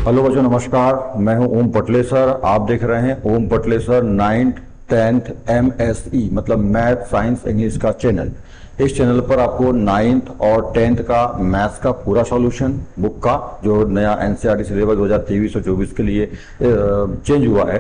Hello बच्चों, नमस्कार। मैं हूं ओम पटलेसर। आप देख रहे हैं ओम पटलेसर 9th 10th MSE मतलब मैथ साइंस इंग्लिश का चैनल। इस चैनल पर आपको 9th और 10th का मैथ्स का पूरा सॉल्यूशन बुक का जो नया एनसीईआरटी सिलेबस 2023 और 24 के लिए चेंज हुआ है,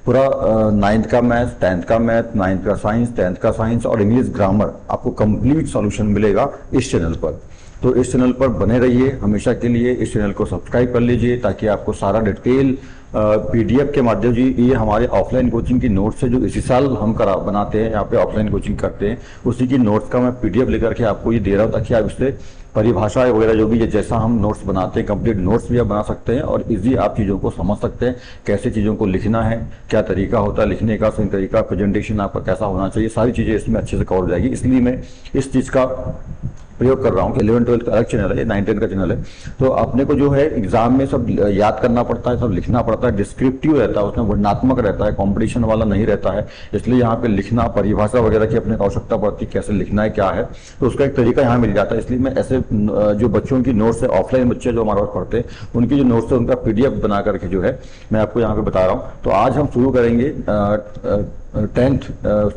पूरा 9th का मैथ्स, 10th का मैथ, 9th का साइंस, 10th का साइंस और इंग्लिश ग्रामर आपको कंप्लीट सॉल्यूशन मिलेगा इस चैनल पर। तो इस चैनल पर बने रहिए हमेशा के लिए। इस चैनल को सब्सक्राइब कर लीजिए ताकि आपको सारा डिटेल पीडीएफ के माध्यम से, ये हमारे ऑफलाइन कोचिंग की नोट्स है जो इसी साल हम बनाते हैं, यहाँ पे ऑफलाइन कोचिंग करते हैं, उसी की नोट्स का मैं पीडीएफ लेकर के आपको ये दे रहा हूँ ताकि आप इससे परिभाषा वगैरह जो भी जैसा हम नोट्स बनाते हैं कंप्लीट नोट्स भी आप बना सकते हैं और इजी आप चीज़ों को समझ सकते हैं, कैसे चीज़ों को लिखना है, क्या तरीका होता है लिखने का, सही तरीका, प्रेजेंटेशन आपका कैसा होना चाहिए, सारी चीज़ें इसमें अच्छे से कवर हो जाएगी। इसलिए मैं इस चीज़ का प्रयोग कर रहा हूँ कि 11 12 का अलग चैनल है, 9 10 का चैनल है। तो अपने को जो है एग्जाम में सब याद करना पड़ता है, सब लिखना पड़ता है, डिस्क्रिप्टिव रहता है, उसमें वर्णनात्मक रहता है, कंपटीशन वाला नहीं रहता है। इसलिए यहाँ पे लिखना, परिभाषा वगैरह की अपने आवश्यकता पड़ती है, कैसे लिखना है क्या है, तो उसका एक तरीका यहाँ मिल जाता है। इसलिए मैं ऐसे जो बच्चों की नोट्स है, ऑफलाइन बच्चे जो हमारे पास पढ़ते हैं उनकी जो नोट्स है उनका पीडीएफ बना करके जो है मैं आपको यहाँ पे बता रहा हूँ। तो आज हम शुरू करेंगे 10th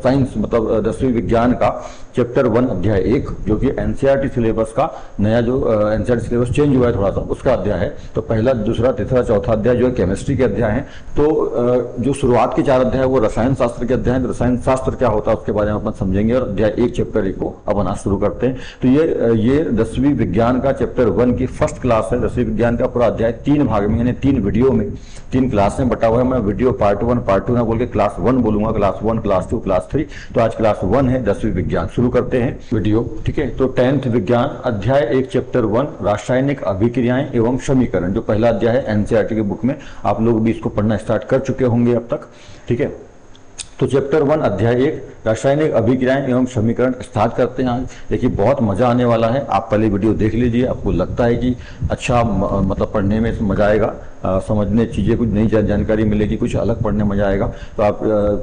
साइंस मतलब 10वीं विज्ञान का चैप्टर 1 अध्याय 1 जो कि एनसीईआरटी सिलेबस का नया जो एनसीईआरटी सिलेबस चेंज हुआ है थोड़ा सा, उसका अध्याय है। तो पहला, दूसरा, तीसरा, चौथा अध्याय जो है केमिस्ट्री के अध्याय हैं। तो जो शुरुआत के 4 अध्याय है वो रसायन शास्त्र के अध्याय हैं। रसायन शास्त्र क्या होता है उसके बारे में अपन समझेंगे और अध्याय 1 चैप्टर 1 को अपन आज शुरू करते हैं। तो ये 10वीं विज्ञान का चैप्टर 1 की फर्स्ट क्लास है। 10वीं विज्ञान का पूरा अध्याय 3 भाग में यानी 3 वीडियो में, 3 क्लास में बटा हुआ है। मैं वीडियो पार्ट 1 पार्ट 2 ना बोल के क्लास 1 बोलूंगा, क्लास 1, क्लास 2, क्लास 3। तो आज क्लास 1 है 10वीं विज्ञान। शुरू करते हैं वीडियो, ठीक है। तो 10th विज्ञान अध्याय 1 चैप्टर 1 रासायनिक अभिक्रियाएं एवं समीकरण, जो पहला अध्याय है एनसीईआरटी की बुक में, आप लोग भी इसको पढ़ना स्टार्ट कर चुके होंगे अब तक, ठीक है। तो चैप्टर 1 अध्याय 1 रासायनिक अभिक्रियाएं एवं समीकरण स्टार्ट करते हैं आज। देखिए बहुत मजा आने वाला है, आप पहले वीडियो देख लीजिए, आपको लगता है कि अच्छा मतलब पढ़ने में मजा आएगा, समझने चीज़ें कुछ नई जानकारी मिलेगी, कुछ अलग पढ़ने में मजा आएगा। तो आप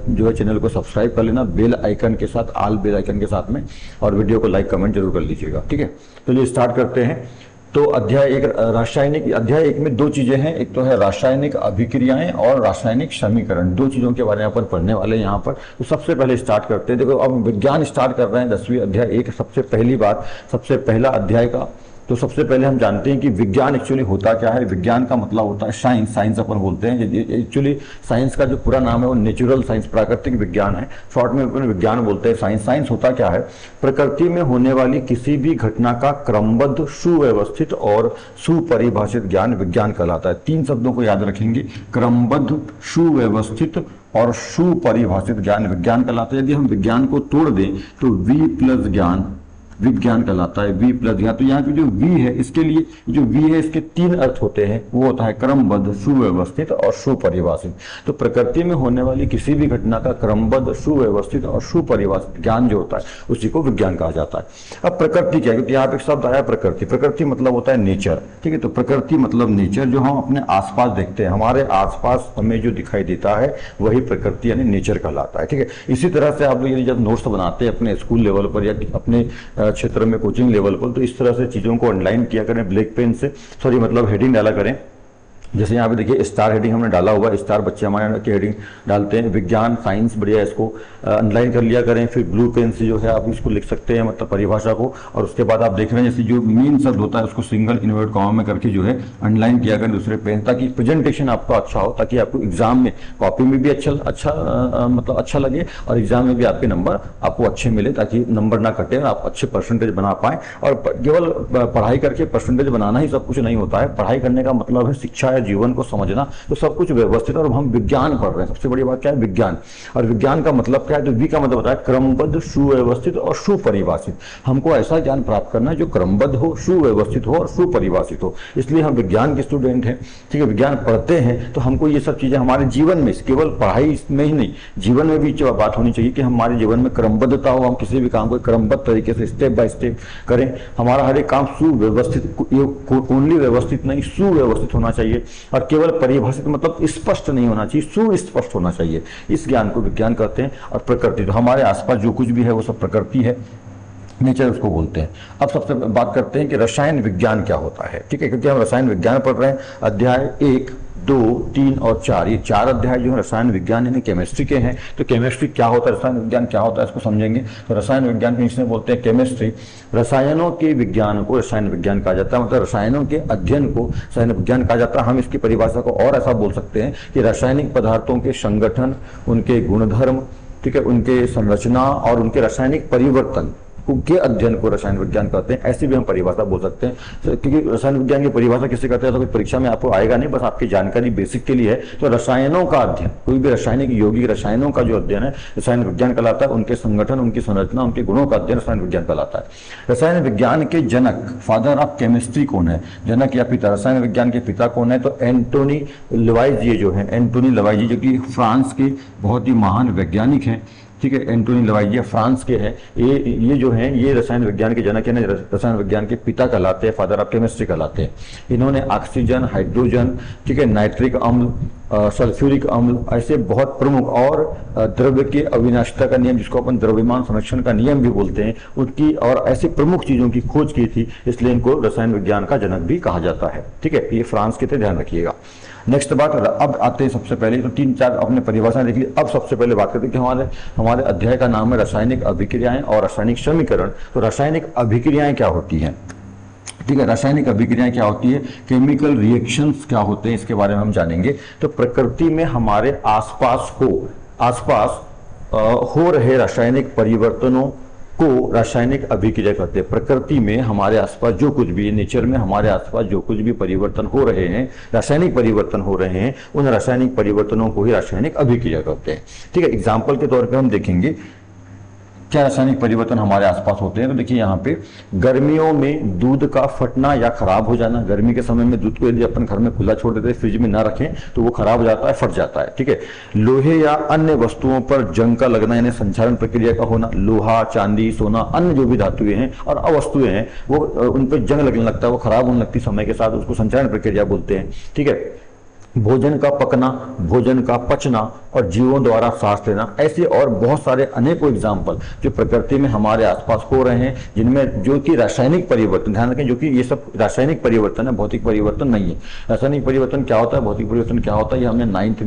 जो है चैनल को सब्सक्राइब कर लेना बेल आइकन के साथ, आल बेल आइकन के साथ में, और वीडियो को लाइक कमेंट जरूर कर लीजिएगा, ठीक है। तो ये स्टार्ट करते हैं। तो अध्याय 1 रासायनिक, अध्याय 1 में 2 चीजें हैं, एक तो है रासायनिक अभिक्रियाएं और रासायनिक समीकरण, 2 चीजों के बारे में अपन पढ़ने वाले हैं यहाँ पर। तो सबसे पहले स्टार्ट करते हैं। देखो अब विज्ञान स्टार्ट कर रहे हैं 10वीं अध्याय 1। सबसे पहली बात, सबसे पहला अध्याय का, तो सबसे पहले हम जानते हैं कि विज्ञान एक्चुअली होता क्या है। विज्ञान का मतलब होता है साइंस, साइंस अपन बोलते हैं। एक्चुअली साइंस का जो पूरा नाम है वो नेचुरल साइंस, प्राकृतिक विज्ञान है, शॉर्ट में अपन विज्ञान बोलते हैं। साइंस, साइंस होता क्या है, प्रकृति में होने वाली किसी भी घटना का क्रमबद्ध, सुव्यवस्थित और सुपरिभाषित ज्ञान विज्ञान कहलाता है। 3 शब्दों को याद रखेंगे, क्रमबद्ध, सुव्यवस्थित और सुपरिभाषित ज्ञान विज्ञान कहलाता है। यदि हम विज्ञान को तोड़ दें तो वी प्लस ज्ञान विज्ञान कहलाता है, वी प्लस ज्ञान। तो यहाँ पे जो वी है, इसके लिए जो वी है इसके 3 अर्थ होते हैं, वो होता है क्रमबद्ध, सुव्यवस्थित और सुपरिभाषित। तो प्रकृति में होने वाली किसी भी घटना का क्रमबद्ध, सुव्यवस्थित और सुपरिभाषित ज्ञान जो होता है उसी को विज्ञान कहा जाता है। अब प्रकृति क्या है, क्योंकि यहाँ पे एक शब्द आया प्रकृति। प्रकृति मतलब होता है नेचर, ठीक है। तो प्रकृति मतलब नेचर, जो हम अपने आसपास देखते हैं, हमारे आसपास हमें जो दिखाई देता है वही प्रकृति यानी नेचर कहलाता है, ठीक है। इसी तरह से आप लोग यदि जब नोट्स बनाते हैं अपने स्कूल लेवल पर या अपने क्षेत्र में कोचिंग लेवल पर, तो इस तरह से चीजों को अंडरलाइन किया करें ब्लैक पेन से, सॉरी मतलब हेडिंग डाला करें। जैसे यहाँ पे देखिए स्टार हेडिंग हमने डाला हुआ है, स्टार बच्चे हमारे की हेडिंग डालते हैं, विज्ञान, साइंस, बढ़िया, इसको अंडरलाइन कर लिया करें। फिर ब्लू पेन से जो है आप इसको लिख सकते हैं मतलब परिभाषा को, और उसके बाद आप देख रहे हैं जैसे जो मीन शब्द होता है उसको सिंगल इन्वर्ट कॉमा में करके जो है अंडरलाइन किया करें दूसरे पेन, ताकि प्रेजेंटेशन आपका अच्छा हो, ताकि आपको एग्जाम में कॉपी में भी मतलब अच्छा लगे और एग्जाम में भी आपके नंबर आपको अच्छे मिले, ताकि नंबर ना कटे और आप अच्छे परसेंटेज बना पाए। और केवल पढ़ाई करके परसेंटेज बनाना ही सब कुछ नहीं होता है, पढ़ाई करने का मतलब है शिक्षा है, जीवन को समझना, तो सब कुछ व्यवस्थित। और हम विज्ञान पढ़ रहे हैं, सबसे बड़ी बात क्या है, विज्ञान। और विज्ञान का मतलब क्या है, तो वी का मतलब होता है क्रमबद्ध, सुव्यवस्थित और सुपरिभाषित। हमको ऐसा ज्ञान प्राप्त करना है जो क्रमबद्ध हो, सुव्यवस्थित हो और सुपरिभाषित हो। इसलिए हम विज्ञान के स्टूडेंट हैं, ठीक है। विज्ञान पढ़ते हैं तो हमको ये सब चीजें हमारे जीवन में, केवल पढ़ाई में ही नहीं, जीवन में भी बात होनी चाहिए कि हमारे जीवन में क्रमबद्धता हो, हम किसी भी काम को क्रमबद्ध तरीके से स्टेप बाय स्टेप करें। हमारा हर एक काम सुव्यवस्थित, ओनली व्यवस्थित नहीं, सुव्यवस्थित होना चाहिए। और केवल परिभाषित मतलब स्पष्ट नहीं होना चाहिए, सुस्पष्ट होना चाहिए। इस ज्ञान को विज्ञान कहते हैं। और प्रकृति, तो हमारे आसपास जो कुछ भी है वो सब प्रकृति है। नेचर उसको बोलते हैं। अब सबसे बात करते हैं कि रसायन विज्ञान क्या होता है, ठीक है, क्योंकि हम रसायन विज्ञान पढ़ रहे हैं। अध्याय 1, 2, 3 और 4, ये 4 अध्याय जो है रसायन विज्ञान यानी केमिस्ट्री के हैं। तो केमिस्ट्री क्या होता है, रसायन विज्ञान क्या होता है, इसको समझेंगे। तो रसायन विज्ञान के इसमें बोलते हैं केमिस्ट्री, रसायनों के विज्ञान को रसायन विज्ञान कहा जाता है, मतलब रसायनों के अध्ययन को रसायन विज्ञान कहा जाता है। हम इसकी परिभाषा को और ऐसा बोल सकते हैं कि रासायनिक पदार्थों के संगठन, उनके गुणधर्म, ठीक है, उनके संरचना और उनके रासायनिक परिवर्तन के अध्ययन को रसायन विज्ञान कहते हैं। ऐसी भी हम परिभाषा बोल सकते हैं, क्योंकि रसायन विज्ञान की परिभाषा किसे कहते हैं तो कोई परीक्षा में आपको आएगा नहीं, बस आपकी जानकारी बेसिक के लिए है। तो रसायनों का अध्ययन, कोई भी रासायनिक यौगिक रसायनों का जो अध्ययन है रसायन विज्ञान कहलाता है। उनके संगठन, उनकी संरचना, उनके गुणों का अध्ययन रसायन विज्ञान कहलाता है। रसायन विज्ञान के जनक, फादर ऑफ केमिस्ट्री कौन है, जनक या पिता, रसायन विज्ञान के पिता कौन है, तो एंटोनी लवाइजिए जो है, एंटोनी लवाइजिए जो कि फ्रांस के बहुत ही महान वैज्ञानिक हैं, ठीक है। एंटोनी लवाइजिए फ्रांस के हैं। ये जो हैं ये रसायन विज्ञान के जनक है, रसायन विज्ञान के पिता कहलाते हैं, फादर ऑफ केमिस्ट्री कहलाते हैं। इन्होंने ऑक्सीजन, हाइड्रोजन, ठीक है, नाइट्रिक अम्ल, सल्फ्यूरिक अम्ल, ऐसे बहुत प्रमुख और द्रव्य के अविनाशिता का नियम, जिसको अपन द्रव्यमान संरक्षण का नियम भी बोलते हैं, उनकी और ऐसी प्रमुख चीजों की खोज की थी, इसलिए इनको रसायन विज्ञान का जनक भी कहा जाता है, ठीक है। ये फ्रांस के थे, ध्यान रखिएगा। नेक्स्ट बात, अब आते हैं सबसे पहले तो 3-4 अपने परिभाषाएं देख ली। अब सबसे पहले बात करते हैं कि हमारे अध्याय का नाम है रासायनिक अभिक्रियाएं और रासायनिक समीकरण। तो रासायनिक अभिक्रियाएं क्या होती हैं, ठीक है, रासायनिक अभिक्रियाएं क्या होती है, केमिकल रिएक्शंस क्या होते हैं, इसके बारे में हम जानेंगे। तो प्रकृति में हमारे आसपास हो रहे रासायनिक परिवर्तनों को रासायनिक अभिक्रिया कहते हैं। प्रकृति में हमारे आसपास जो कुछ भी, नेचर में हमारे आसपास जो कुछ भी परिवर्तन हो रहे हैं, रासायनिक परिवर्तन हो रहे हैं, उन रासायनिक परिवर्तनों को ही रासायनिक अभिक्रिया कहते हैं, ठीक है। एग्जाम्पल के तौर पे हम देखेंगे क्या रासायनिक परिवर्तन हमारे आसपास होते हैं। तो देखिए यहाँ पे गर्मियों में दूध का फटना या खराब हो जाना, गर्मी के समय में दूध को यदि अपन घर में खुला छोड़ देते हैं, फ्रिज में ना रखें तो वो खराब हो जाता है, फट जाता है, ठीक है। लोहे या अन्य वस्तुओं पर जंग का लगना यानी संक्षारण प्रक्रिया का होना, लोहा, चांदी, सोना, अन्य जो भी धातुएं हैं और अवस्तुएं हैं वो उन पर जंग लगने लगता है, वो खराब होने लगती समय के साथ, उसको संक्षारण प्रक्रिया बोलते हैं, ठीक है। भोजन का पकना, भोजन का पचना और जीवों द्वारा सांस लेना, ऐसे और बहुत सारे अनेकों एग्जाम्पल जो प्रकृति में हमारे आसपास हो रहे हैं, जिनमें जो कि रासायनिक परिवर्तन, ध्यान रखें, जो कि ये सब रासायनिक परिवर्तन है, भौतिक परिवर्तन नहीं है। रासायनिक परिवर्तन क्या होता है, भौतिक परिवर्तन क्या होता है, ये हमने 9th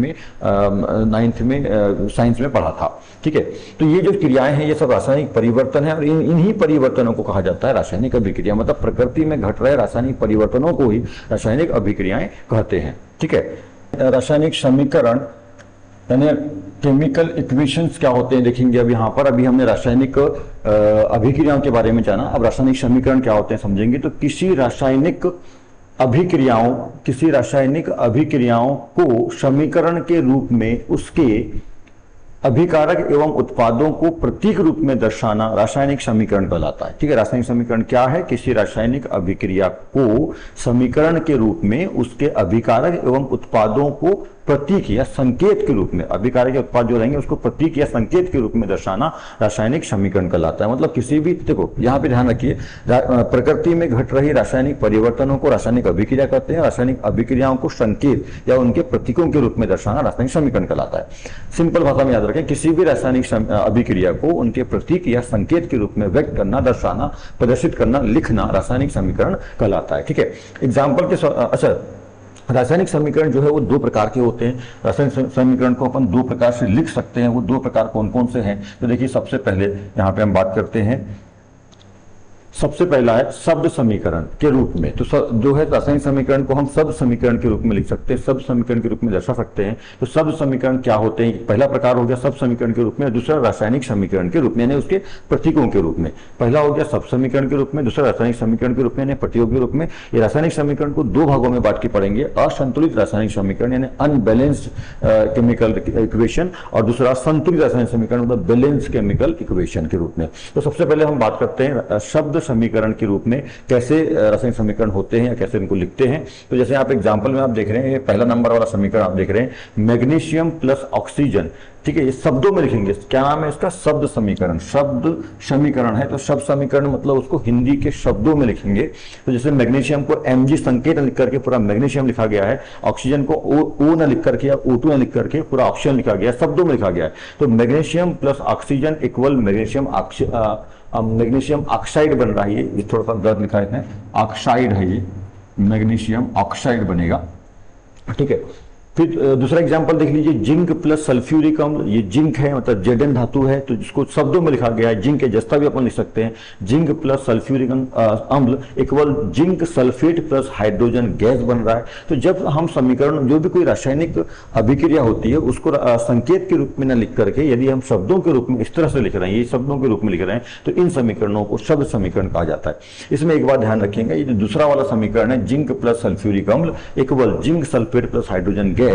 में साइंस में पढ़ा था, ठीक है। तो ये जो क्रियाएं हैं ये सब रासायनिक परिवर्तन है और इन्हीं परिवर्तनों को कहा जाता है रासायनिक अभिक्रिया। मतलब प्रकृति में घट रहे रासायनिक परिवर्तनों को ही रासायनिक अभिक्रियाएं कहते हैं, ठीक है। रासायनिक समीकरण यानी केमिकल इक्वेशंस क्या होते हैं देखेंगे अब यहाँ पर। अभी हमने रासायनिक अभिक्रियाओं के बारे में जाना, अब रासायनिक समीकरण क्या होते हैं समझेंगे। तो किसी रासायनिक अभिक्रियाओं को समीकरण के रूप में उसके अभिकारक एवं उत्पादों को प्रतीक रूप में दर्शाना रासायनिक समीकरण कहलाता है, ठीक है। रासायनिक समीकरण क्या है, किसी रासायनिक अभिक्रिया को समीकरण के रूप में उसके अभिकारक एवं उत्पादों को प्रतीक या संकेत के रूप में, अभिकारक या उत्पाद जो रहेंगे उसको प्रतीक या संकेत के रूप में दर्शाना रासायनिक समीकरण कहलाता है। मतलब किसी भी, देखो यहाँ पे ध्यान रखिए, प्रकृति में घट रही रासायनिक परिवर्तनों को रासायनिक अभिक्रिया कहते हैं। रासायनिक अभिक्रियाओं को संकेत या उनके प्रतीकों के रूप में दर्शाना रासायनिक समीकरण कहलाता है। सिंपल भाषा में याद रखें, किसी भी रासायनिक अभिक्रिया को उनके प्रतीक या संकेत के रूप में व्यक्त करना, दर्शाना, प्रदर्शित करना, लिखना रासायनिक समीकरण कहलाता है, ठीक है। एग्जाम्पल के, अच्छा, रासायनिक समीकरण जो है वो 2 प्रकार के होते हैं। रासायनिक समीकरण को अपन 2 प्रकार से लिख सकते हैं। वो 2 प्रकार कौन कौन से हैं, तो देखिए सबसे पहले यहाँ पे हम बात करते हैं, सबसे पहला है शब्द समीकरण के रूप में। तो जो है रासायनिक समीकरण को हम शब्द समीकरण के रूप में लिख सकते हैं, शब्द समीकरण के रूप में दर्शा सकते हैं। तो शब्द समीकरण क्या होते हैं, पहला प्रकार हो गया शब्द समीकरण के रूप में, दूसरा रासायनिक समीकरण के रूप में यानी उसके प्रतीकों के रूप में। पहला हो गया शब्द समीकरण के रूप में, दूसरा रासायनिक समीकरण के रूप में यानी प्रतीकों के रूप में। ये रासायनिक समीकरण को 2 भागों में बांट के पढ़ेंगे, असंतुलित रासायनिक समीकरण यानी अनबैलेंस्ड केमिकल इक्वेशन, और दूसरा संतुलित रासायनिक समीकरण मतलब बैलेंस केमिकल इक्वेशन के रूप में। तो सबसे पहले हम बात करते हैं शब्द समीकरण के रूप में कैसे रासायनिक समीकरण होते हैं या कैसे इनको लिखते हैं। तो जैसे आप एग्जांपल में आप देख रहे हैं, ये पहला नंबर वाला समीकरण आप देख रहे हैं, मैग्नीशियम प्लस ऑक्सीजन, ठीक है। ये शब्दों में लिखेंगे, क्या नाम है इसका, शब्द समीकरण। शब्द समीकरण है तो शब्द समीकरण मतलब उसको हिंदी के शब्दों में लिखेंगे। तो जैसे मैग्नीशियम को Mg संकेत लिख करके पूरा मैग्नीशियम लिखा गया है, ऑक्सीजन को O न लिख करके या O2 न लिख करके पूरा ऑक्सीजन लिखा गया है, शब्दों में लिखा गया है। तो magnesium plus oxygen equal magnesium magnesium oxide बन रहा है, ये थोड़ा सा गलत लिखा है, ऑक्साइड है ये, मैग्नीशियम ऑक्साइड बनेगा, ठीक है। फिर दूसरा एग्जांपल देख लीजिए, जिंक प्लस सल्फ्यूरिक अम्ल, ये जिंक है मतलब जेडन धातु है, तो जिसको शब्दों में लिखा गया है जिंक है, जस्ता भी अपन लिख सकते हैं, जिंक प्लस सल्फ्यूरिक अम्ल equal zinc sulphate plus hydrogen gas बन रहा है। तो जब हम समीकरण, जो भी कोई रासायनिक अभिक्रिया होती है उसको संकेत के रूप में न लिख करके यदि हम शब्दों के रूप में इस तरह से लिख रहे हैं, ये शब्दों के रूप में लिख रहे हैं, तो इन समीकरणों को शब्द समीकरण कहा जाता है। इसमें एक बात ध्यान रखेंगे, ये जो दूसरा वाला समीकरण है जिंक प्लस सल्फ्यूरिक अम्ल equal zinc sulphate plus hydrogen gas,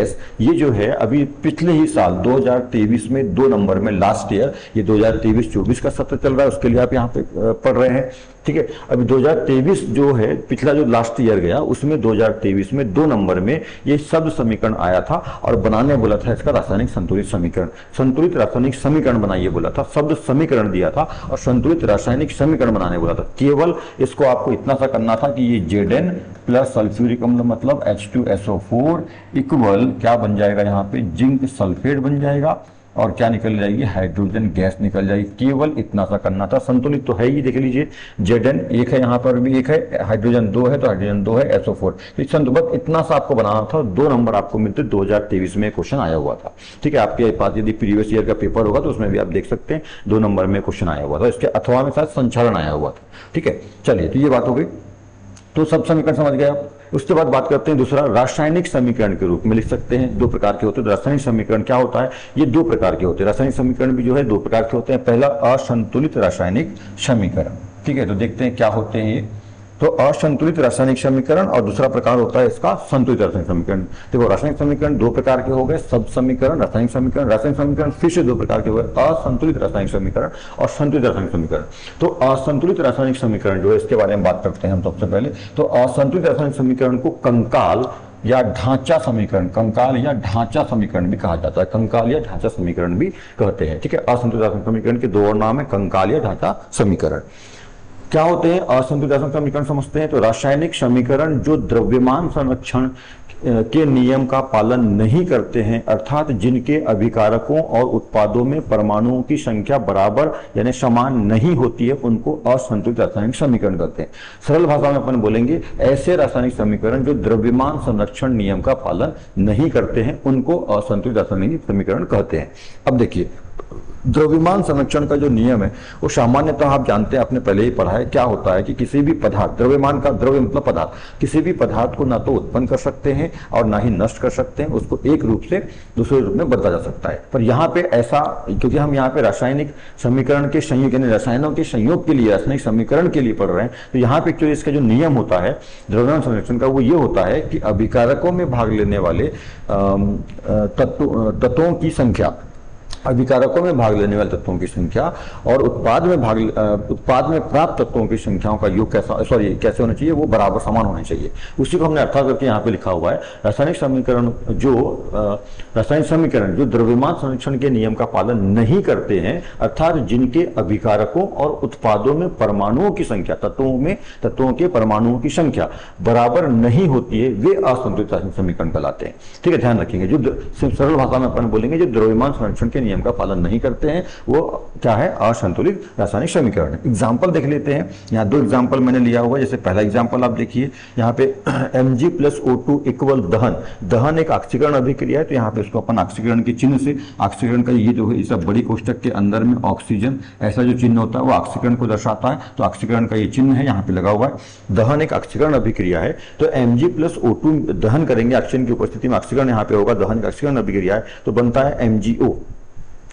ये जो है अभी पिछले ही साल 2023 में 2 नंबर में लास्ट ईयर, ये 2023-24 का सत्र चल रहा है, उसके लिए आप यहाँ पे पढ़ रहे हैं, ठीक है। अभी 2023 जो है, पिछला जो लास्ट ईयर गया उसमें 2023 में 2 नंबर में ये शब्द समीकरण आया था और बनाने बोला था इसका रासायनिक संतुलित समीकरण, संतुलित रासायनिक समीकरण बनाइए बोला था, शब्द समीकरण दिया था और संतुलित रासायनिक समीकरण बनाने बोला था। केवल इसको आपको इतना सा करना था कि ये Zn प्लस सल्फ्यूरिक अम्ल मतलब H2SO4 इक्वल क्या बन जाएगा, यहाँ पे जिंक सल्फेट बन जाएगा और क्या निकल जाएगी, हाइड्रोजन गैस निकल जाएगी। केवल इतना सा करना था, संतुलित तो है ही, देख लीजिए Zn एक है, यहाँ पर भी एक है, हाइड्रोजन 2 है, तो हाइड्रोजन 2 है, SO4, तो संतुलित इतना सा आपको बनाना था। 2 नंबर आपको मिलते 2023 में क्वेश्चन आया हुआ था, ठीक है। आपके पास यदि प्रीवियस ईयर का पेपर होगा तो उसमें भी आप देख सकते हैं 2 नंबर में क्वेश्चन आया हुआ था, इसके अथवा में शायद संचालन आया हुआ था, ठीक है। चलिए, तो ये बात हो गई, तो सब समीकरण समझ गए आप। उसके बाद बात करते हैं दूसरा, रासायनिक समीकरण के रूप में लिख सकते हैं, 2 प्रकार के होते हैं। रासायनिक समीकरण क्या होता है, ये 2 प्रकार के होते हैं, रासायनिक समीकरण भी जो है 2 प्रकार के होते हैं। पहला असंतुलित रासायनिक समीकरण, ठीक है, तो देखते हैं क्या होते हैं ये। तो असंतुलित रासायनिक समीकरण और दूसरा प्रकार होता है इसका संतुलित रासायनिक समीकरण। देखो, रासायनिक समीकरण 2 प्रकार के हो गए, सब समीकरण, रासायनिक समीकरण। रासायनिक समीकरण फिर से 2 प्रकार के हो गए, असंतुलित रासायनिक समीकरण और संतुलित रासायनिक समीकरण। तो असंतुलित रासायनिक समीकरण जो है, इसके बारे में बात करते हैं हम सबसे पहले। तो असंतुलित रासायनिक समीकरण को कंकाल या ढांचा समीकरण, कंकाल या ढांचा समीकरण भी कहा जाता है, कंकाल या ढांचा समीकरण भी कहते हैं, ठीक है। असंतुलित रासायनिक समीकरण के 2 और नाम है, कंकाल या ढांचा समीकरण। क्या होते हैं असंतुलित रासायनिक समीकरण, समझते हैं। तो रासायनिक समीकरण जो द्रव्यमान संरक्षण के नियम का पालन नहीं करते हैं, अर्थात जिनके अभिकारकों और उत्पादों में परमाणुओं की संख्या बराबर यानी समान नहीं होती है, उनको असंतुलित रासायनिक समीकरण कहते हैं। सरल भाषा में अपन बोलेंगे, ऐसे रासायनिक समीकरण जो द्रव्यमान संरक्षण नियम का पालन नहीं करते हैं, उनको असंतुलित रासायनिक समीकरण कहते हैं। अब देखिए, द्रव्यमान संरक्षण का जो नियम है वो सामान्यतः आप जानते हैं, आपने पहले ही पढ़ा है, क्या होता है कि किसी भी पदार्थ, द्रव्यमान का द्रव्य मतलब पदार्थ, किसी भी पदार्थ को ना तो उत्पन्न कर सकते हैं और ना ही नष्ट कर सकते हैं, उसको एक रूप से दूसरे रूप में बदला जा सकता है। पर यहाँ पे ऐसा, क्योंकि हम यहाँ पे रासायनिक समीकरण के संयोग यानी रसायनों के संयोग के लिए, रासायनिक समीकरण के लिए पढ़ रहे हैं, तो यहाँ पे एक्चुअली इसका जो नियम होता है द्रव्यमान संरक्षण का, वो ये होता है कि अभिकारकों में भाग लेने वाले तत्वों की संख्या, अभिकारकों में भाग लेने वाले तत्वों की संख्या और उत्पाद में प्राप्त तत्वों की संख्याओं का योग कैसे होना चाहिए, वो बराबर समान होने चाहिए। उसी को हमने अर्थात करके यहाँ पे लिखा हुआ है। रासायनिक समीकरण जो द्रव्यमान संरक्षण के नियम का पालन नहीं करते हैं, अर्थात जिनके अभिकारकों और उत्पादों में परमाणुओं की संख्या, तत्वों के परमाणुओं की संख्या बराबर नहीं होती है, वे असंतुलित रासायनिक समीकरण कहलाते हैं, ठीक है। ध्यान रखेंगे, जो सरल भाषा में अपन बोलेंगे, जो द्रव्यमान संरक्षण के नियम का पालन नहीं करते हैं, वो क्या है, असंतुलित रासायनिक समीकरण। एग्जांपल देख लेते हैं, यहाँ 2 एग्जांपल मैंने लिया हुआ है। जैसे पहला एग्जांपल आप देखिए, यहाँ पे Mg+O2 इक्वल दहन, दहन एक ऑक्सीकरण अभिक्रिया है, तो यहाँ पे इसको अपन ऑक्सीकरण के चिन्ह से, ऑक्सीकरण का ये जो है, इस बड़ी कोष्टक के अंदर में ऑक्सीजन ऐसा जो चिन्ह होता है वो ऑक्सीकरण को दर्शाता है, तो ऑक्सीकरण का ये चिन्ह है यहाँ पे लगा हुआ है। दहन एक ऑक्सीकरण अभिक्रिया है, तो Mg+O2 दहन करेंगे, ऑक्सीजन की उपस्थिति में ऑक्सीकरण यहाँ पे होगा, दहन एक ऑक्सीकरण अभिक्रिया है, तो बनता है MgO।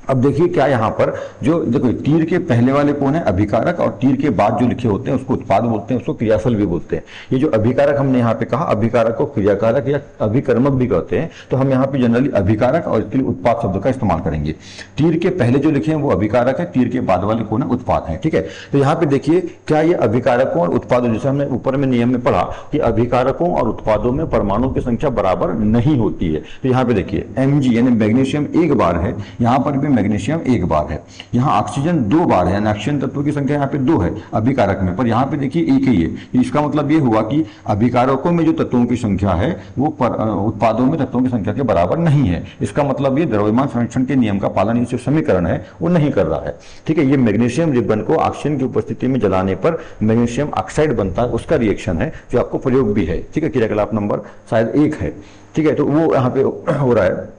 अब देखिए क्या यहाँ पर जो देखो, तीर के पहले वाले कौन है, अभिकारक, और तीर के बाद जो लिखे होते हैं उसको उत्पाद बोलते हैं, उसको क्रियाफल भी बोलते हैं। ये जो अभिकारक हमने यहाँ पे कहा, अभिकारक को क्रियाकारक या अभिकर्मक भी कहते हैं, तो हम यहाँ पे जनरली अभिकारक और इसके लिए उत्पाद शब्द का इस्तेमाल करेंगे। तीर के पहले जो लिखे हैं वो अभिकारक है, तीर के बाद वाले कौन है, उत्पाद है, ठीक है। तो यहाँ पे देखिए क्या ये अभिकारकों और उत्पादों, जैसे हमने ऊपर में नियम में पढ़ा कि अभिकारकों और उत्पादों में परमाणुओं की संख्या बराबर नहीं होती है, तो यहाँ पे देखिए Mg यानी मैग्नीशियम एक बार है, यहाँ पर भी मैग्नीशियम एक बार है, यहाँ ऑक्सीजन 2 बार है, यानी ऑक्सीजन तत्वों की संख्या यहाँ पे 2 है अभिकारक में, पर यहाँ पे देखिए एक ही है। इसका मतलब ये हुआ कि अभिकारकों में जो तत्वों की संख्या है वो उत्पादों में तत्वों की संख्या के बराबर नहीं है। इसका मतलब ये द्रव्यमान संरक्षण के नियम का पालन, ये जो समीकरण है वो नहीं कर रहा है। ठीक है, ये मैग्नीशियम रिबन को ऑक्सीजन की उपस्थिति में जलाने पर मैग्नीशियम ऑक्साइड बनता है, उसका रिएक्शन है जो आपको प्रयोग भी है। ठीक है, क्रियाकलाप नंबर शायद 1 है। ठीक है, तो वो यहाँ पे हो रहा है,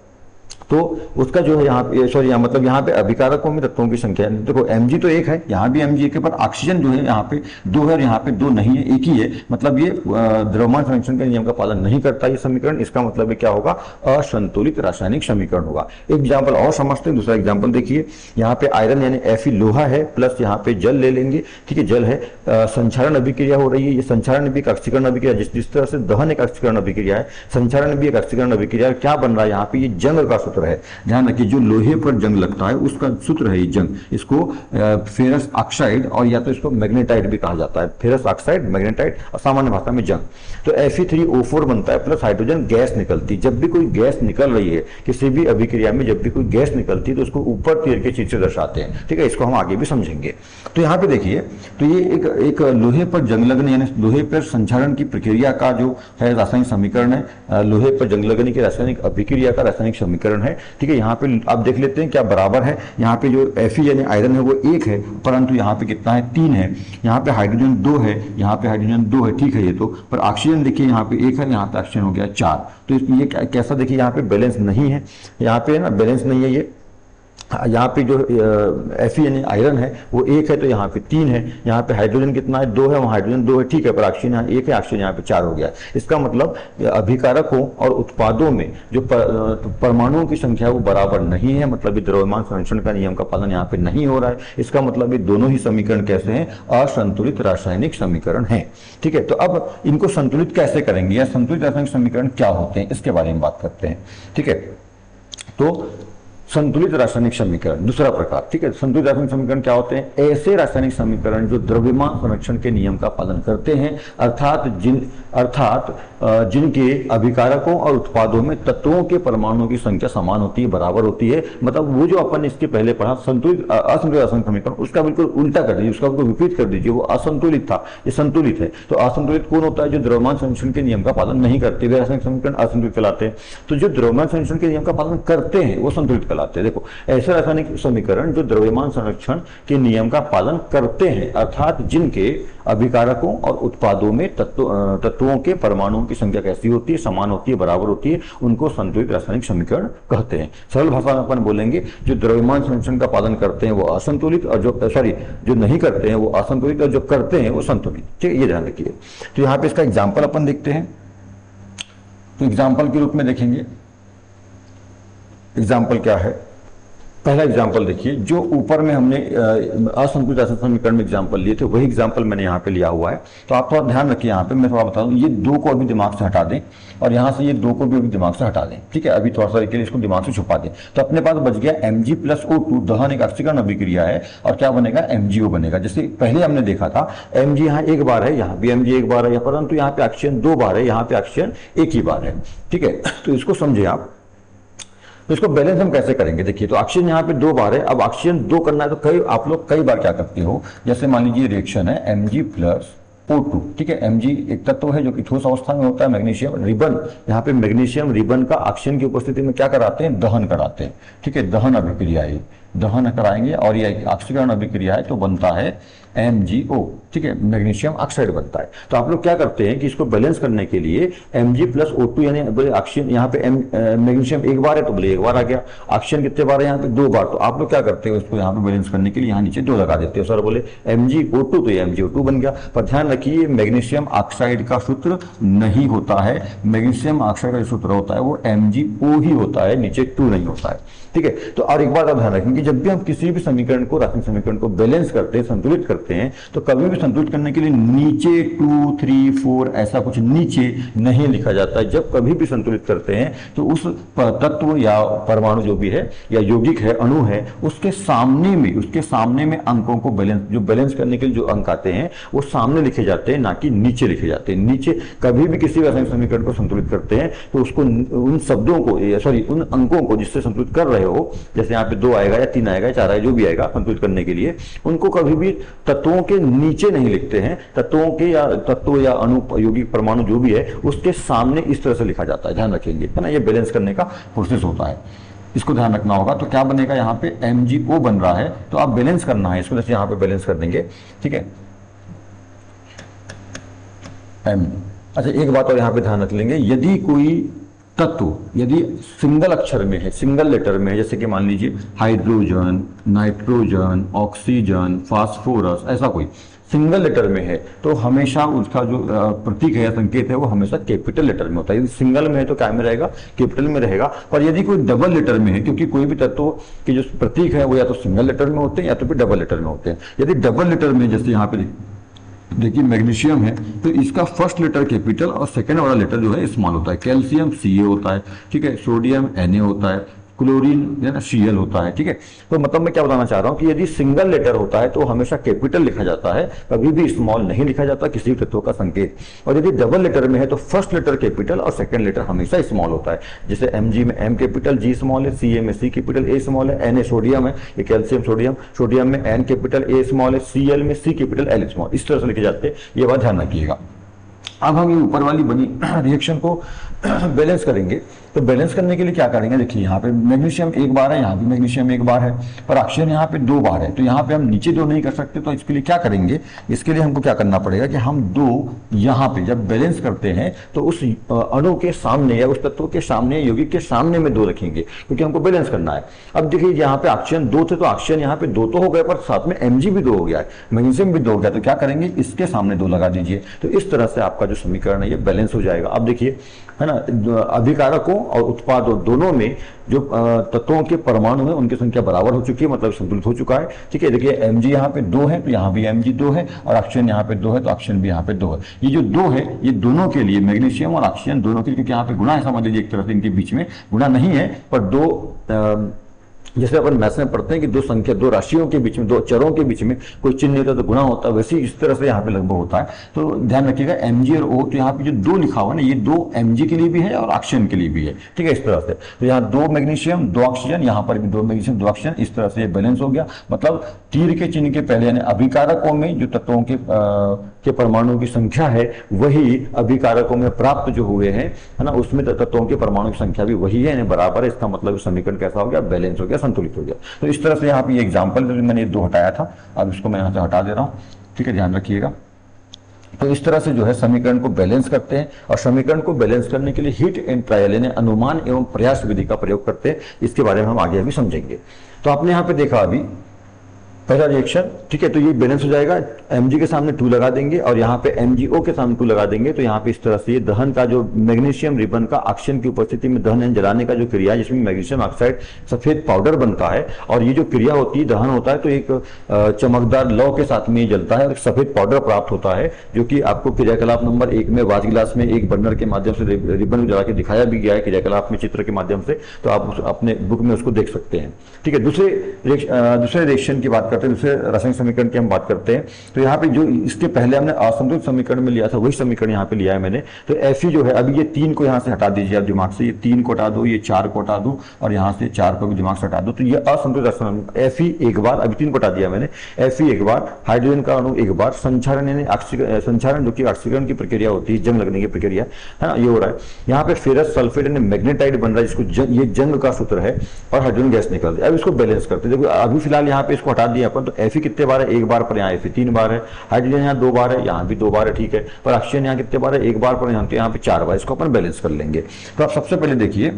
तो उसका जो है यहाँ पे सॉरी मतलब यहाँ पे अभिकारकों में तत्वों की संख्या देखो Mg तो 1 है, यहाँ भी Mg 1 है, पर ऑक्सीजन जो है यहाँ पे 2 है और यहाँ पे 2 नहीं है, एक ही है। मतलब ये द्रव्यमान संरक्षण के नियम का पालन नहीं करता ये समीकरण। इसका मतलब क्या होगा, असंतुलित रासायनिक समीकरण होगा। एग्जाम्पल और समझते हैं, दूसरा एग्जाम्पल देखिए, यहाँ पे आयरन यानी Fe लोहा है, प्लस यहाँ पे जल ले लेंगे। ठीक है, जल है, संचारण अभिक्रिया हो रही है। ये संचारण भी एक ऑक्सीकरण अभिक्रिया, जिस तरह से दहन एक ऑक्सीकरण अभिक्रिया है, संचारण भी एक ऑक्सीकरण अभिक्रिया। क्या बन रहा है यहाँ पे, ये जंग का सूत्र है। ध्यान रखिए, जो लोहे पर जंग लगता है उसका सूत्र है ये जंग। इसको फेरस ऑक्साइड और या तो इसको मैग्नेटाइट भी कहा जाता है। फेरस ऑक्साइड, मैग्नेटाइट और सामान्य भाषा में जंग। तो Fe3O4 बनता है, प्लस हाइड्रोजन गैस निकलती। जब भी कोई गैस निकल रही है किसी भी अभिक्रिया में, जब भी कोई गैस निकलती है तो उसको ऊपर तीर के चित्र से दर्शाते हैं। ठीक है, इसको हम आगे भी समझेंगे। तो यहाँ पे देखिए, तो ये एक लोहे पर जंग लगने यानी लोहे पर संचारण की प्रक्रिया का जो है रासायनिक समीकरण है, लोहे पर जंग लगने की रासायनिक अभिक्रिया का रासायनिक समीकरण है। ठीक है, यहाँ पे आप देख लेते हैं क्या बराबर है। यहाँ पे जो Fe यानी आयरन है वो 1 है, परंतु यहाँ पे कितना है, 3 है। यहाँ पे हाइड्रोजन 2 है, यहाँ पे हाइड्रोजन 2 है। ठीक है, ये तो, पर ऑक्सीजन देखिए यहाँ पे 1 है, यहाँ पे ऑक्सीजन हो गया 4। तो ये कैसा देखिए, यहाँ पे बैलेंस नहीं है, यहाँ पे ना बैलेंस नहीं है। ये यहाँ पे जो Fe यानी आयरन है वो 1 है, तो यहाँ पे 3 है। यहाँ पे हाइड्रोजन कितना है, 2 है, वहाँ हाइड्रोजन 2 है। ठीक है, पर ऑक्सीजन यहाँ 1 है, ऑक्सीजन यहाँ पे 4 हो गया। इसका मतलब अभिकारकों और उत्पादों में जो परमाणुओं की संख्या वो बराबर नहीं है। मतलब द्रव्यमान संरक्षण का नियम का पालन यहाँ पे नहीं हो रहा है। इसका मतलब ये दोनों ही समीकरण कैसे हैं, असंतुलित रासायनिक समीकरण है। ठीक है, तो अब इनको संतुलित कैसे करेंगे या संतुलित रासायनिक समीकरण क्या होते हैं इसके बारे में बात करते हैं। ठीक है, तो संतुलित रासायनिक समीकरण दूसरा प्रकार। ठीक है, संतुलित रासायनिक समीकरण क्या होते हैं, ऐसे रासायनिक समीकरण जो द्रव्यमान संरक्षण के नियम का पालन करते हैं, अर्थात जिनके अभिकारकों और उत्पादों में तत्वों के परमाणुओं की संख्या समान होती है, बराबर होती है। मतलब वो जो अपन इसके पहले पढ़ा संतुलित असंतुलित रासायनिक समीकरण, उसका बिल्कुल उल्टा कर दीजिए, उसका बिल्कुल विपरीत कर दीजिए। वो असंतुलित था, ये संतुलित है। तो असंतुलित कौन होता है, जो द्रव्यमान संरक्षण के नियम का पालन नहीं करते, वे रासायनिक समीकरण असंतुलित कहलाते हैं। तो जो द्रव्यमान संरक्षण के नियम का पालन करते हैं वो संतुलित कहलाते हैं। देखो, ऐसे रासायनिक समीकरण जो द्रव्यमान संरक्षण के नियम का पालन करते हैं, अर्थात जिनके अभिकारकों और उत्पादों में तत्वों के परमाणुओं की संख्या कैसी होती है, समान होती है, बराबर होती है, उनको संतुलित रासायनिक समीकरण कहते हैं। सरल भाषा में अपन बोलेंगे, जो द्रव्यमान संरक्षण का पालन करते हैं वो असंतुलित, और जो नहीं करते हैं वो असंतुलित, और जो करते हैं वो संतुलित। ठीक है, ये ध्यान रखिए। तो यहाँ पे इसका एग्जाम्पल अपन देखते हैं। तो एग्जाम्पल के रूप में देखेंगे, एग्जाम्पल क्या है, पहला एग्जाम्पल देखिए, जो ऊपर में हमने असंतुलित रासायनिक समीकरण में एग्जाम्पल लिए थे वही एग्जाम्पल मैंने यहाँ पे लिया हुआ है। तो आप थोड़ा ध्यान रखिए, यहाँ पे मैं थोड़ा बता दूं, ये 2 को अभी दिमाग से हटा दें और यहाँ से ये 2 को भी अभी दिमाग से हटा दें। ठीक है, अभी थोड़ा सा के लिए इसको दिमाग से छुपा दें। तो अपने पास बच गया Mg+O2, दहन एक ऑक्सीकरण अभिक्रिया है, और क्या बनेगा, MgO बनेगा। जैसे पहले हमने देखा था Mg यहाँ 1 बार है, यहाँ भी Mg 1 बार है, परंतु यहाँ पे ऑक्सीजन 2 बार है, यहाँ पे ऑक्सीजन 1 ही बार है। ठीक है, तो इसको समझे आप। तो इसको बैलेंस हम कैसे करेंगे, देखिए, तो ऑक्सीजन यहाँ पे 2 बार है। अब ऑक्सीजन 2 करना है तो आप लोग कई बार क्या करते हो, जैसे मान लीजिए रिएक्शन है Mg+O2। ठीक है, Mg एक तत्व है जो कि ठोस अवस्था में होता है, मैग्नीशियम रिबन, यहाँ पे मैग्नीशियम रिबन का ऑक्सीजन की उपस्थिति में क्या कराते हैं, दहन कराते हैं। ठीक है, दहन अभिक्रिया है, दहन कराएंगे और ये ऑक्सीकरण अभिक्रिया है, तो बनता है MgO। ठीक है, मैग्नीशियम ऑक्साइड बनता है। तो आप लोग क्या करते हैं कि इसको बैलेंस करने के लिए Mg+O2 यानी बोले ऑक्सीजन, यहाँ पे मैग्नीशियम 1 बार है तो बोले 1 बार आ गया, ऑक्सीजन कितने बार है, यहाँ पे 2 बार। तो आप लोग क्या करते हो, इसको यहाँ पे बैलेंस करने के लिए यहाँ नीचे 2 लगा देते हो। सर बोले MgO2, तो ये MgO2 बन गया। पर ध्यान रखिए, मैग्नीशियम ऑक्साइड का सूत्र नहीं होता है, मैग्नीशियम ऑक्साइड का सूत्र होता है वो MgO ही होता है, नीचे 2 नहीं होता है। ठीक है, तो और एक बात आप ध्यान रखेंगे, जब भी हम किसी भी समीकरण को, रासायनिक समीकरण को बैलेंस करते हैं, संतुलित करते करते हैं तो कभी भी संतुलित करने के लिए नीचे 2 3 4 ऐसा कुछ नीचे नहीं लिखा जाता है। जब कभी भी संतुलित करते हैं तो उस तत्व या परमाणु जो भी है या यौगिक है, अणु है, उसके सामने में अंकों को बैलेंस करने के लिए जो अंक आते हैं वो सामने लिखे जाते हैं, ना कि नीचे लिखे जाते हैं। नीचे कभी भी किसी रासायनिक समीकरण को संतुलित करते हैं तो उसको उन शब्दों को उन अंकों को जिससे संतुलित कर रहे हो, जैसे यहाँ पे 2 आएगा या 3 आएगा या 4 आएगा, जो भी आएगा संतुलित करने के लिए, उनको कभी भी तत्वों के नीचे नहीं लिखते हैं। तत्व या अणु यौगिक परमाणु जो भी है उसके सामने इस तरह से लिखा जाता है, ध्यान रखेंगे, है ना। ये बैलेंस करने का प्रोसेस होता है, इसको ध्यान रखना होगा। तो क्या बनेगा, यहाँ पे MgO बन रहा है तो आप बैलेंस करना है इसको, जैसे यहाँ पे बैलेंस कर देंगे, ठीक है। अच्छा, एक बात और यहाँ पे ध्यान रख लेंगे, यदि कोई तत्व यदि सिंगल अक्षर में है, सिंगल लेटर में है, जैसे कि मान लीजिए हाइड्रोजन, नाइट्रोजन, ऑक्सीजन, फास्फोरस, ऐसा कोई सिंगल लेटर में है तो हमेशा उसका जो प्रतीक है या संकेत है वो हमेशा कैपिटल लेटर में होता है। यदि सिंगल में है तो क्या में रहेगा, कैपिटल में रहेगा। पर यदि कोई डबल लेटर में है, क्योंकि कोई भी तत्व के जो प्रतीक है वो या तो सिंगल लेटर में होते हैं या तो फिर डबल लेटर में होते हैं। यदि डबल लेटर में, जैसे यहाँ पे देखिए मैग्नीशियम है, तो इसका फर्स्ट लेटर कैपिटल और सेकंड वाला लेटर जो है स्मॉल होता है। कैल्शियम Ca होता है, ठीक है, सोडियम Na होता है, क्लोरीन है ना Cl होता है, ठीक है। तो मतलब मैं क्या बताना चाह रहा हूं कि यदि सिंगल लेटर होता है तो हमेशा कैपिटल लिखा जाता है, कभी भी स्मॉल नहीं लिखा जाता किसी तत्व का संकेत। और यदि डबल लेटर में है तो फर्स्ट लेटर कैपिटल और सेकंड लेटर हमेशा स्मॉल होता है। जैसे Mg में M कैपिटल, G स्मॉल है, Ca में C कैपिटल, A स्मॉल है, Na सोडियम है, ये कैल्शियम सोडियम, सोडियम में N कैपिटल, A स्मॉल है, Cl में C कैपिटल, L स्मॉल, इस तरह से लिखे जाते हैं। ये बात ध्यान रखिएगा। अब हम ये ऊपर वाली बनी रिएक्शन को बैलेंस करेंगे। तो बैलेंस करने के लिए क्या करेंगे, देखिए यहाँ पे मैग्नीशियम एक बार है, यहाँ पे मैग्नीशियम एक बार है, पर ऑक्सीजन यहाँ पे 2 बार है। तो यहाँ पे हम नीचे 2 नहीं कर सकते, तो इसके लिए क्या करेंगे, इसके लिए हमको क्या करना पड़ेगा कि हम 2 यहाँ पे जब बैलेंस करते हैं तो उस अणु के सामने या उस तत्व के सामने, यौगिक के सामने में 2 रखेंगे, क्योंकि हमको बैलेंस करना है। अब देखिए यहाँ पे ऑक्सीजन 2 थे तो ऑक्सीजन यहाँ पे 2 तो हो गए, पर साथ में Mg भी 2 हो गया है, मैग्नीशियम भी 2 हो गया। तो क्या करेंगे, इसके सामने 2 लगा दीजिए। तो इस तरह से आपका जो समीकरण है ये बैलेंस हो जाएगा। अब देखिए, है ना, अभिकारकों और उत्पादों दोनों में जो तत्वों के परमाणु है उनकी संख्या बराबर हो चुकी है, मतलब संतुलित हो चुका है, ठीक है। देखिए Mg यहाँ पे 2 है तो यहाँ भी Mg 2 है, और ऑक्सीजन यहाँ पे 2 है तो ऑक्सीजन भी यहाँ पे 2 है। ये जो 2 है ये दोनों के लिए, मैग्नीशियम और ऑक्सीजन दोनों के लिए, क्योंकि यहाँ पे गुणा है, समझ लीजिए एक तरह से इनके बीच में गुणा नहीं है, पर 2 जैसे अपन मैथ्स में पढ़ते हैं कि 2 संख्या, 2 राशियों के बीच में, 2 चरों के बीच में कोई चिन्ह होता है तो गुणा होता है, वैसे इस तरह से यहाँ पे लगभग होता है। तो ध्यान रखिएगा Mg और O, तो यहाँ पे जो 2 लिखा हुआ है ना, ये 2 Mg के लिए भी है और ऑक्सीजन के लिए भी है, ठीक है, इस तरह से। तो यहाँ 2 मैग्नीशियम 2 ऑक्सीजन, यहाँ पर भी 2 मैग्नीशियम 2 ऑक्सीजन, इस तरह से बैलेंस हो गया। मतलब तीर के चिन्ह के पहले यानी अभिकारकों में जो तत्वों के परमाणु की संख्या है वही अभिकारकों में प्राप्त जो हुए हैं, है ना, उसमें तत्वों के परमाणु की संख्या भी वही है, बराबर है। इसका मतलब समीकरण कैसा हो गया, बैलेंस हो गया, संतुलित हो गया। तो इस तरह से यहाँ पे ये एग्जाम्पल मैंने 2 हटाया था, अब इसको मैं यहाँ से हटा दे रहा हूँ, ठीक है, ध्यान रखिएगा। तो इस तरह से जो है समीकरण को बैलेंस करते हैं, और समीकरण को बैलेंस करने के लिए हिट एंड ट्रायल यानी अनुमान एवं प्रयास विधि का प्रयोग करते हैं। इसके बारे में हम आगे अभी समझेंगे। तो आपने यहाँ पे देखा अभी पहला रिएक्शन, ठीक है, तो ये बैलेंस हो जाएगा। Mg के सामने 2 लगा देंगे और यहाँ पे MgO के सामने 2 लगा देंगे। तो यहाँ पे इस तरह से ये दहन का जो मैग्नीशियम रिबन का ऑक्सीजन की उपस्थिति में दहन यानी जलाने का जो क्रिया है, जिसमें मैग्नीशियम ऑक्साइड सफेद पाउडर बनता है, और ये जो क्रिया होती है, दहन होता है, तो एक चमकदार लौ के साथ में जलता है और एक सफेद पाउडर प्राप्त होता है, जो कि आपको क्रियाकलाप नंबर 1 में वाच गिलास में एक बर्नर के माध्यम से रिबन जला के दिखाया भी गया है क्रियाकलाप में चित्र के माध्यम से। तो आप अपने बुक में उसको देख सकते हैं, ठीक है। दूसरे रिएक्शन की बात करते हैं, दूसरे रासायनिक समीकरण की हम बात करते हैं। तो यहाँ पे जो इसके पहले हमने असंतुलित समीकरण में लिया था वही समीकरण यहाँ पे लिया है मैंने। तो Fe जो है, अभी ये 3 को यहाँ से हटा दीजिए आप दिमाग से, ये 3 को हटा दो, ये 4 को हटा दो, और यहाँ से 4 को भी दिमाग से हटा दो। तो ये असंतुलित Fe एक बार, अभी 3 को हटा दिया मैंने, Fe एक बार, हाइड्रोजन का अणु एक बार, संचारण यानी संचारण जो कि ऑक्सीकरण की प्रक्रिया होती है, जंग लगने की प्रक्रिया है ना, ये हो रहा है। यहाँ पे फेरस सल्फेट यानी मैग्नेटाइड बन रहा है, जिसको ये जंग का सूत्र है, और हाइड्रोजन गैस निकल रही है। अब इसको बैलेंस करते हैं। देखो अभी फिलहाल यहाँ पे इसको हटा दिया अपन, तो Fe कितने बार है, एक बार, पर यहाँ Fe 3 बार है, हाइड्रोजन यहाँ 2 बार है, यहाँ भी 2 बार है, ठीक है, पर ऑक्सीजन यहाँ कितने बार है, एक बार, पर यहाँ पे 4 बार। इसको अपन बैलेंस कर लेंगे। तो आप सबसे पहले देखिए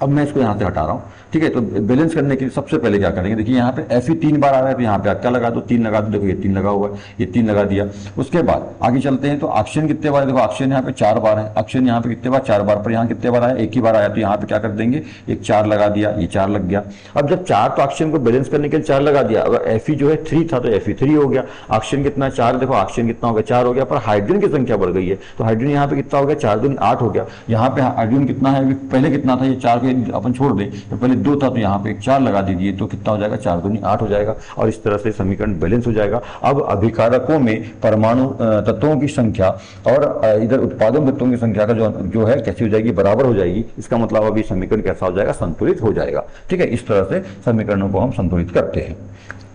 अब मैं इसको यहाँ से हटा रहा हूँ, ठीक है। तो बैलेंस करने के लिए सबसे पहले क्या करेंगे, देखिए यहाँ पे Fe 3 बार आ रहा है, तो यहाँ पे क्या लगा दो, 3 लगा दो। देखो ये 3 लगा हुआ है, ये 3 लगा दिया। उसके बाद आगे चलते हैं, तो ऑक्सीजन कितने बार है, देखो ऑक्सीजन यहाँ पे 4 बार है, ऑक्सीजन यहाँ पे कितने बार, 4 बार, पर यहाँ कितने बार आया, एक ही बार आया, तो यहाँ पे क्या कर देंगे, एक 4 लगा दिया, ये 4 लग गया। अब जब 4, तो ऑक्सीजन को बैलेंस करने के लिए 4 लगा दिया। अगर Fe जो है 3 था, तो Fe 3 हो गया। ऑक्सीजन कितना, 4, देखो ऑक्सीजन कितना हो गया, 4 हो गया, पर हाइड्रोजन की संख्या बढ़ गई है, तो हाइड्रोजन यहाँ पे कितना हो गया, 4 दूनी 8 हो गया। यहाँ पे हाइड्रोजन कितना है, पहले कितना था, ये 4 के अपन छोड़ दें, तो पहले 2 था, तो यहाँ पे एक 4 लगा दीजिए, तो कितना हो जाएगा, 4 दूनी 8 हो जाएगा। और इस तरह से समीकरण बैलेंस हो जाएगा। अब अभिकारकों में परमाणु तत्वों की संख्या और इधर उत्पादन तत्वों की संख्या का जो है कैसी हो जाएगी, बराबर हो जाएगी। इसका मतलब अभी समीकरण कैसा हो जाएगा, संतुलित हो जाएगा, ठीक है। इस तरह से समीकरणों को हम संतुलित करते हैं।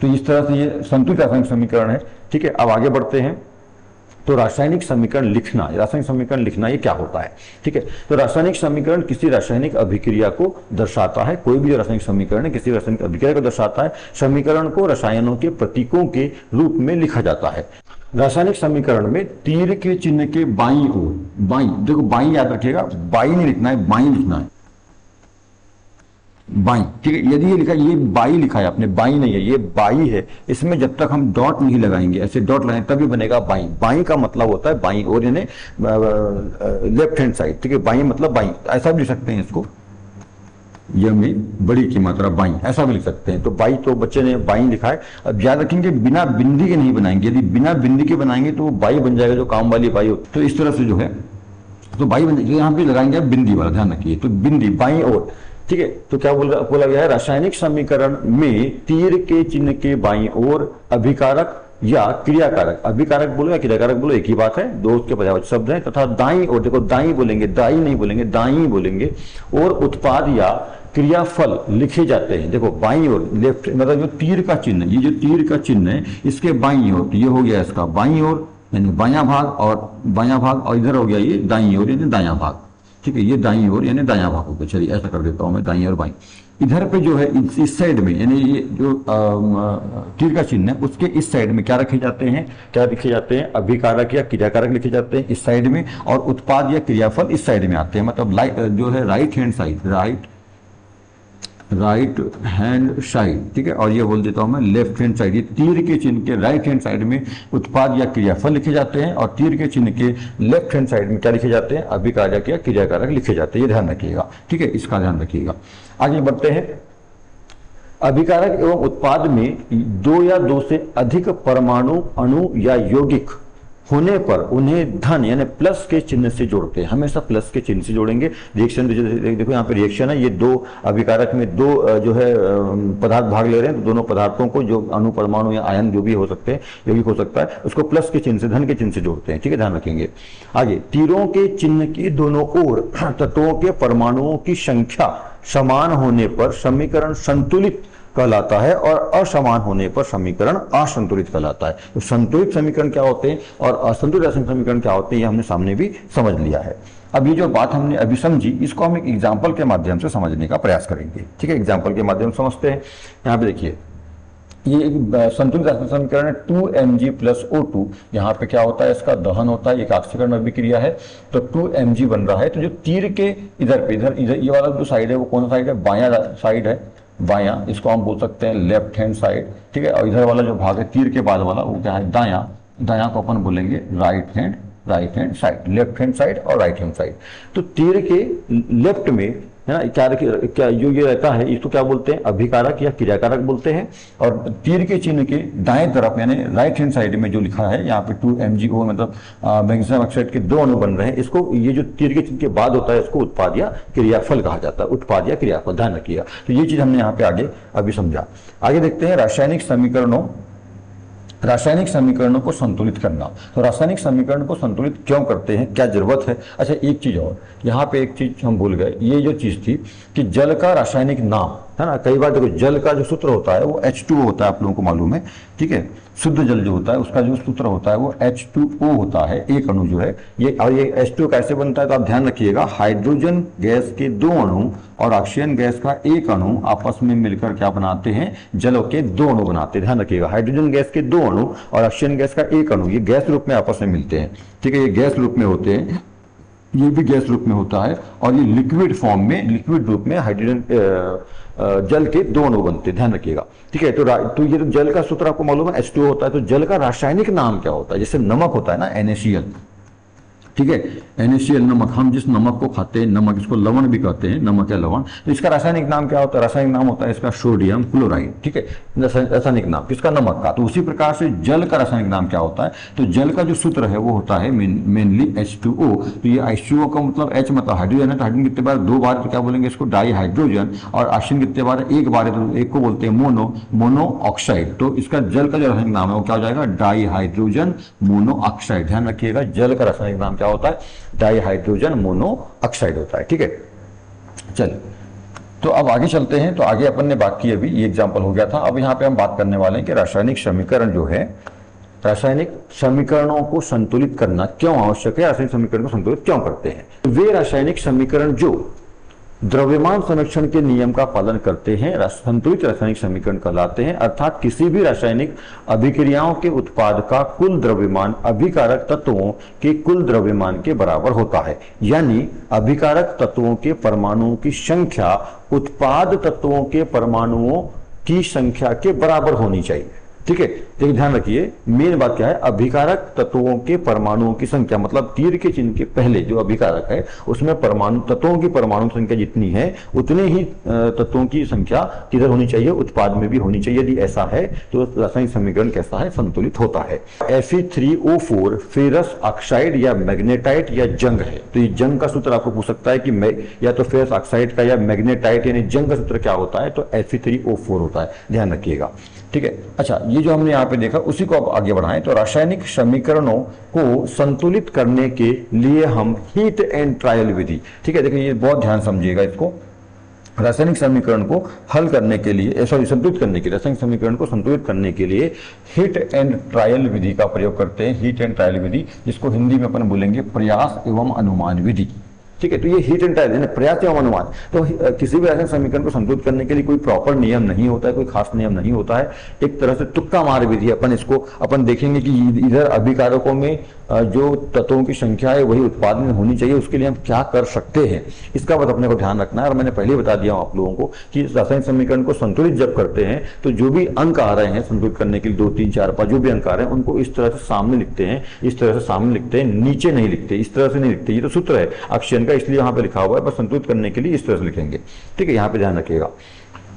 तो इस तरह से ये संतुलित रासायनिक समीकरण है, ठीक है। अब आगे बढ़ते हैं। तो रासायनिक समीकरण लिखना, रासायनिक समीकरण लिखना ये क्या होता है, ठीक है। तो रासायनिक समीकरण किसी रासायनिक अभिक्रिया को दर्शाता है। कोई भी रासायनिक समीकरण किसी रासायनिक अभिक्रिया को दर्शाता है। समीकरण को रसायनों के प्रतीकों के रूप में लिखा जाता है। रासायनिक समीकरण में तीर के चिन्ह के बाईं ओर, बाईं, देखो बाईं याद रखिएगा, बाईं नहीं लिखना है, बाईं लिखना है, बाई, ठीक है। यदि ये लिखा, ये बाई लिखा है आपने, बाई नहीं है, ये बाई है। इसमें जब तक हम डॉट नहीं लगाएंगे, ऐसे डॉट लगाएंगे तभी बनेगा बाई। बाई का मतलब होता है बाई और, यानी लेफ्ट हैंड साइड, ठीक है। बाई मतलब बाई, ऐसा भी लिख सकते हैं इसको, यमी बड़ी की मात्रा बाई, ऐसा भी लिख सकते हैं। तो बाई, तो बच्चे ने बाई लिखा है। अब याद रखेंगे बिना बिंदी के नहीं बनाएंगे, यदि बिना बिंदी के बनाएंगे तो बाई बन जाएगा, जो काम वाली बाई होती है। तो इस तरह से जो है, तो बाई बन जाएगी। यहाँ पे लगाएंगे बिंदी वाला, ध्यान रखिए, तो बिंदी बाई और, ठीक है। तो क्या बोला गया है, रासायनिक समीकरण में तीर के चिन्ह के बाईं ओर अभिकारक या क्रियाकारक, अभिकारक बोलो या क्रियाकारक बोलो एक ही बात है, दो उसके पर्यायवाची शब्द हैं, तथा दाईं ओर, देखो दाईं बोलेंगे, दाई नहीं बोलेंगे, दाईं बोलेंगे, और उत्पाद या क्रियाफल लिखे जाते हैं। देखो बाईं ओर, लेफ्ट मतलब जो तीर का चिन्ह, ये जो तीर का चिन्ह है इसके बाईं ओर, ये हो गया इसका बाईं ओर यानी बायां भाग, और इधर हो गया ये दाईं ओर यानी दायां भाग, ठीक है। ये दाईं ओर यानी दायां भाग होगा। चलिए ऐसा कर देता हूं मैं, दाईं और बाईं। इधर पे जो है इस साइड में, यानी ये जो तीर का चिन्ह है उसके इस साइड में क्या रखे जाते हैं, क्या लिखे जाते हैं, अभिकारक या क्रियाकारक लिखे जाते हैं इस साइड में, और उत्पाद या क्रियाफल इस साइड में आते हैं। मतलब जो है right hand side, right hand side, ठीक है। और ये बोल देता हूं मैं लेफ्ट हैंड साइड। ये तीर के चिन्ह के राइट हैंड साइड में उत्पाद या क्रियाफल लिखे जाते हैं, और तीर के चिन्ह के लेफ्ट हैंड साइड में क्या लिखे जाते हैं, अभिकारक या क्रियाकारक लिखे जाते हैं। ये ध्यान रखिएगा, ठीक है, इसका ध्यान रखिएगा। आगे बढ़ते हैं। अभिकारक एवं उत्पाद में 2 या 2 से अधिक परमाणु, अणु या यौगिक होने पर उन्हें धन यानी प्लस के चिन्ह से जोड़ते हैं। हमेशा प्लस के चिन्ह से जोड़ेंगे। रिएक्शन देखो यहाँ पे रिएक्शन है, ये 2 अभिकारक में 2 जो है पदार्थ भाग ले रहे हैं, तो दोनों पदार्थों को जो अणु, परमाणु या आयन जो भी हो सकते हैं, यौगिक हो सकता है, उसको प्लस के चिन्ह से, धन के चिन्ह से जोड़ते हैं, ठीक है, ध्यान रखेंगे। आगे, तीरों के चिन्ह की दोनों ओर तत्वों के परमाणुओं की संख्या समान होने पर समीकरण संतुलित कहलाता है, और असमान होने पर समीकरण असंतुलित कहलाता है। तो संतुलित समीकरण क्या होते हैं और असंतुलित रासायनिक समीकरण क्या होते हैं, ये हमने सामने भी समझ लिया है। अब ये जो बात हमने अभी समझी, इसको हम एक एग्जाम्पल के माध्यम से समझने का प्रयास करेंगे, ठीक है। एग्जाम्पल के माध्यम से समझते हैं। यहाँ पे देखिए, ये संतुलित रासायनिक समीकरण है 2Mg + O2। यहाँ पे क्या होता है, इसका दहन होता है, एक ऑक्सीकरण अभिक्रिया है, तो 2Mg बन रहा है। तो जो तीर के इधर ये वाला जो साइड है वो कौन सा साइड है, बायां साइड है, बायां, इसको हम बोल सकते हैं लेफ्ट हैंड साइड, ठीक है। और इधर वाला जो भाग है तीर के बाद वाला वो क्या है, दायां, दायां को अपन बोलेंगे right hand side, left hand side और राइट हैंड साइड। तो तीर के लेफ्ट में है ना, क्या जो ये रहता है, इसको क्या बोलते हैं, अभिकारक या क्रियाकारक बोलते हैं। और तीर के चिन्ह के दाएं तरफ यानी राइट हैंड साइड में जो लिखा है यहाँ पे 2MgO, मतलब मैग्नीशियम ऑक्साइड के 2 अणु बन रहे हैं, इसको, ये जो तीर के चिन्ह के बाद होता है, इसको उत्पाद या क्रियाफल कहा जाता है, उत्पाद या क्रियाफल, ध्यान रखिएगा। तो ये चीज हमने यहाँ पे आगे अभी समझा। आगे देखते हैं रासायनिक समीकरणों को संतुलित करना। तो रासायनिक समीकरण को संतुलित क्यों करते हैं, क्या जरूरत है। अच्छा, एक चीज और, यहाँ पे एक चीज हम भूल गए, ये जो चीज थी कि जल का रासायनिक नाम है ना, कई बार देखो जल का जो सूत्र होता है वो H2O होता है, आप लोगों को मालूम है, ठीक है। शुद्ध जल जो होता है उसका जो सूत्र होता है वो H2O होता है, एक अणु जो है ये। और ये H2O कैसे बनता है, तो आप ध्यान रखिएगा, हाइड्रोजन गैस के 2 अणु और ऑक्सीजन गैस का 1 अणु आपस में मिलकर क्या बनाते हैं, जल के 2 अणु बनाते हैं। ध्यान रखिएगा, हाइड्रोजन गैस के 2 अणु और ऑक्सीजन गैस का 1 अणु, ये गैस रूप में आपस में मिलते हैं, ठीक है, ये गैस रूप में होते हैं। ये भी गैस रूप में होता है, और ये लिक्विड फॉर्म में, लिक्विड रूप में हाइड्रोजन जल के दो अणु बनते हैं, ध्यान रखिएगा। ठीक है, तो ये तो जल का सूत्र आपको मालूम है H2O होता है, तो जल का रासायनिक नाम क्या होता है? जैसे नमक होता है ना NaCl, ठीक है, NaCl नमक, हम जिस नमक को खाते हैं, नमक, इसको लवण भी कहते हैं, नमक या लवण, तो इसका रासायनिक नाम क्या होता है? रासायनिक नाम होता है इसका सोडियम क्लोराइड। ठीक है, रासायनिक नाम किसका? नमक का। तो उसी प्रकार से जल का रासायनिक नाम क्या होता है? तो जल का जो सूत्र है वो होता है मेनली H2O। तो ये H2O का मतलब H मतलब हाइड्रोजन है, तो हाइड्रोजन कितने बार? दो बार, तो क्या बोलेंगे इसको? Di hydrogen. और ऑक्सीजन कितने बार? एक बार है, तो एक को बोलते हैं मोनो ऑक्साइड। तो इसका जल का जो रासायनिक नाम है वो क्या हो जाएगा? Di hydrogen mono oxide. ध्यान रखिएगा, जल का रासायनिक नाम क्या होता है? डाई हाइड्रोजन मोनो ऑक्साइड होता है। ठीक है, चलिए तो अब आगे चलते हैं। तो आगे अपन ने बात की, अभी ये एग्जांपल हो गया था। अब यहाँ पे हम बात करने वाले हैं कि रासायनिक समीकरण जो है, रासायनिक समीकरणों को संतुलित करना क्यों आवश्यक है, रासायनिक समीकरण को संतुलित क्यों करते हैं। वे रासायनिक समीकरण जो द्रव्यमान संरक्षण के नियम का पालन करते हैं संतुलित रासायनिक समीकरण कहलाते हैं। अर्थात किसी भी रासायनिक अभिक्रियाओं के उत्पाद का कुल द्रव्यमान अभिकारक तत्वों के कुल द्रव्यमान के बराबर होता है। यानी अभिकारक तत्वों के परमाणुओं की संख्या उत्पाद तत्वों के परमाणुओं की संख्या के बराबर होनी चाहिए। ठीक है, देखिए ध्यान रखिए, मेन बात क्या है? अभिकारक तत्वों के परमाणुओं की संख्या, मतलब तीर के चिन्ह के पहले जो अभिकारक है उसमें परमाणु तत्वों की परमाणु संख्या जितनी है उतने ही तत्वों की संख्या किधर होनी चाहिए? उत्पाद में भी होनी चाहिए। यदि ऐसा है तो रासायनिक समीकरण कैसा है? संतुलित होता है। Fe3O4 फेरस ऑक्साइड या मैग्नेटाइट या जंग है। तो ये जंग का सूत्र आपको पूछ सकता है कि या तो फेरस ऑक्साइड का या मैग्नेटाइट यानी जंग का सूत्र क्या होता है? तो Fe3O4 होता है, ध्यान रखिएगा। ठीक है, अच्छा, ये जो हमने यहाँ पे देखा उसी को अब आगे बढ़ाएं। तो रासायनिक समीकरणों को संतुलित करने के लिए हम हीट एंड ट्रायल विधि, ठीक है, देखिए ये बहुत ध्यान समझिएगा इसको। रासायनिक समीकरण को हल करने के लिए, संतुलित करने के लिए, रासायनिक समीकरण को संतुलित करने के लिए हीट एंड ट्रायल विधि का प्रयोग करते हैं। हीट एंड ट्रायल विधि, जिसको हिंदी में अपन बोलेंगे प्रयास एवं अनुमान विधि। ठीक है, तो ये हीट एंड ट्रायल प्रयास एवं अनुमान। तो किसी भी रासायनिक समीकरण को संतुलित करने के लिए कोई प्रॉपर नियम नहीं होता है, कोई खास नियम नहीं होता है। एक तरह से तुक्का मार विधि, अपन देखेंगे कि इधर अभिकारकों में जो तत्वों की संख्या है वही उत्पाद में होनी चाहिए, उसके लिए हम क्या कर सकते हैं, इसका बात अपने को ध्यान रखना है। और मैंने पहले बता दिया आप लोगों को कि रासायनिक समीकरण को संतुलित जब करते हैं तो जो भी अंक आ रहे हैं संतुलित करने के लिए, 2 3 4 5 जो भी अंक आ रहे हैं उनको इस तरह से सामने लिखते हैं, इस तरह से सामने लिखते हैं, नीचे नहीं लिखते, इस तरह से नहीं लिखते। ये तो सूत्र है ऑक्सीजन का, इसलिए यहाँ पे लिखा हुआ है, बस संतुलित करने के लिए इस तरह से लिखेंगे। ठीक है, यहाँ पे ध्यान रखिएगा।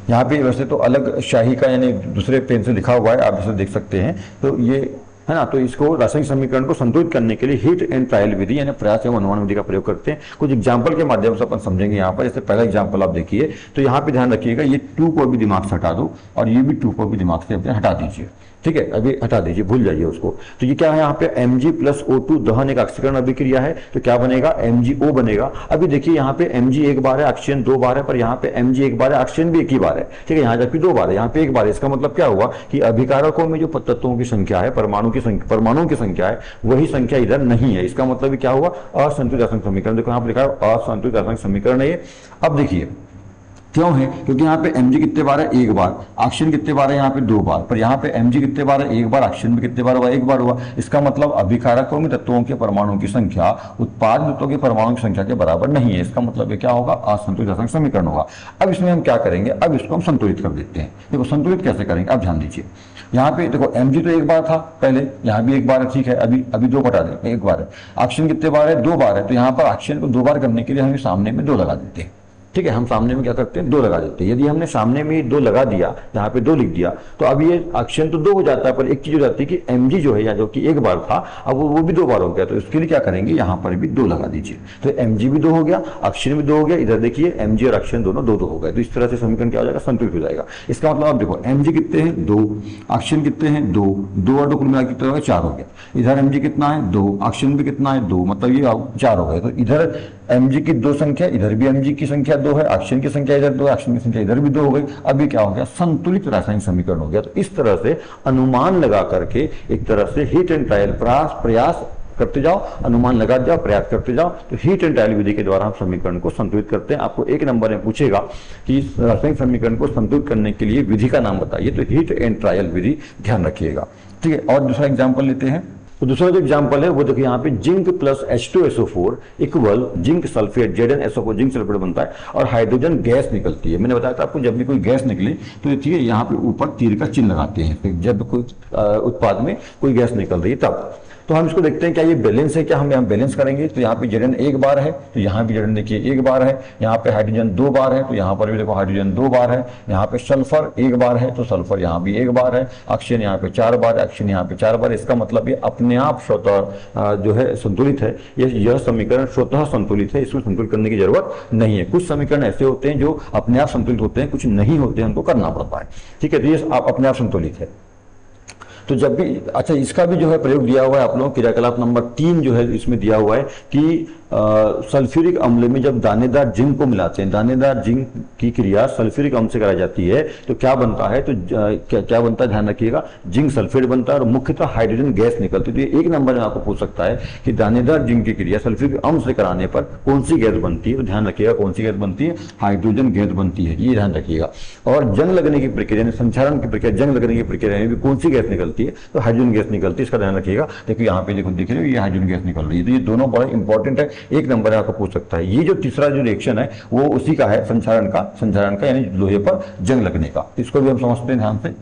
यहाँ पे वैसे तो अलग शाही का यानी दूसरे पेन से लिखा हुआ है, आप इसे देख सकते हैं। तो ये है ना, तो इसको रासायनिक समीकरण को संतुलित करने के लिए हीट एंड ट्रायल विधि यानी प्रयास एवं अनुमान विधि का प्रयोग करते हैं। कुछ एग्जांपल के माध्यम से अपन समझेंगे यहाँ पर। जैसे पहला एग्जांपल आप देखिए, तो यहाँ पे ध्यान रखिएगा, ये 2 को भी दिमाग से हटा दो और ये भी 2 को भी दिमाग से हटा दीजिए। ठीक है, अभी हटा दीजिए, भूल जाइए उसको। तो ये क्या है, यहाँ पे Mg+O2 दहन एक ऑक्सीकरण अभिक्रिया है, तो क्या बनेगा? MgO बनेगा। अभी देखिए यहाँ पे Mg एक बार है, ऑक्सीजन 2 बार है, पर यहाँ पे Mg एक बार है, ऑक्सीजन भी एक ही बार है। ठीक है, यहाँ जबकि 2 बार है, यहाँ पे 1 बार है। इसका मतलब क्या हुआ कि अभिकारकों में जो तत्वों की संख्या है, परमाणुओं की संख्या है, वही संख्या इधर नहीं है। इसका मतलब क्या हुआ? असंतुलित रासायनिक समीकरण। देखो यहाँ पे लिखा है असंतुलित रासायनिक समीकरण है ये। अब देखिए क्यों है, क्योंकि यहाँ पे Mg कितने बार है? 1 बार। ऑक्सीजन कितने बार है? यहाँ पे 2 बार। पर यहाँ पे Mg कितने बार है? 1 बार। ऑक्सीजन भी कितने बार हुआ? 1 बार हुआ। इसका मतलब अभिकारकों में तत्वों के परमाणुओं की संख्या उत्पाद तत्वों के परमाणुओं की संख्या के बराबर नहीं है। इसका मतलब ये क्या होगा? असंतुलित रासायनिक समीकरण होगा। अब इसमें हम क्या करेंगे? अब इसको हम संतुलित कर देते हैं। देखो संतुलित कैसे करेंगे, अब ध्यान दीजिए। यहाँ पे देखो Mg तो 1 बार था पहले, यहाँ भी 1 बार है, ठीक है, अभी 2 घटा दें, 1 बार है। ऑक्सीजन कितने बार है? 2 बार है। तो यहाँ पर ऑक्सीजन को 2 बार करने के लिए हम सामने में 2 लगा देते हैं। ठीक है, हम सामने में क्या करते हैं? 2 लगा देते हैं। यदि हमने सामने में 2 लगा दिया, यहाँ पे 2 लिख दिया, तो अब ये ऑक्सीजन तो 2 हो जाता है, पर एक चीज हो जाती है कि Mg जो है, या जो कि 1 बार था, अब वो भी 2 बार हो गया। तो इसके लिए क्या करेंगे? यहाँ पर भी 2 लगा दीजिए। तो Mg भी 2 हो गया, ऑक्सीजन भी 2 हो गया। इधर देखिए Mg और ऑक्सीजन दोनों 2 हो गए। तो इस तरह से समीकरण क्या हो जाएगा? संतुलित हो जाएगा। इसका मतलब आप देखो Mg कितने हैं? 2, ऑक्सीजन कितने हैं? 2, 2 और 2 कुल मिलाकर कितना हो गया? 4 हो गया। इधर Mg कितना है? 2, ऑक्सीजन भी कितना है? 2, मतलब ये 4 हो गए। तो इधर Mg की 2 संख्या, इधर भी Mg की संख्या 2 है, ऑक्सीजन की संख्या इधर 2 है, ऑक्सीजन की संख्या इधर भी 2 हो गई। अभी क्या हो गया? संतुलित रासायनिक समीकरण हो गया। तो इस तरह से अनुमान लगा करके एक तरह से हीट एंड ट्रायल प्रयास करते जाओ, अनुमान लगा जाओ, प्रयास करते जाओ। तो हीट एंड ट्रायल विधि के द्वारा हम समीकरण को संतुलित करते हैं। आपको 1 नंबर में पूछेगा कि रासायनिक समीकरण को संतुलित करने के लिए विधि का नाम बताइए, तो हीट एंड ट्रायल विधि ध्यान रखिएगा। ठीक है, और दूसरा एग्जाम्पल लेते हैं। तो दूसरा जो एग्जांपल है वो देखिए यहाँ पे zinc plus H2SO4 equal zinc sulphate ZnSO4 zinc sulphate बनता है और हाइड्रोजन गैस निकलती है। मैंने बताया था आपको जब भी कोई गैस निकले तो ये ठीक है यहाँ पे ऊपर तीर का चिन्ह लगाते हैं, जब कोई उत्पाद में कोई गैस निकल रही है तब। तो हम इसको देखते हैं क्या ये बैलेंस है, क्या हम यहाँ बैलेंस करेंगे। तो यहाँ पे Zn एक बार है तो यहाँ भी Zn देखिए एक बार है, यहाँ पे हाइड्रोजन 2 बार है तो यहाँ पर भी देखो हाइड्रोजन 2 बार है, यहाँ पे सल्फर एक बार है तो सल्फर यहाँ भी एक बार है, ऑक्सीजन यहाँ पे 4 बार, ऑक्सीजन यहाँ पे 4 बार। इसका मतलब ये अपने आप स्वतः जो है संतुलित है। यह समीकरण स्वतः संतुलित है, इसको संतुलित करने की जरूरत नहीं है। कुछ समीकरण ऐसे होते हैं जो अपने आप संतुलित होते हैं, कुछ नहीं होते हैं, उनको करना पड़ता है। ठीक है, तो ये अपने आप संतुलित है। तो जब भी अच्छा इसका भी जो है प्रयोग दिया हुआ है आप लोगों क्रियाकलाप नंबर 3 जो है इसमें दिया हुआ है कि सल्फ्यूरिक अम्ल में जब दानेदार जिंक को मिलाते हैं, दानेदार जिंक की क्रिया सल्फ्यूरिक अम्ल से कराई जाती है तो क्या बनता है, तो क्या बनता है ध्यान रखिएगा, जिंक सल्फेट बनता है और मुख्यतः हाइड्रोजन गैस निकलती है। तो ये एक नंबर में आपको पूछ सकता है कि दानेदार जिंक की क्रिया सल्फ्यूरिक अम्ल से कराने पर कौन सी गैस बनती है। तो ध्यान रखिएगा कौन सी गैस बनती है, हाइड्रोजन गैस बनती है, ये ध्यान रखिएगा। और जंग लगने की प्रक्रिया, संचारण की प्रक्रिया, जंग लगने की प्रक्रिया में भी कौन सी गैस निकलती है, तो हाइड्रोजन गैस निकलती है, इसका ध्यान रखिएगा। देखिए यहाँ पे देखो दिख रहे हो ये हाइड्रोजन गैस निकल रही है। तो ये दोनों बड़ा इंपॉर्टेंट है, एक नंबर आपको पूछ सकता है। ये जो तीसरा जो रिएक्शन है वो उसी का है, संचारण का यानी लोहे पर जंग लगने का। इसको भी हम समझते हैं ध्यान से।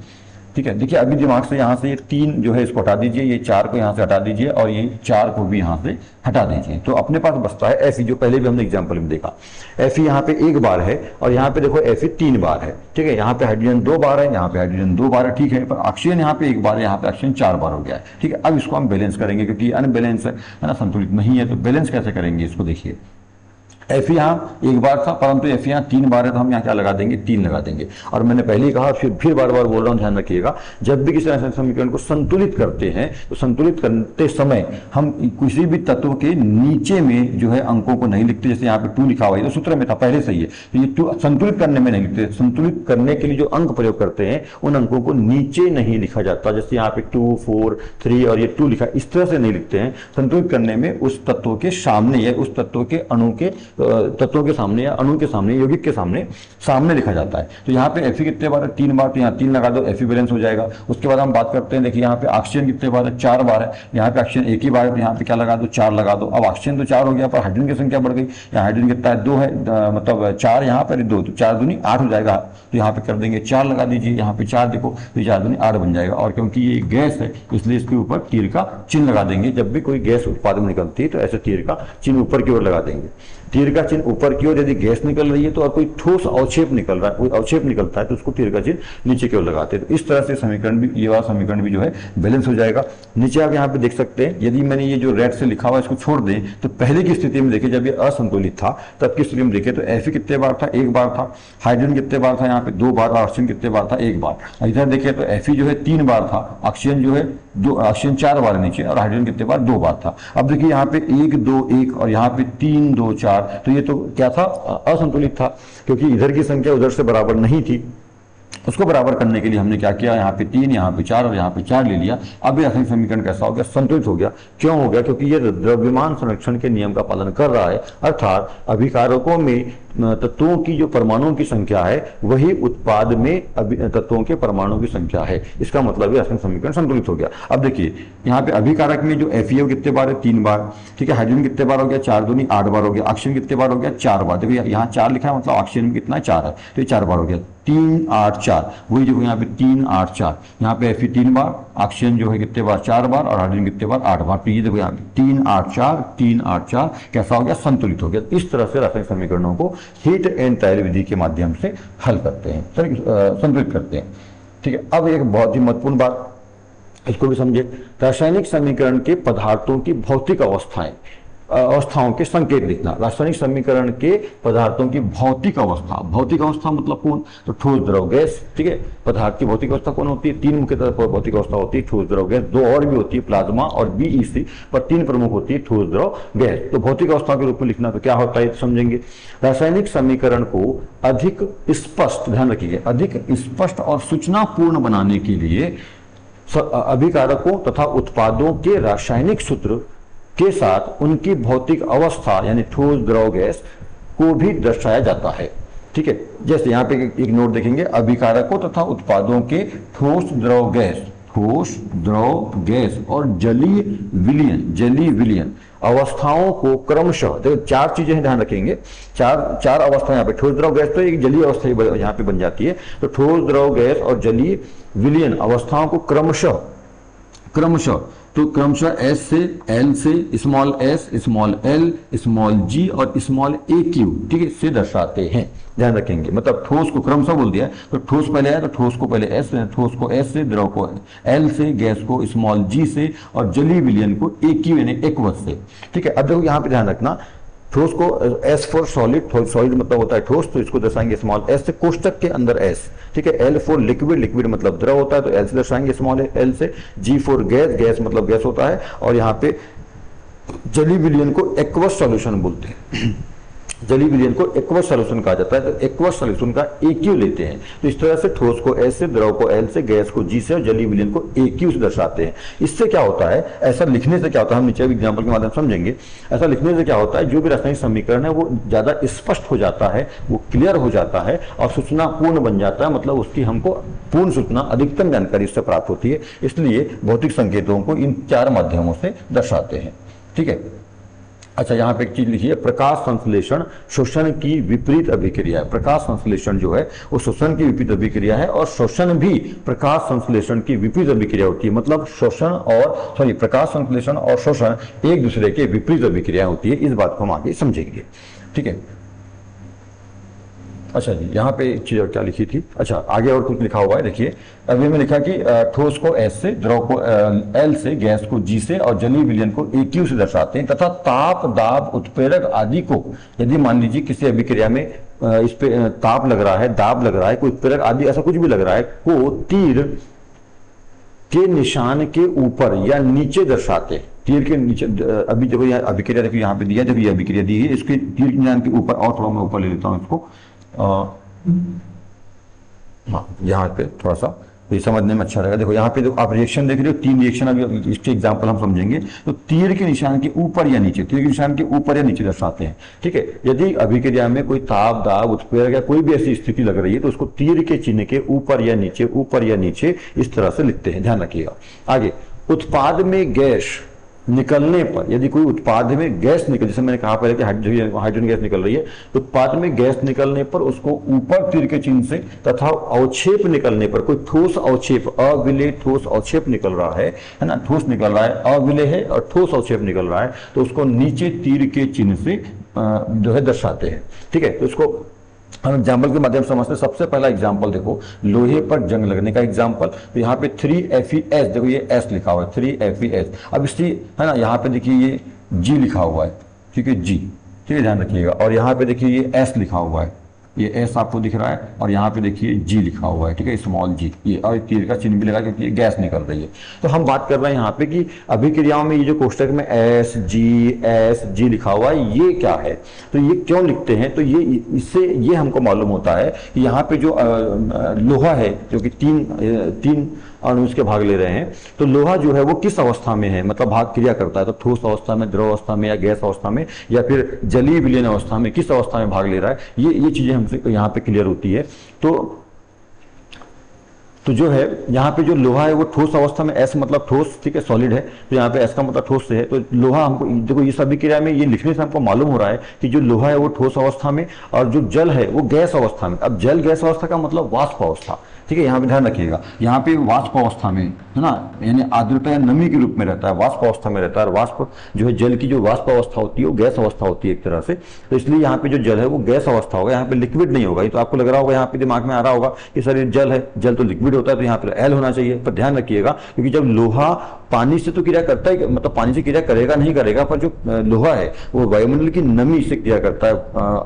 ठीक है, देखिए अभी दिमाग से यहाँ से ये 3 जो है इसको हटा दीजिए, ये 4 को यहाँ से हटा दीजिए और ये 4 को भी यहाँ से हटा दीजिए। तो अपने पास बचता है Fe, जो पहले भी हमने एग्जांपल में देखा। Fe यहाँ पे एक बार है और यहाँ पे देखो Fe 3 बार है। ठीक है, यहाँ पे हाइड्रोजन 2 बार है, यहाँ पे हाइड्रोजन 2 बार है। ठीक है, पर ऑक्सीजन यहाँ पे एक बार है, यहाँ पे ऑक्सीजन 4 बार हो गया है। ठीक है, अब इसको हम बैलेंस करेंगे क्योंकि अनबैलेंस है ना, संतुलित नहीं है। तो बैलेंस कैसे करेंगे इसको देखिए। Fe यहाँ एक बार था परंतु Fe यहाँ 3 बार है तो हम यहाँ क्या लगा देंगे, 3 लगा देंगे। और मैंने पहले ही कहा फिर बार बार बोल रहा हूँ, ध्यान रखिएगा, जब भी किसी रासायनिक समीकरण को संतुलित करते हैं तो संतुलित करते समय हम किसी भी तत्व के नीचे में जो है अंकों को नहीं लिखते। जैसे यहाँ पे 2 लिखा हुआ है तो सूत्र में था पहले से ही है, तो ये 2 संतुलित करने में नहीं लिखते। संतुलित करने के लिए जो अंक प्रयोग करते हैं उन अंकों को नीचे नहीं लिखा जाता। जैसे यहाँ पे 2, 4, 3 और ये 2 लिखा, इस तरह से नहीं लिखते हैं। संतुलित करने में उस तत्व के सामने या उस तत्व के अणु के तत्वों के सामने या अणु के सामने, यौगिक के सामने लिखा जाता है। तो यहाँ पे Fe कितने बार है, 3 बार, तो यहाँ 3 लगा दो, Fe बैलेंस हो जाएगा। उसके बाद हम बात करते हैं, देखिए यहाँ पे ऑक्सीजन कितने बार है, 4 बार है। यहाँ पे ऑक्सीजन एक ही बार है तो यहाँ पे क्या लगा दो, 4 लगा दो। अब ऑक्सीजन तो 4 हो गया पर हाइड्रोजन की संख्या बढ़ गई। यहाँ हाइड्रोजन कितना है, 2 है, मतलब 4 यहाँ पर 2, तो 4 दूनी 8 हो जाएगा। तो यहाँ पे कर देंगे 4 लगा दीजिए, यहाँ पे 4 देखो तो 4 दूनी 8 बन जाएगा। और क्योंकि ये गैस है इसलिए इसके ऊपर तीर का चिन्ह लगा देंगे। जब भी कोई गैस उत्पाद में निकलती है तो ऐसे तीर का चिन्ह ऊपर की ओर लगा देंगे। तीर का चिन्ह ऊपर की ओर यदि गैस निकल रही है तो और कोई ठोस अवक्षेप निकल रहा है, कोई अवक्षेप निकलता है तो उसको तीर का चिन्ह नीचे की ओर लगाते हैं। तो इस तरह से समीकरण भी, ये वाला समीकरण भी जो है बैलेंस हो जाएगा। नीचे आप यहाँ पे देख सकते हैं, यदि मैंने ये जो रेड से लिखा हुआ इसको छोड़ दें तो पहले की स्थिति में देखिए जब ये असंतुलित था तब की स्थिति में देखें तो Fe कितने बार था, 1 बार था। हाइड्रोजन कितने बार था, यहाँ पे 2 बार। ऑक्सीजन कितने बार था, 1 बार। इधर देखें तो Fe जो है 3 बार था, ऑक्सीजन जो है ऑक्सीजन 4 बार नीचे और हाइड्रोजन कितने बार, 2 बार था। अब देखिए यहाँ पे 1, 2, 1 और यहाँ पे 3, 2, 4, तो ये तो क्या था, असंतुलित था क्योंकि इधर की संख्या उधर से बराबर नहीं थी। उसको बराबर करने के लिए हमने क्या किया, यहाँ पे 3, यहाँ पे 4 और यहाँ पे 4 ले लिया। अब ये रासायनिक समीकरण कैसा हो गया, संतुलित हो गया। क्यों हो गया, क्योंकि ये द्रव्यमान संरक्षण के नियम का पालन कर रहा है, अर्थात अभिकारकों में तत्वों की जो परमाणुओं की संख्या है वही उत्पाद में तत्वों के परमाणुओं की संख्या है। इसका मतलब रासायनिक समीकरण संतुलित हो गया। अब देखिए यहाँ पे अभिकारक में जो FeO कितने बार है, 3 बार। ठीक है, हाइड्रोजन कितने बार हो गया, 4 दूनी 8 बार हो गया। ऑक्सीजन कितने बार हो गया, 4 बार। देखिए यहाँ 4 लिखा है मतलब ऑक्सीजन में कितना है, 4 है, तो ये 4 बार हो गया। 3, 8, 4, वही देखो यहाँ पे 3, 8, 4, यहाँ पे Fe 3 बार, ऑक्सीजन जो है कितने बार, 4 बार और हाइड्रोजन कितने बार, 8 बार। तो ये देखो यहाँ पे 3, 8, 4, 3, 8, 4 कैसा हो गया, संतुलित हो गया। इस तरह से रासायनिक समीकरणों को हीट एंड ट्रायल विधि के माध्यम से हल करते हैं, संतुलित करते हैं। ठीक है, अब एक बहुत ही महत्वपूर्ण बात, इसको भी समझे। रासायनिक समीकरण के पदार्थों की भौतिक अवस्थाओं के संकेत लिखना। रासायनिक समीकरण के पदार्थों की भौतिक अवस्था, भौतिक अवस्था मतलब कौन, तो ठोस, द्रव, गैस। ठीक है, पदार्थ की भौतिक अवस्था कौन होती है, 3 मुख्यतः भौतिक अवस्था होती है, ठोस, द्रव, गैस। 2 और भी होती है, प्लाज्मा और BEC, पर 3 प्रमुख होती है, ठोस, द्रव, गैस। तो भौतिक अवस्था के रूप में लिखना तो क्या होता है समझेंगे। रासायनिक समीकरण को अधिक स्पष्ट, ध्यान रखिए, अधिक स्पष्ट और सूचनापूर्ण बनाने के लिए अभिकारकों तथा उत्पादों के रासायनिक सूत्र के साथ उनकी भौतिक अवस्था यानी ठोस, द्रव, गैस को भी दर्शाया जाता है। ठीक है, जैसे यहाँ पे एक नोट देखेंगे, अभिकारकों तथा उत्पादों के ठोस, द्रव, गैस ठोस, द्रव, गैस और जलीय विलयन अवस्थाओं को क्रमशः, देखो चार चीजें ध्यान रखेंगे, चार अवस्था यहाँ पे, ठोस, द्रव, गैस, तो एक जलीय अवस्था यहाँ पे बन जाती है। तो ठोस, द्रव, गैस और जलीय विलयन अवस्थाओं को क्रमशः तो क्रमशः एस से, एल से, small S, small L, small G और स्मॉल ए क्यू, ठीक है, से दर्शाते हैं। ध्यान रखेंगे, मतलब ठोस को क्रमशः बोल दिया है, तो ठोस पहले है तो ठोस को पहले एस, ठोस को एस से, द्रव को एल से, गैस को स्मॉल जी से और जलीय विलयन को ए क्यू यानी एक्वस से। ठीक है, अब देखो यहाँ पे ध्यान रखना, ठोस को एस फॉर सॉलिड, सॉलिड मतलब होता है ठोस, तो इसको दर्शाएंगे स्मॉल एस से, कोष्टक के अंदर एस। ठीक है, एल फॉर लिक्विड, लिक्विड मतलब द्रव होता है तो एल से दर्शाएंगे स्मॉल एल से। जी फॉर गैस, गैस मतलब गैस होता है, और यहाँ पे जलीय विलयन को एक्वस सॉल्यूशन बोलते हैं। जलीय विलयन को एक्वस सॉल्यूशन कहा जाता है, तो एक्वस सॉल्यूशन का AQ लेते हैं। तो इस तरह से ठोस को एस से, द्रव को एल से, गैस को जी से और जलीय विलयन को AQ से दर्शाते हैं। इससे क्या होता है, ऐसा लिखने से क्या होता है, हम नीचे एग्जांपल के माध्यम से समझेंगे। ऐसा लिखने से क्या होता है, जो भी रासायनिक समीकरण है वो ज्यादा स्पष्ट हो जाता है, वो क्लियर हो जाता है और सूचना पूर्ण बन जाता है, मतलब उसकी हमको पूर्ण सूचना, अधिकतम जानकारी उससे प्राप्त होती है। इसलिए भौतिक संकेतों को इन चार माध्यमों से दर्शाते हैं। ठीक है, अच्छा यहाँ पे एक चीज लिखिए, प्रकाश संश्लेषण शोषण की विपरीत अभिक्रिया है। प्रकाश संश्लेषण जो है वो शोषण की विपरीत अभिक्रिया है, और शोषण भी प्रकाश संश्लेषण की विपरीत अभिक्रिया होती है। मतलब प्रकाश संश्लेषण और शोषण एक दूसरे के विपरीत अभिक्रिया होती है। इस बात को हम आगे समझेंगे। ठीक है, अच्छा जी, यहाँ पे एक चीज और क्या लिखी थी, अच्छा आगे और कुछ लिखा हुआ है, देखिए अभी में लिखा कि ठोस को एस से, द्रव को एल से, गैस को जी से और जलीय विलयन को AQ से दर्शाते हैं, तथा ताप, दाब, उत्प्रेरक आदि को, यदि मान लीजिए किसी अभिक्रिया में इस पे ताप लग रहा है, दाब लग रहा है, कोई उत्प्रेरक आदि ऐसा कुछ भी लग रहा है, को तीर के निशान के ऊपर या नीचे दर्शाते हैं। तीर के नीचे, अभी देखो यहाँ अभिक्रिया, देखो यहाँ पे दिया, जब ये अभिक्रिया दी है, इसके तीर के निशान के ऊपर, और थोड़ा मैं ऊपर ले लेता हूँ इसको, हाँ यहाँ पे थोड़ा सा तो ये समझने में अच्छा रहेगा। देखो यहाँ पे जो आप रिएक्शन देख रहे हो, 3 रिएक्शन, अभी इसके एग्जांपल हम समझेंगे। तो तीर के निशान के ऊपर या नीचे, तीर के निशान के ऊपर या नीचे दर्शाते हैं। ठीक है, यदि अभिक्रिया में कोई ताप, दाब, उत्प्रेरक या कोई भी ऐसी स्थिति लग रही है तो उसको तीर के चिन्ह के ऊपर या नीचे इस तरह से लिखते हैं। ध्यान रखिएगा। आगे, उत्पाद में गैस निकलने पर, यदि कोई उत्पाद में गैस निकल, जैसे मैंने कहा पहले कि हाइड्रोजन गैस निकल रही है, तो उत्पाद में गैस निकलने पर उसको ऊपर तीर के चिन्ह से, तथा अवक्षेप निकलने पर, कोई ठोस अवक्षेप, अविलेय ठोस अवक्षेप निकल रहा है ना, ठोस निकल रहा है, अविलेय है और ठोस अवक्षेप निकल रहा है, तो उसको नीचे तीर के चिन्ह से जो है दर्शाते हैं। ठीक है, तो उसको हम एग्जाम्पल के माध्यम से समझते हैं। सबसे पहला एग्जाम्पल देखो, लोहे पर जंग लगने का एग्जाम्पल। तो यहाँ पे 3FeS, देखो ये S लिखा हुआ है, 3FeS। अब इसकी है ना, यहाँ पे देखिए ये G लिखा हुआ है, ठीक है, G, ठीक है, ध्यान रखिएगा। और यहाँ पे देखिए ये S लिखा हुआ है, ये S आपको दिख रहा है, और यहाँ पे देखिए G लिखा हुआ है, ठीक है, स्मॉल g, ये और तीर का चिन्ह भी लगा क्योंकि ये गैस निकल रही है। तो हम बात कर रहे हैं यहाँ पे कि अभिक्रियाओं में ये जो कोष्टक में S G लिखा हुआ है, ये क्या है, तो ये क्यों लिखते हैं, तो ये इससे ये हमको मालूम होता है कि यहाँ पे जो लोहा है, जो कि तीन अणु इसके भाग ले रहे हैं, तो लोहा जो है वो किस अवस्था में है, मतलब भाग क्रिया करता है, तो ठोस अवस्था में, द्रव अवस्था में, या गैस अवस्था में, या फिर जलीय विलयन अवस्था में, किस अवस्था में भाग ले रहा है, ये चीजें हमसे यहाँ पे क्लियर होती है। तो जो है यहाँ पे जो लोहा है वो ठोस अवस्था में, S मतलब ठोस, ठीक है, सॉलिड है, तो यहाँ पे S का मतलब ठोस से है। तो लोहा हमको देखो, ये सभी क्रिया में ये लिखने से हमको मालूम हो रहा है कि जो लोहा है वो ठोस अवस्था में, और जो जल है वो गैस अवस्था में। अब जल गैस अवस्था का मतलब वाष्प अवस्था, ठीक है, यहाँ पे ध्यान रखिएगा। यहाँ पे वाष्प अवस्था में है ना, यानी आर्द्रता या नमी के रूप में रहता है, वाष्प अवस्था में रहता है। और वाष्प जो है, जल की जो वाष्प अवस्था होती है वो गैस अवस्था होती है एक तरह से, तो इसलिए यहाँ पे जो जल है वो गैस अवस्था होगा, यहाँ पे लिक्विड नहीं होगा। तो आपको लग रहा होगा, यहाँ पे दिमाग में आ रहा होगा कि सर ये जल है, जल तो लिक्विड होता है, तो यहाँ पे एल होना चाहिए। पर ध्यान रखिएगा, क्योंकि जब लोहा पानी से तो क्रिया करता है, मतलब पानी से क्रिया करेगा नहीं करेगा, पर जो लोहा है वो वायुमंडल की नमी से क्रिया करता है,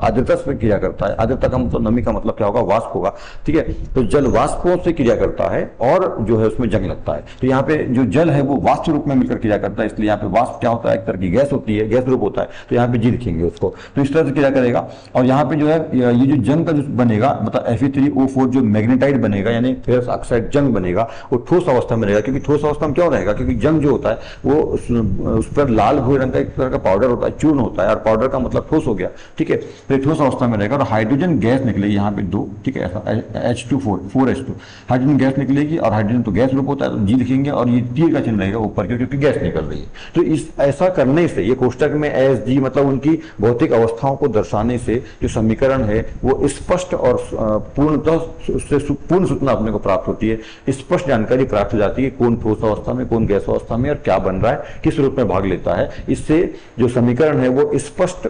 आर्द्रता से क्रिया करता है। आर्द्रता का मतलब, नमी का मतलब क्या होगा, वाष्प होगा, ठीक है। तो जल वाष्पों से क्रिया करता है और जो है उसमें जंग लगता है। तो यहाँ पे जो जल है वो वाष्प रूप में मिलकर क्रिया करता है, इसलिए यहाँ पे वाष्प क्या होता है, एक तरह की गैस होती है, गैस रूप होता है, तो यहाँ पे जी लिखेंगे उसको। तो इस तरह से क्रिया करेगा। और यहाँ पे जो है ये जो जंग का जो बनेगा, मतलब Fe3O4 जो मैग्नेटाइड बनेगा, यानी फेरस ऑक्साइड जंग बनेगा, वो ठोस अवस्था में रहेगा। क्योंकि ठोस अवस्था में क्यों रहेगा, क्योंकि जंग जो होता है वो उस पर लाल भूरे रंग का एक तरह का पाउडर होता है, चूर्ण होता है, और पाउडर का मतलब ठोस हो गया, ठीक है। तो ठोस अवस्था में रहेगा और हाइड्रोजन गैस निकलेगी यहाँ पे 2, ठीक है, ऐसा H2 4 हाइड्रोजन गैस निकलेगी और हाइड्रोजन तो गैस रूप होता है, तो जी लिखेंगे और ये तीर का चिन्ह रहेगा ऊपर क्योंकि गैस निकल रही है। तो इस ऐसा करने से ये कोष्टक में एस जी मतलब उनकी भौतिक अवस्थाओं को दर्शाने से जो समीकरण है वो स्पष्ट और पूर्णतः उससे पूर्ण सूचना अपने को प्राप्त होती है, स्पष्ट जानकारी प्राप्त हो जाती है कौन ठोस अवस्था में, कौन गैस अवस्था में और क्या बन रहा है, किस रूप में भाग लेता है। इससे जो समीकरण है वो स्पष्ट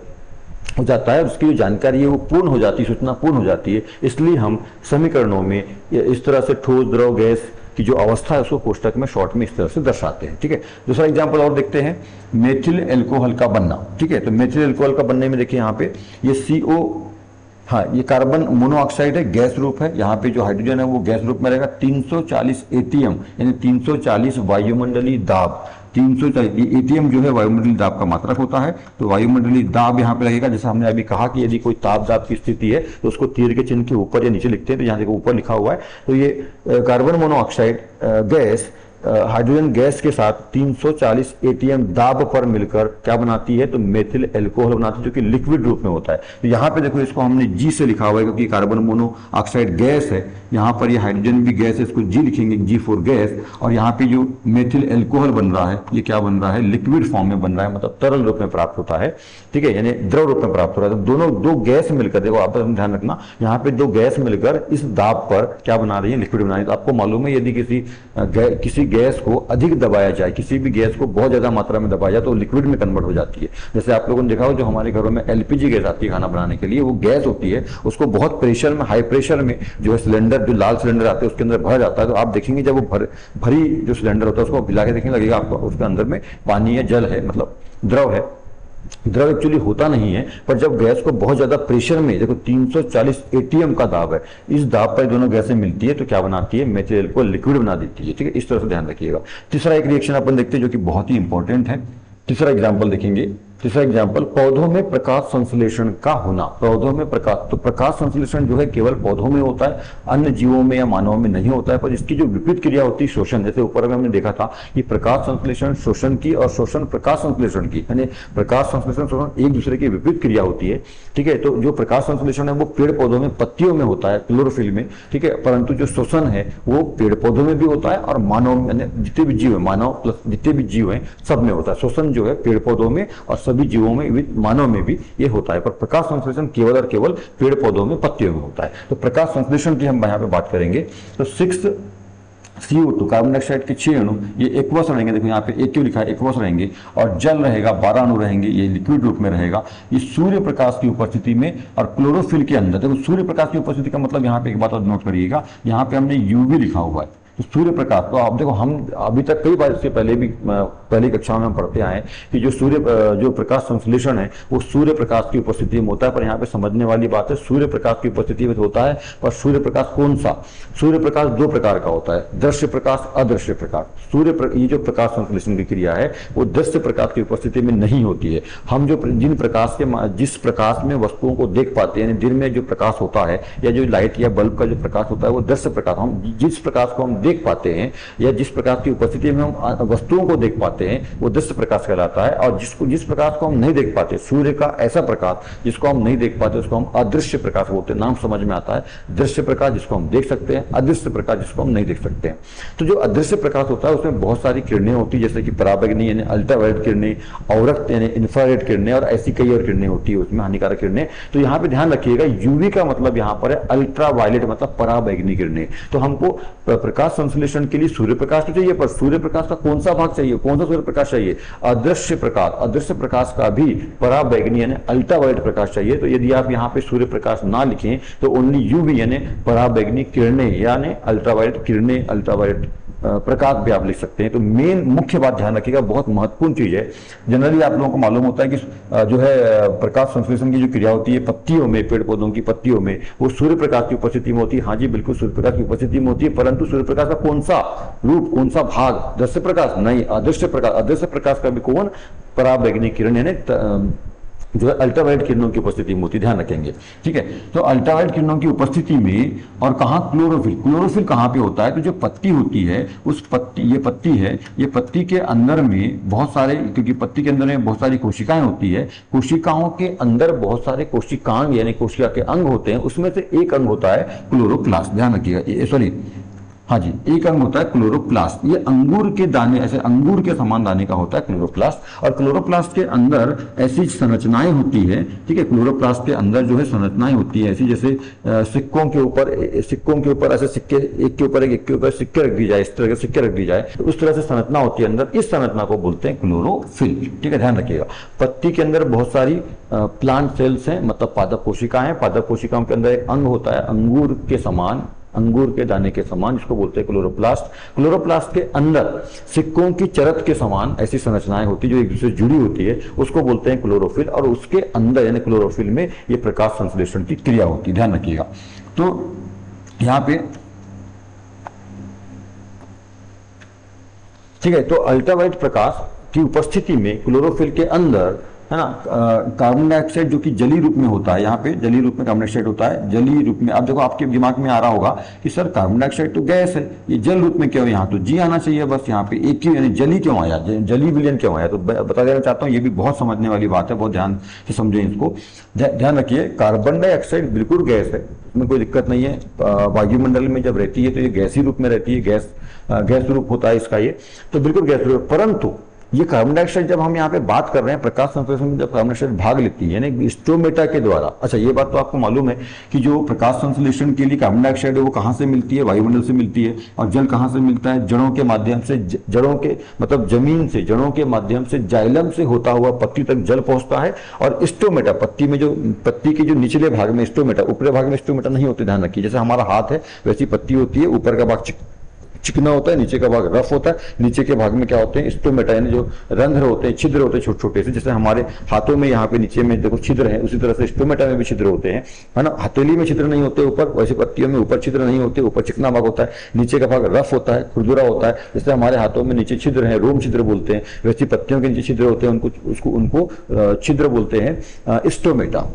हो जाता है, उसकी जो जानकारी है वो पूर्ण हो जाती है, सूचना पूर्ण हो जाती है। इसलिए हम समीकरणों में इस तरह से ठोस द्रव गैस की जो अवस्था है उसको कोष्टक में शॉर्ट में इस तरह से दर्शाते हैं। ठीक है, दूसरा एग्जांपल और देखते हैं, मेथिल एल्कोहल का बनना। ठीक है, तो मेथिल एल्कोहल का बनने में देखिए यहाँ पे ये CO, हाँ ये कार्बन मोनोऑक्साइड है, गैस रूप है। यहाँ पे जो हाइड्रोजन है वो गैस रूप में रहेगा। 340 ATM यानी 340 वायुमंडलीय दाब, 340 ATM जो है वायुमंडलीय दाब का मात्रक होता है। तो वायुमंडलीय दाब यहाँ पे लगेगा, जैसा हमने अभी कहा कि यदि कोई ताप दाब की स्थिति है तो उसको तीर के चिन्ह के ऊपर या नीचे लिखते हैं। तो यहाँ देखो ऊपर लिखा हुआ है। तो ये carbon monoxide gas hydrogen gas के साथ 340 ATM दाब पर मिलकर क्या बनाती है, तो मेथिल एल्कोहल बनाती है, जो कि लिक्विड रूप में होता है। तो यहाँ पे देखो इसको हमने जी से लिखा हुआ है क्योंकि कार्बन मोनोऑक्साइड गैस है। यहाँ पर ये हाइड्रोजन भी गैस है, इसको जी लिखेंगे, G4 गैस। और यहाँ पे जो मेथिल एल्कोहल बन रहा है ये क्या बन रहा है, लिक्विड फॉर्म में बन रहा है, मतलब तरल रूप में प्राप्त होता है। ठीक है, यानी द्रव रूप में प्राप्त हो रहा है। तो दोनों दो गैस मिलकर, देखो आप ध्यान रखना, यहाँ पे दो गैस मिलकर इस दाब पर क्या बना रही है, लिक्विड बना रही है। तो आपको मालूम है यदि किसी गैस को अधिक दबाया जाए, किसी भी गैस को बहुत ज्यादा मात्रा में दबाया जाए तो लिक्विड में कन्वर्ट हो जाती है। जैसे आप लोगों ने देखा हो जो हमारे घरों में LPG गैस आती है खाना बनाने के लिए, वो गैस होती है, उसको बहुत प्रेशर में, हाई प्रेशर में जो है सिलेंडर, जो लाल सिलेंडर आते हैं उसके अंदर भरा जाता है। तो आप देखेंगे जब वो भरी जो सिलेंडर होता है उसको हिला के देखने लगेगा आपको उसके अंदर में पानी है, जल है, मतलब द्रव है। द्रव एक्चुअली होता नहीं है, पर जब गैस को बहुत ज्यादा प्रेशर में, देखो 340 ATM का दाब है, इस दाब पर दोनों गैसें मिलती है तो क्या बनाती है, मेथिल को लिक्विड बना देती है। ठीक है, इस तरह से ध्यान रखिएगा। तीसरा एक रिएक्शन अपन देखते हैं जो कि बहुत ही इंपॉर्टेंट है। तीसरा एग्जाम्पल देखेंगे। तीसरा एग्जाम्पल, पौधों में प्रकाश संश्लेषण का होना। पौधों में प्रकाश, तो प्रकाश संश्लेषण जो है केवल पौधों में होता है, अन्य जीवों में या मानवों में नहीं होता है। पर इसकी जो विपरीत क्रिया होती है शोषण, जैसे ऊपर में हमने देखा था कि प्रकाश संश्लेषण शोषण की और शोषण प्रकाश संश्लेषण की, यानी प्रकाश संश्लेषण शोषण एक दूसरे की विपरीत क्रिया होती है। ठीक है, तो जो प्रकाश संश्लेषण है वो पेड़ पौधों में, पत्तियों में होता है, क्लोरोफिल में। ठीक है, परंतु जो शोषण है वो पेड़ पौधों में भी होता है और मानव, जितने भी जीव है, मानव प्लस जितने भी जीव है सब में होता है। शोषण जो है पेड़ पौधों में और सभी जीवों में, मानव में भी ये होता है, पर प्रकाश संश्लेषण केवल और केवल पेड़ पौधों में, पत्तियों में होता है। तो प्रकाश संश्लेषण की हम यहाँ पे बात करेंगे। तो 6 CO2 कार्बन डाइऑक्साइड के 6 अणु ये एक्वस रहेंगे। देखो यहाँ पे एक क्यों लिखा है, एक्वस रहेंगे। और जल रहेगा, 12 अणु रहेंगे, ये लिक्विड रूप में रहेगा। ये सूर्य प्रकाश की उपस्थिति में और क्लोरोफिल के अंदर। देखो सूर्य प्रकाश की उपस्थिति का मतलब यहाँ पे एक बात और नोट करिएगा, यहाँ पे हमने UV लिखा हुआ है। तो सूर्य प्रकाश, तो आप देखो हम अभी तक कई बार इससे पहले भी पहली कक्षाओं में हम पढ़ते आए कि जो प्रकाश संश्लेषण है वो सूर्य प्रकाश की उपस्थिति में होता है। पर यहाँ पे समझने वाली बात है, सूर्य प्रकाश की उपस्थिति में होता है, पर सूर्य प्रकाश कौन सा? सूर्य प्रकाश दो प्रकार का होता है, दृश्य प्रकाश, अदृश्य प्रकाश। ये जो प्रकाश संश्लेषण की क्रिया है वो दृश्य प्रकाश की उपस्थिति में नहीं होती है। हम जिस प्रकाश में वस्तुओं को देख पाते हैं, दिन में जो प्रकाश होता है या जो लाइट या बल्ब का जो प्रकाश होता है वो दृश्य प्रकाश, हम जिस प्रकाश को हम देख पाते हैं या जिस प्रकाश की उपस्थिति में हम वस्तुओं को देख पाते हैं वो दृश्य प्रकाश कहलाता है। और जिस प्रकाश को हम नहीं देख पाते, सूर्य का ऐसा प्रकाश जिसको हम नहीं देख पाते, उसको हम अदृश्य प्रकाश बोलते हैं। नाम समझ में आता है, दृश्य प्रकाश जिसको हम देख सकते हैं, अदृश्य प्रकाश जिसको हम नहीं देख सकते हैं। तो जो अदृश्य प्रकाश होता है उसमें बहुत सारी किरणें होती है, जैसे कि पराबैंगनी यानी अल्ट्रावायलेट किरणें, अवरक्त यानी इंफ्रारेड किरणें, और ऐसी कई और किरणें होती है उसमें, हानिकारक किरणें। तो यहाँ पे ध्यान रखिएगा, यूवी का मतलब यहाँ पर है अल्ट्रावायलेट, मतलब पराबैंगनी किरणें। तो हमको प्रकाश संश्लेषण के लिए सूर्य प्रकाश तो चाहिए, पर सूर्य प्रकाश का कौन सा भाग चाहिए, कौन सा सूर्य प्रकाश चाहिए? अदृश्य प्रकाश। अदृश्य प्रकाश का भी पराबैंगनी यानी अल्ट्रावायलेट प्रकाश चाहिए। तो यदि आप यहाँ पे सूर्य प्रकाश ना लिखें तो ओनली यूवी यानी पराबैंगनी किरणें यानी अल्ट्रावायलेट किरणें, अल्ट्रावायलेट प्रकाश भी आप लिख सकते हैं। तो मेन मुख्य बात ध्यान रखिएगा, बहुत महत्वपूर्ण चीज है। जनरली आप लोगों को मालूम होता है कि जो है प्रकाश संश्लेषण की जो क्रिया होती है पत्तियों में, पेड़ पौधों की पत्तियों में, वो सूर्य प्रकाश की उपस्थिति में होती है। हाँ जी बिल्कुल, सूर्य प्रकाश की उपस्थिति में होती है, परंतु सूर्य प्रकाश का कौन सा रूप, कौन सा भाग? दृश्य प्रकाश नहीं, अदृश्य प्रकाश। अदृश्य प्रकाश का भी कौन? पराबैंगनी किरण यानी जो है अल्ट्रावायलेट किरणों की उपस्थिति में होती है, ध्यान रखेंगे। ठीक है, तो अल्ट्रावायलेट किरणों की उपस्थिति में और कहाँ, क्लोरोफिल, क्लोरोफिल कहाँ पे होता है, तो जो पत्ती होती है उस पत्ती, ये पत्ती है, ये पत्ती के अंदर में बहुत सारे, क्योंकि पत्ती के अंदर में बहुत सारी कोशिकाएं होती है, कोशिकाओं के अंदर बहुत सारे कोशिकांग यानी कोशिका के अंग होते हैं, उसमें से एक अंग होता है क्लोरोप्लास्ट, ध्यान रखिएगा, सॉरी हाँ जी, एक अंग होता है क्लोरोप्लास्ट। ये अंगूर के दाने, ऐसे अंगूर के समान दाने का होता है क्लोरोप्लास्ट। और क्लोरोप्लास्ट के अंदर ऐसी संरचनाएं होती है, ठीक है, क्लोरोप्लास्ट के अंदर जो है संरचनाएं होती है ऐसी, जैसे सिक्कों के ऊपर ऐसे सिक्के एक के ऊपर सिक्के रख दी जाए, इस तरह के सिक्के रख दी जाए, तो उस तरह से संरचना होती है अंदर। इस संरचना को बोलते हैं क्लोरोफिल। ठीक है, ध्यान रखिएगा। पत्ती के अंदर बहुत सारी प्लांट सेल्स हैं, मतलब पादप कोशिकाएं हैं। पादप कोशिकाओं के अंदर एक अंग होता है अंगूर के समान, अंगूर के दाने के समान, जिसको बोलते हैं क्लोरोप्लास्ट। क्लोरोप्लास्ट के अंदर सिक्कों की चरत के समान ऐसी संरचनाएं होती है जो एक दूसरे से जुड़ी होती है, उसको बोलते हैं क्लोरोफिल। और उसके अंदर यानी क्लोरोफिल में ये प्रकाश संश्लेषण की क्रिया होती है, ध्यान रखिएगा। तो यहाँ पे ठीक है, तो अल्ट्रावायलेट प्रकाश की उपस्थिति में क्लोरोफिल के अंदर, है ना, कार्बन डाइऑक्साइड जो कि जली रूप में होता है, यहाँ पे जली रूप में कार्बन डाइऑक्साइड होता है, जली रूप में। अब देखो आपके दिमाग में आ रहा होगा कि सर कार्बन डाइऑक्साइड तो गैस है, ये जल रूप में क्यों है, यहाँ तो जी आना चाहिए बस, यहाँ पे एक ही यानी जली क्यों आया, जली विलयन क्यों आया। तो बता देना चाहता हूँ, ये भी बहुत समझने वाली बात है, बहुत ध्यान से समझें इसको। ध्यान रखिए, कार्बन डाइऑक्साइड बिल्कुल गैस है, इसमें कोई दिक्कत नहीं है। वायुमंडल में जब रहती है तो ये गैसी रूप में रहती है, गैस रूप होता है इसका, ये तो बिल्कुल गैस रूप। परंतु ये कार्बन डाइऑक्साइड जब हम यहाँ पे बात कर रहे हैं प्रकाश संश्लेषण में, जब कार्बन डाइऑक्साइड भाग लेती है यानी स्टोमेटा के द्वारा। अच्छा, ये बात तो आपको मालूम है कि जो प्रकाश संश्लेषण के लिए कार्बन डाइऑक्साइड है वो कहाँ से मिलती है, वायुमंडल से मिलती है। और जल कहाँ से मिलता है, जड़ों के माध्यम से, जड़ों के मतलब जमीन से, जड़ों के माध्यम से जाइलम से होता हुआ पत्ती तक जल पहुंचता है। और स्टोमेटा, पत्ती में जो, पत्ती के जो निचले भाग में स्टोमेटा, ऊपरी भाग में स्टोमेटा नहीं होते, ध्यान रखिए। जैसे हमारा हाथ है वैसी पत्ती होती है, ऊपर का भाग चिकना होता है, नीचे का भाग रफ होता है। नीचे के भाग में क्या होते हैं, स्टोमेटा यानी जो रंध्र होते हैं, छिद्र होते हैं छोटे छोटे से, जैसे हमारे हाथों में यहाँ पे नीचे में देखो छिद्र है, उसी तरह से स्टोमेटा में भी छिद्र होते हैं, है ना। हथेली में छिद्र नहीं होते ऊपर, वैसे पत्तियों में ऊपर छिद्र नहीं होते, ऊपर चिकना भाग होता है, नीचे का भाग रफ होता है, खुरदुरा होता है। जैसे हमारे हाथों में नीचे छिद्र है, रोम छिद्र बोलते हैं, वैसे पत्तियों के नीचे छिद्र होते हैं, उनको छिद्र बोलते हैं स्टोमेटा,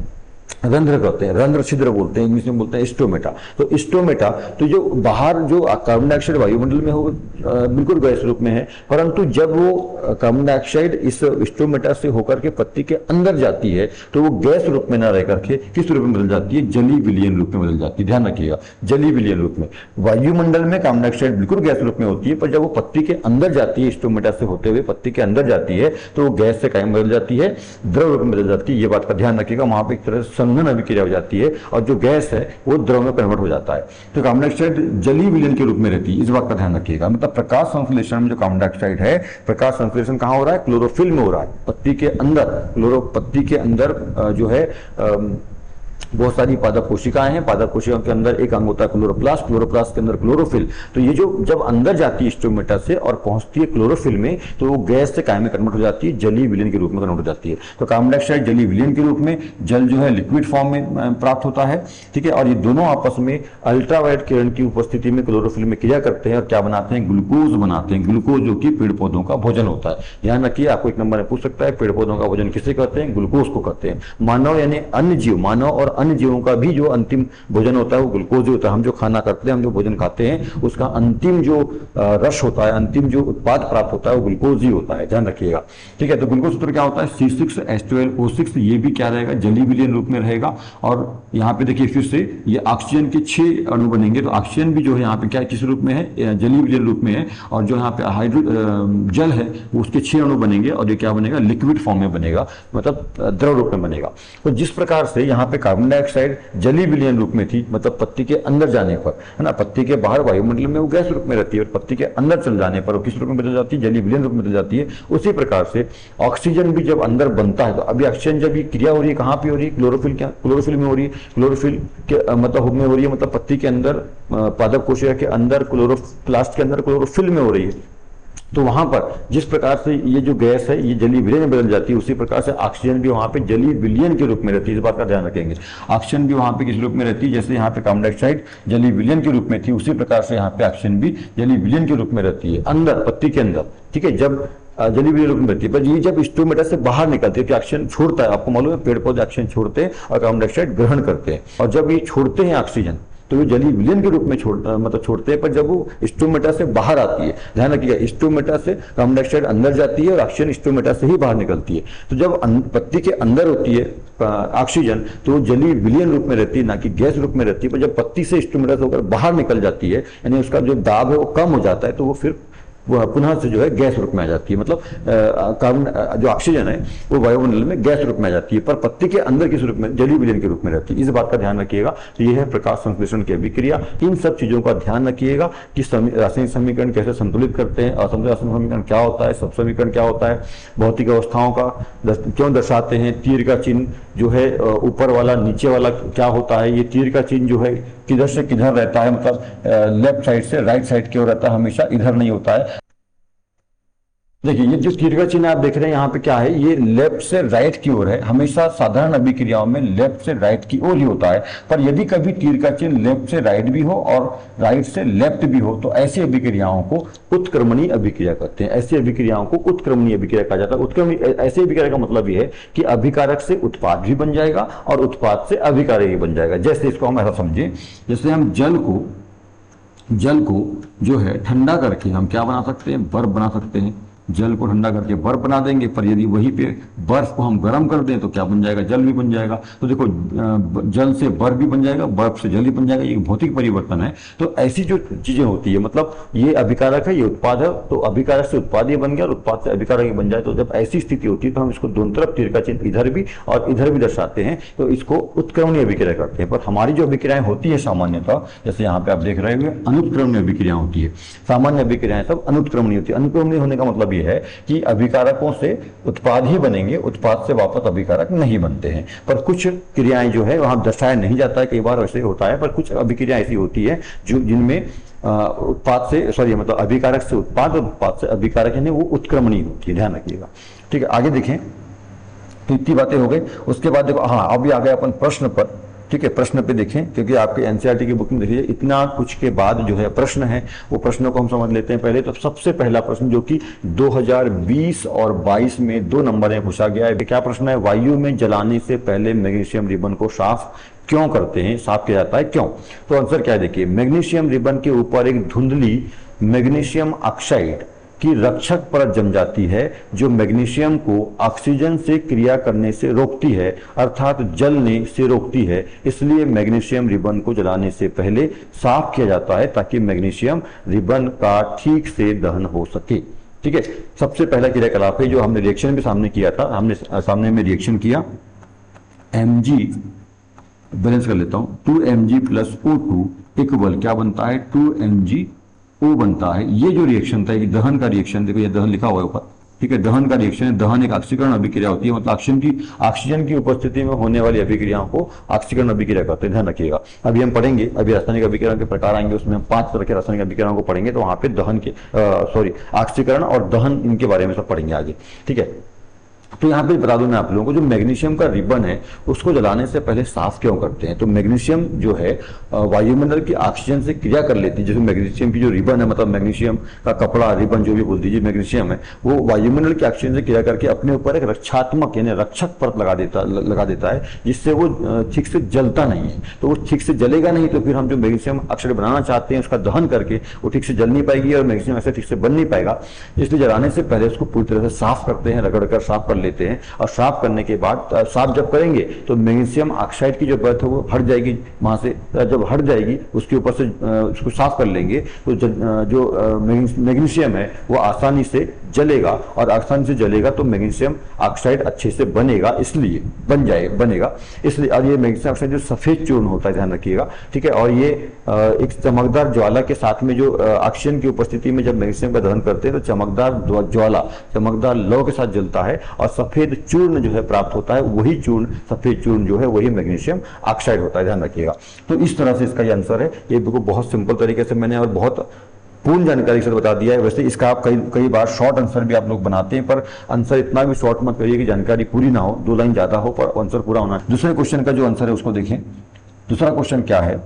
रंध्र कहते हैं, रंध्र छिद्र बोलते हैं, इंग्लिश में बोलते हैं स्टोमेटा। तो स्टोमेटा, तो जो बाहर जो कार्बन डाइऑक्साइड वायुमंडल में हो बिल्कुल गैस रूप में है, परंतु जब वो कार्बन डाइऑक्साइड इस स्टोमेटा से होकर के पत्ती के अंदर जाती है तो वो गैस रूप में न रह करके किस रूप में बदल जाती है, जली विलयन रूप में बदल जाती है। ध्यान रखिएगा, जली विलयन रूप में। वायुमंडल में कार्बन डाइऑक्साइड बिल्कुल गैस रूप में होती है, पर जब वो पत्ती के अंदर जाती है, स्टोमेटा से होते हुए पत्ती के अंदर जाती है, तो वो गैस से कायम बदल जाती है, द्रव रूप में बदल जाती है। ये बात का ध्यान रखिएगा, वहां पर एक तरह से अभिक्रिया हो जाती है और जो गैस है वो द्रव में कन्वर्ट हो जाता है। तो कार्बन डाइऑक्साइड जलीय विलयन के रूप में रहती है, इस बात का ध्यान रखिएगा। मतलब प्रकाश संश्लेषण में जो कार्बन डाइऑक्साइड है, प्रकाश संश्लेषण कहां हो रहा है, क्लोरोफिल में हो रहा है, पत्ती के अंदर। पत्ती के अंदर जो है बहुत सारी पादप कोशिकाएं हैं, पादप कोशिकाओं के अंदर एक अंग होता है क्लोरोप्लास्ट, क्लोरोप्लास्ट के अंदर क्लोरोफिल। तो ये जो जब अंदर जाती है स्टोमेटा से और पहुंचती है क्लोरोफिल में, तो वो गैस से कायम में कन्वर्ट हो जाती है, जलीय विलयन के रूप में कन्वर्ट हो जाती है। तो कार्बन डाइऑक्साइड जलीय विलयन के रूप में, जल जो है लिक्विड फॉर्म में प्राप्त होता है, ठीक है। और ये दोनों आपस में अल्ट्रावायलेट किरण की उपस्थिति में क्लोरोफिल में क्रिया करते हैं और क्या बनाते हैं, ग्लूकोज बनाते हैं। ग्लूकोज जो कि पेड़ पौधों का भोजन होता है। ध्यान रखिए, आपको एक नंबर में पूछ सकता है, पेड़ पौधों का भोजन किसे कहते हैं, ग्लूकोज को कहते हैं। मानव यानी अन्य जीव, मानव और अन्य जीवों का भी जो अंतिम भोजन होता है वो ग्लूकोज होता है। हम जो खाना करते हैं, हम जो भोजन खाते हैं, उसका अंतिम जो रस होता है, अंतिम जो उत्पाद प्राप्त होता है वो ग्लूकोज ही होता है, ध्यान रखिएगा, ठीक है। तो ग्लूकोज सूत्र क्या होता है, C6H12O6, ये भी क्या रहेगा, जलीय विलयन रूप में रहेगा। और यहाँ पे देखिए फिर से ये ऑक्सीजन के 6 अणु बनेंगे। तो ऑक्सीजन भी जो है यहाँ पे क्या किस रूप में है, जलीय विलयन रूप में है। और जो यहाँ पे जल है वो उसके 6 अणु बनेंगे और ये क्या बनेगा, लिक्विड फॉर्म में बनेगा, मतलब द्रव रूप में बनेगा। तो जिस प्रकार से यहाँ पे कार्बन डाइऑक्साइड जलीय विलयन रूप में थी, मतलब पत्ती के अंदर जाने पर, है ना, पत्ती के बाहर वायुमंडल में वो गैस रूप में रहती है, और पत्ती के अंदर चल जाने पर वो किस रूप में बदल जाती है, जलीय विलयन रूप में बदल जाती है। उसी प्रकार से ऑक्सीजन भी जब अंदर बनता है, तो अभी ऑक्सीजन जब ये क्रिया हो रही है कहाँ पे हो रही है, क्लोरोफिल में हो रही है। क्लोरोफिल के मतलब में हो रही है, मतलब पत्ती के अंदर, पादप कोशिका के अंदर, क्लोरोप्लास्ट के अंदर क्लोरोफिल में हो रही है। तो वहां पर जिस प्रकार से ये जो गैस है ये जलीय विलयन में बदल जाती है, उसी प्रकार से ऑक्सीजन भी वहां पे जलीय विलयन के रूप में रहती है। इस बात का ध्यान रखेंगे, ऑक्सीजन भी वहां पे किस रूप में रहती है, जैसे यहाँ पे कार्बन डाइऑक्साइड जलीय विलयन के रूप में थी, उसी प्रकार से यहाँ पे ऑक्सीजन भी जलीय विलयन के रूप में रहती है, अंदर, पत्ती के अंदर, ठीक है। जब जली विलीन रूप में रहती है। पर ये जब स्टोमेटा से बाहर निकलती है तो ऑक्सीजन छोड़ता है। आपको मालूम है पेड़ पौधे ऑक्सीजन छोड़ते हैं और कार्बन डाइऑक्साइड ग्रहण करते हैं, और जब ये छोड़ते हैं ऑक्सीजन तो ये जली विलीन के रूप में छोड़ते हैं। पर जब वो स्टोमेटा से बाहर आती है, ध्यान रखिएगा, स्टोमेटा से कार्बन डाइऑक्साइड अंदर जाती है और ऑक्सीजन स्टोमेटा से ही बाहर निकलती है। तो जब पत्ती के अंदर होती है ऑक्सीजन तो वो जली विलीन रूप में रहती है, ना कि गैस रूप में रहती है। पर जब पत्ती से स्टोमेटा से होकर बाहर निकल जाती है, यानी उसका जो दाब है वो कम हो जाता है, तो वो फिर वह पुनः से जो है गैस रूप में आ जाती है। मतलब कार्बन जो ऑक्सीजन है वो वायुमंडल में गैस रूप में आ जाती है, पर पत्ती के अंदर किस रूप में, जलीय विलयन के रूप में रहती है। इस बात का ध्यान रखिएगा। तो यह है प्रकाश संश्लेषण की अभिक्रिया। इन सब चीजों का ध्यान रखिएगा कि रासायनिक समीकरण कैसे संतुलित करते हैं, असंतुलित रासायनिक समीकरण क्या होता है, सब समीकरण क्या होता है, भौतिक अवस्थाओं का क्यों दर्शाते हैं, तीर का चिन्ह जो है ऊपर वाला नीचे वाला क्या होता है, ये तीर का चिन्ह जो है किधर से किधर रहता है, मतलब लेफ्ट साइड से राइट साइड की ओर रहता है, हमेशा इधर नहीं होता है। देखिए ये जो तीर का चिन्ह आप देख रहे हैं यहाँ पे क्या है, ये लेफ्ट से राइट की ओर है। हमेशा साधारण अभिक्रियाओं में लेफ्ट से राइट की ओर ही होता है, पर यदि कभी तीर का चिन्ह लेफ्ट से राइट भी हो और राइट से लेफ्ट भी हो तो ऐसी अभिक्रियाओं को उत्क्रमणीय अभिक्रिया कहते हैं। ऐसी अभिक्रियाओं को उत्क्रमणीय अभिक्रिया कहा जाता है। उत्क्रमणीय ऐसी अभिक्रिया का मतलब यह है कि अभिकारक से उत्पाद भी बन जाएगा और उत्पाद से अभिकारक भी बन जाएगा। जैसे इसको हम ऐसा समझें, जैसे हम जल को जो है ठंडा करके हम क्या बना सकते हैं, बर्फ बना सकते हैं। जल को ठंडा करके बर्फ बना देंगे, पर यदि वही पे बर्फ को हम गर्म कर दें तो क्या बन जाएगा, जल भी बन जाएगा। तो देखो जल से बर्फ भी बन जाएगा, बर्फ से जल भी बन जाएगा, ये भौतिक परिवर्तन है। तो ऐसी जो चीजें होती है, मतलब ये अभिकारक है, ये उत्पाद है, तो अभिकारक से उत्पाद ये बन गया और उत्पाद से अभिकारक ये बन जाए। तो जब ऐसी स्थिति होती है तो हम इसको दोनों तरफ तीर का चिन्ह इधर भी और इधर भी दर्शाते हैं, तो इसको उत्क्रमणीय अभिक्रिया करते हैं। पर हमारी जो अभिक्रियाएं होती है सामान्यतः, जैसे यहाँ पे आप देख रहे हुए अनुत्क्रमणीय अभिक्रिया होती है। सामान्य अभिक्रियाएं सब अनुत्क्रमणीय होती है। अनुक्रमणीय होने का मतलब ये है कि अभिकारकों से उत्पाद ही बनेंगे, उत्पाद से वापस अभिकारक नहीं बनते हैं। पर कुछ क्रियाएं जो है वहां दर्शाया नहीं जाता है, कई बार वैसे होता है, पर कुछ अभिक्रियाएं ऐसी होती है जो जिनमें उत्पाद से मतलब अभिकारक से उत्पाद और उत्पाद से अभिकारक यानी वो उत्क्रमणीय होती है। ध्यान रखिएगा। ठीक है, आगे देखें। तो इतनी बातें हो गई। उसके बाद देखो, हाँ अभी आ गए अपन प्रश्न पर। ठीक है, प्रश्न पे देखें, क्योंकि आपके एनसीईआरटी की बुक में देखिए इतना कुछ के बाद जो है प्रश्न है, वो प्रश्नों को हम समझ लेते हैं पहले। तो सबसे पहला प्रश्न जो कि 2020 और 22 में 2 नंबर में पूछा गया है, क्या प्रश्न है, वायु में जलाने से पहले मैग्नीशियम रिबन को साफ क्यों करते हैं, साफ किया जाता है क्यों? तो आंसर क्या है, देखिए मैग्नीशियम रिबन के ऊपर एक धुंधली मैग्नीशियम ऑक्साइड की रक्षक परत जम जाती है, जो मैग्नीशियम को ऑक्सीजन से क्रिया करने से रोकती है, अर्थात जलने से रोकती है। इसलिए मैग्नीशियम रिबन को जलाने से पहले साफ किया जाता है, ताकि मैग्नीशियम रिबन का ठीक से दहन हो सके। ठीक है, सबसे पहला क्रियाकलाप है जो हमने रिएक्शन भी सामने किया था। हमने सामने में रिएक्शन किया, Mg बैलेंस कर लेता हूं, 2Mg + O2 इक्वल क्या बनता है, 2MgO बनता है। ये जो रिएक्शन था, ये दहन का रिएक्शन, देखो ये दहन लिखा हुआ है ऊपर। ठीक है, दहन का रिएक्शन है। दहन एक ऑक्सीकरण अभिक्रिया होती है, मतलब ऑक्सीजन की उपस्थिति में होने वाली अभिक्रियाओं को ऑक्सीकरण अभिक्रिया कहते हैं। ध्यान रखिएगा। अभी हम पढ़ेंगे, अभी रासायनिक अभिक्रिया के प्रकार आएंगे, उसमें हम 5 तरह के रासायनिक अभिक्रियाओं को पढ़ेंगे। तो वहां पे दहन के ऑक्सीकरण और दहन इनके बारे में सब पढ़ेंगे आगे। ठीक है, तो यहाँ पे बता दूं मैं आप लोगों को, जो मैग्नीशियम का रिबन है उसको जलाने से पहले साफ क्यों करते हैं। तो मैग्नीशियम जो है वायुमंडल की ऑक्सीजन से क्रिया कर लेती है। जैसे मैग्नीशियम की जो रिबन है, मतलब मैग्नीशियम का कपड़ा, रिबन जो भी बोल दीजिए, मैग्नीशियम है, वो वायुमंडल की ऑक्सीजन से क्रिया करके अपने ऊपर एक रक्षात्मक यानी रक्षक परत लगा देता है, जिससे वो ठीक से जलता नहीं है। तो वो ठीक से जलेगा नहीं, तो फिर हम जो मैग्नीशियम ऑक्साइड बनाना चाहते हैं उसका दहन करके वो ठीक से जल नहीं पाएगी और मैग्नीशियम ऑक्साइड ठीक से बन नहीं पाएगा। इसलिए जलाने से पहले उसको पूरी तरह से साफ करते हैं, रगड़ कर साफ कर लेते हैं। और साफ करने के बाद, साफ जब करेंगे तो मैग्नीशियम ऑक्साइड की जो परत है वो हट जाएगी। वहां से जब हट जाएगी उसके ऊपर से उसको साफ कर लेंगे, तो जो मैग्नीशियम है वो आसानी से जलेगा, और आसानी से जलेगा तो मैग्नीशियम ऑक्साइड अच्छे से बनेगा, इसलिए बनेगा इसलिए। और ये मैग्नीशियम ऑक्साइड जो सफेद चूर्ण होता है, ध्यान रखिएगा। ठीक है, और ये एक चमकदार ज्वाला के साथ में, जो ऑक्सीजन की उपस्थिति में जब मैग्नीशियम का दहन करते हैं तो चमकदार ज्वाला, चमकदार लौ के साथ जलता है और सफेद चूर्ण जो है प्राप्त होता है। वही चूर्ण, सफेद चूर्ण जो है वही मैग्नीशियम ऑक्साइड होता है, ध्यान रखिएगा। तो इस तरह से इसका ये आंसर है। ये बिल्कुल बहुत सिंपल तरीके से मैंने और बहुत पूर्ण जानकारी से बता दिया है। वैसे इसका आप कई बार शॉर्ट आंसर भी आप लोग बनाते हैं, पर आंसर इतना भी शॉर्ट मत करिए कि जानकारी पूरी ना हो, 2 लाइन ज्यादा हो, पर आंसर पूरा होना। दूसरे क्वेश्चन का जो आंसर है उसको देखें। दूसरा क्वेश्चन क्या है,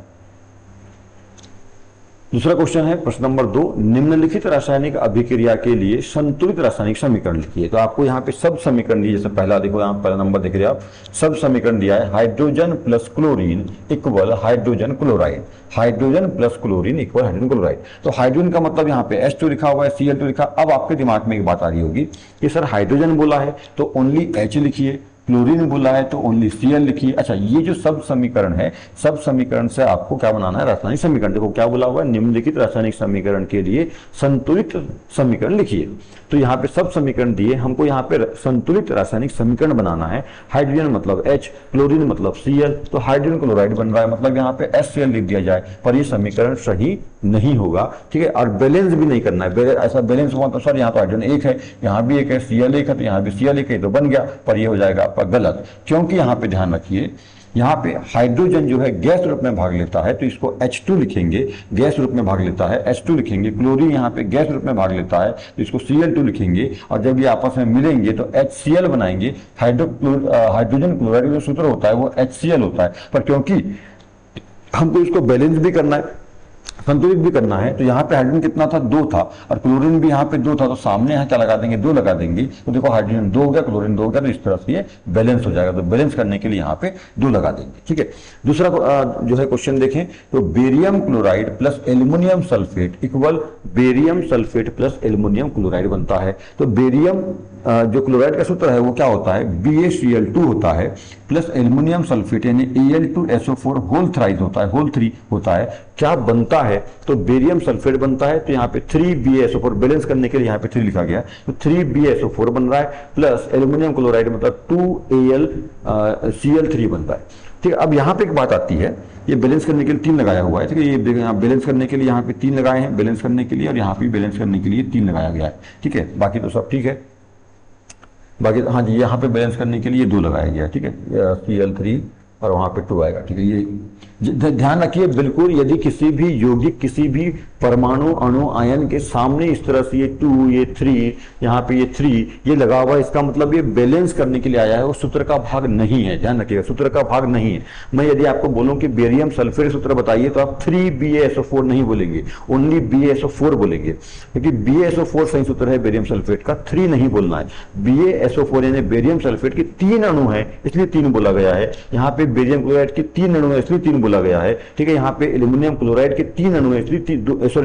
दूसरा क्वेश्चन है प्रश्न नंबर 2, निम्नलिखित रासायनिक अभिक्रिया के लिए संतुलित रासायनिक समीकरण लिखिए। तो आपको यहाँ पे सब समीकरण दिए, जैसे पहला देखो, यहाँ पहला नंबर देख रहे हैं आप, सब समीकरण दिया है। Hydrogen plus chlorine equal hydrogen chloride, hydrogen plus chlorine equal hydrogen chloride. तो हाइड्रोजन का मतलब यहाँ पे H2 लिखा हुआ है, Cl2 लिखा। अब आपके दिमाग में एक बात आ रही होगी कि सर हाइड्रोजन बोला है तो ओनली H लिखिए, क्लोरीन बोला है तो ओनली Cl लिखिए। अच्छा, ये जो सब समीकरण है, सब समीकरण से आपको क्या बनाना है, रासायनिक समीकरण। देखो क्या बोला हुआ है, निम्नलिखित रासायनिक समीकरण के लिए संतुलित समीकरण लिखिए। तो यहाँ पे सब समीकरण दिए, हमको यहाँ पे संतुलित रासायनिक समीकरण बनाना है। हाइड्रोजन मतलब H, क्लोरीन मतलब Cl, तो हाइड्रोजन क्लोराइड बन रहा है, मतलब यहाँ पे HCl लिख दिया जाए, पर ये समीकरण सही नहीं होगा। ठीक है, और बैलेंस भी नहीं करना है। ऐसा बैलेंस हुआ तो सर यहाँ तो हाइड्रोजन एक है, यहाँ भी एक है, Cl एक है, तो यहाँ भी Cl एक है, तो बन गया, पर ये हो जाएगा आपका गलत। क्योंकि यहाँ पे ध्यान रखिए, यहाँ पे हाइड्रोजन जो है गैस रूप में भाग लेता है, तो इसको H2 लिखेंगे, गैस रूप में भाग लेता है, H2 लिखेंगे। क्लोरीन यहाँ पे गैस रूप में भाग लेता है, तो इसको Cl2 लिखेंगे, और जब ये आपस में मिलेंगे तो HCl बनाएंगे। हाइड्रोजन क्लोराइड जो सूत्र होता है वो HCl होता है, पर क्योंकि हमको इसको बैलेंस भी करना है, संतुलित भी करना है, तो यहाँ पे हाइड्रोजन कितना था, 2 था, और क्लोरीन भी यहाँ पे 2 था, तो सामने यहाँ क्या लगा देंगे, 2 लगा देंगे। तो देखो हाइड्रोजन 2 हो गया, क्लोरीन 2 हो गया, तो इस तरह से ये बैलेंस हो जाएगा। तो बैलेंस करने के लिए यहाँ पे 2 लगा देंगे। ठीक है, दूसरा जो है क्वेश्चन देखें, तो barium chloride plus aluminium sulphate equal barium sulphate plus aluminium chloride बनता है। तो बेरियम जो क्लोराइड का सूत्र है वो क्या होता है, BaCl2 होता है, प्लस एल्युमिनियम सल्फेट यानी Al2SO4 होल थ्राइस होता है, होल 3 होता है। क्या बनता है, तो बेरियम सल्फेट बनता है, तो यहाँ पे 3BaSO4 बैलेंस करने के लिए यहाँ पे 3 लिखा गया है, तो 3BaSO4 बन रहा है, प्लस एल्युमिनियम क्लोराइड मतलब 2AlCl3 बनता है। ठीक है, अब यहाँ पे एक बात आती है, ये बैलेंस करने के लिए 3 लगाया हुआ है। ठीक है, ये देखो यहाँ बैलेंस करने के लिए यहाँ पे 3 लगाए हैं, बैलेंस करने के लिए, और यहाँ पे बैलेंस करने के लिए 3 लगाया गया है। ठीक है, बाकी तो सब ठीक है, बाकी हाँ जी, यहाँ पे बैलेंस करने के लिए 2 लगाया गया है। ठीक है, Cl3 और वहां पे 2 आएगा। ठीक है, ये ध्यान रखिए बिल्कुल, यदि किसी भी यौगिक, किसी भी परमाणु अणु आयन के सामने इस तरह से ये 2, ये 3, यहाँ पे ये 3 ये लगा हुआ है, इसका मतलब ये बैलेंस करने के लिए आया है, वो सूत्र का भाग नहीं है। ध्यान रखिएगा, सूत्र का भाग नहीं है। मैं यदि आपको बोलूं कि बेरियम सल्फेट सूत्र बताइए, तो आप 3BaSO4 नहीं बोलेंगे, ओनली BaSO4 बोलेंगे, क्योंकि BaSO4 सही सूत्र है बेरियम सल्फेट का, 3 नहीं बोलना है। BaSO4 यानी बेरियम सल्फेट के 3 अणु है, इसलिए 3 बोला गया है। यहाँ पे बेरियम क्लोराइड के 3 अणु है, इसलिए 3 बोला गया है। ठीक है, यहाँ पे एल्युमिनियम क्लोराइड के 3 अणु है, इसलिए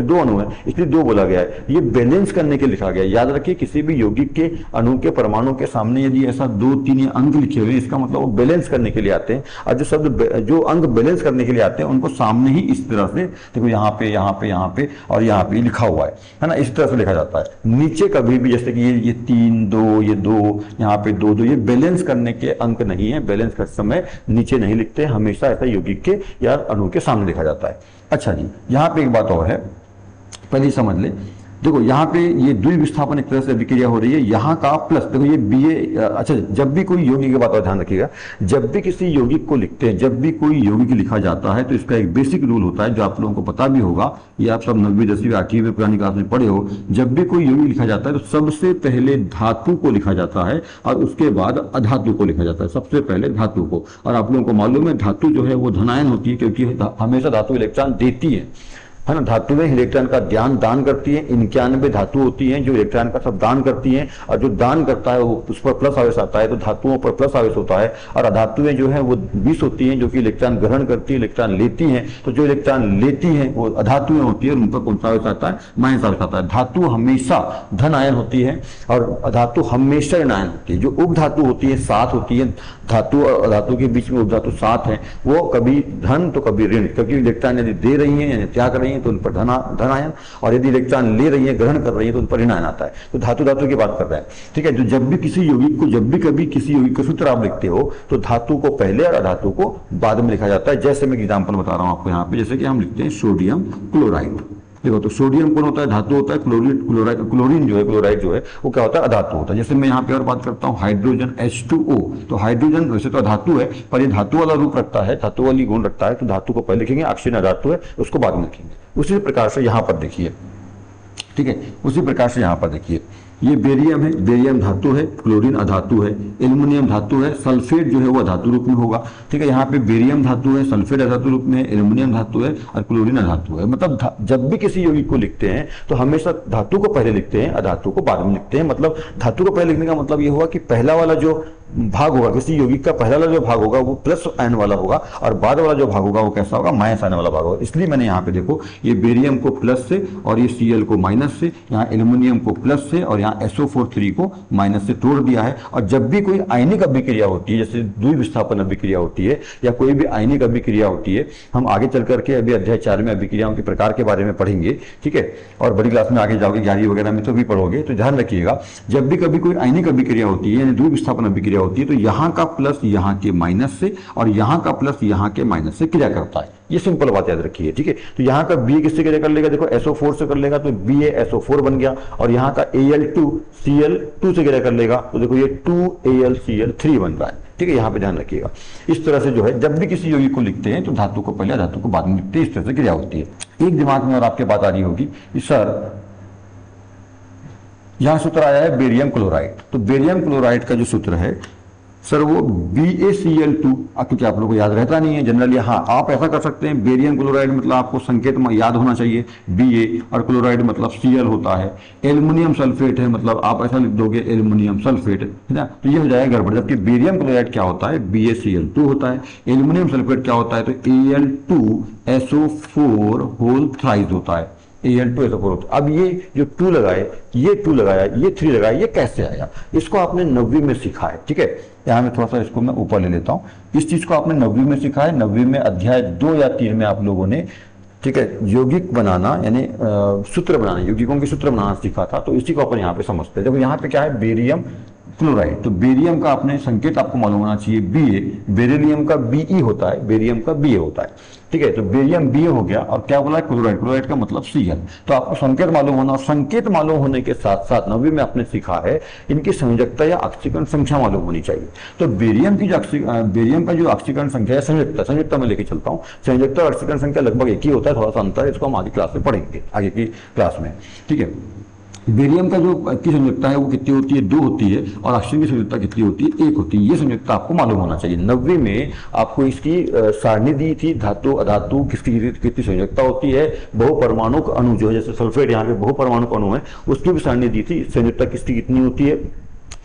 2 अणु है, इसलिए 2 बोला गया है। ये बैलेंस करने के लिखा गया है। याद रखिए, किसी भी यौगिक के अणु के परमाणु के सामने यदि ऐसा 2, 3 अंक लिखे हुए, इसका मतलब वो बैलेंस करने के लिए आते हैं। और जो शब्द, जो अंक बैलेंस करने के लिए आते हैं, उनको सामने ही इस तरह से देखो, यहाँ पे, यहाँ पे, यहाँ पे और यहाँ पे लिखा हुआ है ना, इस तरह से लिखा जाता है। नीचे कभी भी, जैसे कि ये 3, 2, ये 2, यहाँ पे 2, 2, ये बैलेंस करने के अंक नहीं है। बैलेंस करते समय नीचे नहीं लिखते, हमेशा ऐसा यौगिक के या अणु के सामने लिखा जाता है। अच्छा जी, यहाँ पे एक बात और है, पहले समझ ले। देखो यहाँ पे ये द्विविस्थापन एक तरह से अभिक्रिया हो रही है, यहाँ का प्लस, देखो ये BA। अच्छा, जब भी कोई यौगिक की बात और ध्यान रखिएगा, जब भी किसी यौगिक को लिखते हैं, जब भी कोई यौगिक लिखा जाता है, तो इसका एक बेसिक रूल होता है, जो आप लोगों को पता भी होगा, ये आप सब 9वीं 10वीं 8वीं में पुरानी क्लास में पढ़े हो। जब भी कोई यौगिक लिखा जाता है, तो सबसे पहले धातु को लिखा जाता है, और उसके बाद अधातु को लिखा जाता है। सबसे पहले धातु को, और आप लोगों को मालूम है धातु जो है वो धनायन होती है, क्योंकि हमेशा धातु इलेक्ट्रॉन देती है ना। धातुएं इलेक्ट्रॉन का दान करती हैं। 91 धातु होती हैं जो इलेक्ट्रॉन का सब दान करती हैं, और जो दान करता है वो उस पर प्लस आवेश आता है, तो धातुओं पर प्लस आवेश होता है। और अधातुएं जो है वो 20 होती हैं, जो कि इलेक्ट्रॉन ग्रहण करती है, इलेक्ट्रॉन लेती हैं। तो जो इलेक्ट्रॉन लेती हैं वो अधातुएं होती है, उन पर कौन सा आवेश आता है, माइनस आवेश आता है। धातु हमेशा धन आयन होती है, और अधातु हमेशा ऋण आयन होती है। जो उपधातु होती है, 7 होती है, धातु और अधातु के बीच में उपधातु 7 है, वो कभी धन तो कभी ऋण, क्योंकि इलेक्ट्रॉन यदि दे रही है यानी त्याग कर रही है तो उन पर धन आयन, और यदि इलेक्ट्रॉन ले रही है, ग्रहण कर रही है, तो उन पर ऋण आयन आता है। तो धातु धातु की बात कर रहे हैं। ठीक है, तो जब भी किसी यौगिक को, जब भी कभी किसी यौगिक का सूत्र आप लिखते हो, तो धातु को पहले और अधातु को बाद में लिखा जाता है। जैसे मैं एग्जांपल बता रहा हूं आपको यहाँ पे, जैसे कि हम लिखते हैं सोडियम क्लोराइड। देखो, तो सोडियम कौन होता है, धातु होता है। क्लोरीन जो है, क्लोराइड जो है, वो क्या होता है, अधातु होता है। जैसे मैं यहाँ पे और बात करता हूँ हाइड्रोजन H2O, तो हाइड्रोजन वैसे तो धातु है, पर ये धातु वाला रूप रखता है, धातु वाली गुण रखता है, तो धातु को पहले लिखेंगे, ऑक्सीजन अधातु है, उसको बाद में लिखेंगे। उसी प्रकार से यहाँ पर देखिए, ठीक है, उसी प्रकार से यहाँ पर देखिए, ये बेरियम है, बेरियम धातु है, क्लोरीन अधातु है, एल्युमिनियम धातु है, सल्फेट जो है वो अधातु रूप में होगा। ठीक है, यहाँ पे बेरियम धातु है, सल्फेट अधातु रूप में है, एल्युमिनियम धातु है और क्लोरीन अधातु है। मतलब जब भी किसी यौगिक को लिखते हैं तो हमेशा धातु को पहले लिखते हैं, अधातु को बाद में लिखते हैं। मतलब धातु को पहले लिखने का मतलब ये हुआ कि पहला वाला जो भाग होगा किसी यौगिक का, पहला वाला जो भाग होगा वो प्लस आयन वाला होगा और बाद वाला जो भाग होगा वो कैसा होगा, माइनस आयन वाला भाग होगा। इसलिए मैंने यहाँ पे देखो ये बेरियम को प्लस से और ये Cl को माइनस से, यहाँ एल्युमिनियम को प्लस से और यहाँ SO4 को माइनस से तोड़ दिया है। और जब भी कोई आयनिक अभिक्रिया होती है, जैसे द्विविस्थापन अभिक्रिया होती है या कोई भी आयनिक अभिक्रिया होती है, हम आगे चल करके अभी अध्याय 4 में अभिक्रियाओं के प्रकार के बारे में पढ़ेंगे। ठीक है, और बड़ी क्लास में आगे जाओगे 11वीं वगैरह में तो भी पढ़ोगे। तो ध्यान रखिएगा, जब भी कभी कोई आयनिक अभिक्रिया होती है यानी द्विविस्थापन अभिक्रिया होती है तो यहाँ का प्लस यहाँ के माइनस से और यहाँ का प्लस यहाँ के माइनस से क्रिया करता है। ये सिंपल बात याद रखिए। ठीक है, तो यहाँ का बी किससे क्रिया कर लेगा, देखो SO4 से कर लेगा तो BaSO4 बन गया और यहाँ का Al2Cl2 से क्रिया कर लेगा तो देखो ये 2AlCl3 बन रहा है। ठीक है, यहाँ पे ध्यान रखिएगा। इस तरह से जो है जब भी किसी यौगिक को लिखते हैं तो धातु को पहले धातु को बाद में लिखते हैं, इस तरह से क्रिया होती है। एक दिमाग में और आपके बात आ रही होगी कि सर यहां सूत्र आया है बेरियम क्लोराइड, तो बेरियम क्लोराइड का जो सूत्र है सर वो BaCl2, क्योंकि आप लोगों को याद रहता नहीं है जनरली। हाँ, आप ऐसा कर सकते हैं, बेरियम क्लोराइड मतलब आपको संकेत याद होना चाहिए Ba और क्लोराइड मतलब Cl होता है। एल्युमिनियम सल्फेट है मतलब आप ऐसा लिख दोगे एल्युमिनियम सल्फेट, है ना, तो ये हो जाएगा गड़बड़। जबकि बेरियम क्लोराइड क्या होता है, BaCl2 होता है। एल्युमिनियम सल्फेट क्या होता है, तो Al2SO4 होल थ्राइस होता है, Al2SO4 होता है। अब ये जो 2 लगाए, ये 2 लगाया, ये 3 लगाया, ये कैसे आया, इसको आपने 9वीं में सीखा है। ठीक है, यहाँ में थोड़ा सा इसको मैं ऊपर ले लेता हूँ। इस चीज को आपने 9वीं में सीखा है। 9वीं में अध्याय 2 या 3 में आप लोगों ने, ठीक है, यौगिक बनाना यानी सूत्र बनाना, यौगिकों के सूत्र बनाना सीखा था। तो इसी को अपन यहाँ पे समझते हैं। देखो यहाँ पे क्या है, बेरियम क्लोराइड, तो बेरियम का अपने संकेत आपको मालूम होना चाहिए Ba, बेरिलियम का Be होता है, बेरियम का Ba होता है। ठीक है, तो बेरियम Ba हो गया और क्या बोला है, क्लोराइड, क्लोराइड का मतलब Cl। तो आपको संकेत मालूम होना, और संकेत मालूम होने के साथ साथ 9वीं में आपने सीखा है इनकी संयोजकता या ऑक्सीकरण संख्या मालूम होनी चाहिए। तो बेरियम की जो बेरियम का जो ऑक्सीकरण संख्या है, संयोजकता में लेके चलता हूँ, संयोजकता और ऑक्सीकरण संख्या लगभग एक ही होता है, थोड़ा सा अंतर है, इसको हम आगे क्लास में पढ़ेंगे, आगे की क्लास में। ठीक है, बेरियम का जो की संयोजकता है वो कितनी होती है, 2 होती है, और ऑक्सीजन की संयोजकता कितनी होती है, 1 होती है। ये संयोजकता आपको मालूम होना चाहिए। 9वीं में आपको इसकी सारणी दी थी, धातु अधातु किसकी कितनी संयोजकता होती है, बहुपरमाणुक अणु जो है, जैसे सल्फेट यहाँ पे बहुपरमाणुक अणु है, उसकी भी सारणी दी थी, संयोजकता किसकी कितनी होती है,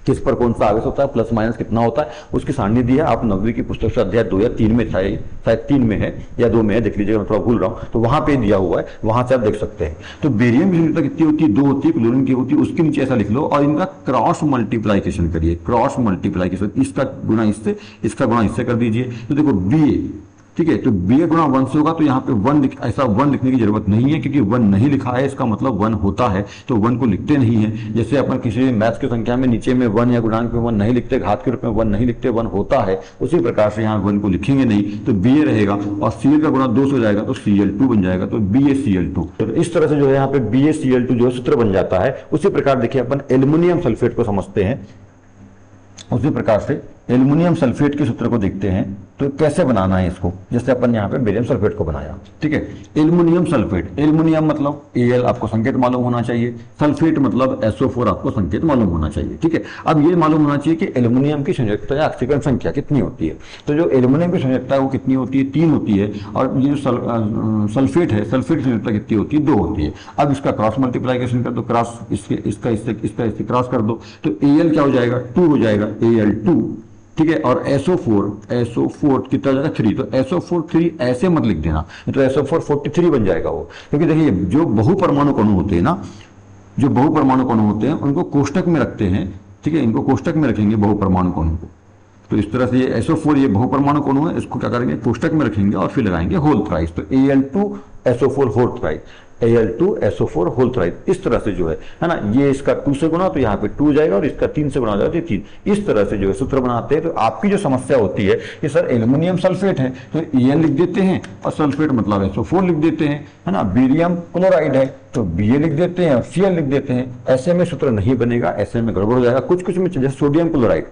किस पर कौन सा आवेश होता है, प्लस माइनस कितना होता है, उसकी सारणी दी है। आप 9वीं की पुस्तक से अध्याय 2 या 3 में, शायद 3 में है या 2 में है, देख लीजिएगा, मैं थोड़ा भूल रहा हूँ, तो वहां पे दिया हुआ है, वहां से आप देख सकते हैं। तो बेरियम की संयोजकता कितनी होती है, 2 होती है, क्लोरीन की होती है, उसके नीचे ऐसा लिख लो और इनका क्रॉस मल्टीप्लाइकेशन करिए, क्रॉस मल्टीप्लाइकेशन, इसका गुणा इससे, इसका गुणा इससे कर दीजिए। तो देखो Ba, ठीक है, तो Ba गुणा 1 से होगा, तो यहाँ पे 1 ऐसा 1 लिखने की जरूरत नहीं है, क्योंकि 1 नहीं लिखा है इसका मतलब 1 होता है, तो 1 को लिखते नहीं है। जैसे अपन किसी मैथ्स की संख्या में नीचे में 1 या गुणांक में 1 नहीं लिखते, घात के रूप में 1 नहीं लिखते, 1 होता है, उसी प्रकार से यहाँ 1 को लिखेंगे नहीं, तो Ba रहेगा और Cl का गुणा 2 से हो जाएगा तो Cl2 बन जाएगा, तो BaCl2। तो इस तरह से जो है यहाँ पे BaCl2 जो सूत्र बन जाता है। उसी प्रकार देखिए अपन एल्युमिनियम सल्फेट को समझते हैं, उसी प्रकार से एल्युमिनियम सल्फेट के सूत्र को देखते हैं, तो कैसे बनाना है इसको, जैसे अपन यहाँ पे बेरियम सल्फेट को बनाया। ठीक है, एल्युमिनियम सल्फेट, एल्युमिनियम मतलब Al आपको संकेत मालूम होना चाहिए, सल्फेट मतलब SO4 आपको संकेत मालूम होना चाहिए। ठीक है, अब ये मालूम होना चाहिए कि एल्युमिनियम की संयोजकता या ऑक्सीकरण संख्या कितनी होती है। तो जो एल्युमिनियम की संयोजकता है वो कितनी होती है, 3 होती है, और ये जो सल्फेट है, सल्फेट की संयोजकता कितनी होती है, 2 होती है। अब इसका क्रॉस मल्टीप्लाइकेशन कर दो, क्रॉस इसका इससे क्रॉस कर दो, तो Al क्या हो जाएगा, 2 हो जाएगा, Al2। ठीक है, और SO4 कितना जाएगा, 3, तो SO4 3 ऐसे मत लिख देना, तो SO4 43 बन जाएगा वो, क्योंकि देखिए जो बहुपरमाणु अणु होते हैं ना, जो बहुपरमाणु अणु होते हैं उनको कोष्टक में रखते हैं। ठीक है, इनको कोष्टक में रखेंगे बहुपरमाणु अणु को, तो इस तरह से ये SO4 ये बहुपरमाणु अणु है, इसको क्या करेंगे, कोष्टक में रखेंगे और फिर लगाएंगे होल थ्राइस, तो Al2SO4 whole thrice, Al2SO4 whole thrice, इस तरह से जो है ना, ये इसका 2 से गुणा तो यहाँ पे 2 जाएगा और इसका 3 से गुणा हो जाएगा 3, इस तरह से जो है सूत्र बनाते हैं। तो आपकी जो समस्या होती है कि सर एल्युमिनियम सल्फेट है तो Al लिख देते हैं और सल्फेट मतलब SO4 लिख देते हैं, है ना, बेरियम क्लोराइड है तो Ba लिख देते हैं और Cl लिख देते हैं, ऐसे में सूत्र नहीं बनेगा, ऐसे में गड़बड़ हो जाएगा। कुछ में जैसे सोडियम क्लोराइड,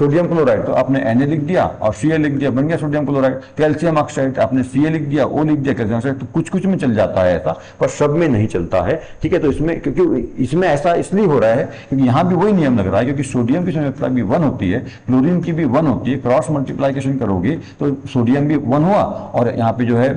सोडियम क्लोराइड तो आपने Na लिख दिया और Ca लिख दिया, बन गया सोडियम क्लोराइड। कैल्शियम ऑक्साइड आपने Ca लिख दिया, O लिख दिया, कैल्शियम ऑक्साइड। तो कुछ कुछ में चल जाता है ऐसा, पर सब में नहीं चलता है, ठीक है। तो इसमें, क्योंकि इसमें ऐसा इसलिए हो रहा है क्योंकि यहाँ भी वही नियम लग रहा है, क्योंकि सोडियम की संयोजकता भी 1 होती है, क्लोरीन की भी 1 होती है। क्रॉस मल्टीप्लाइकेशन करोगे तो सोडियम भी 1 हुआ और यहाँ पे जो है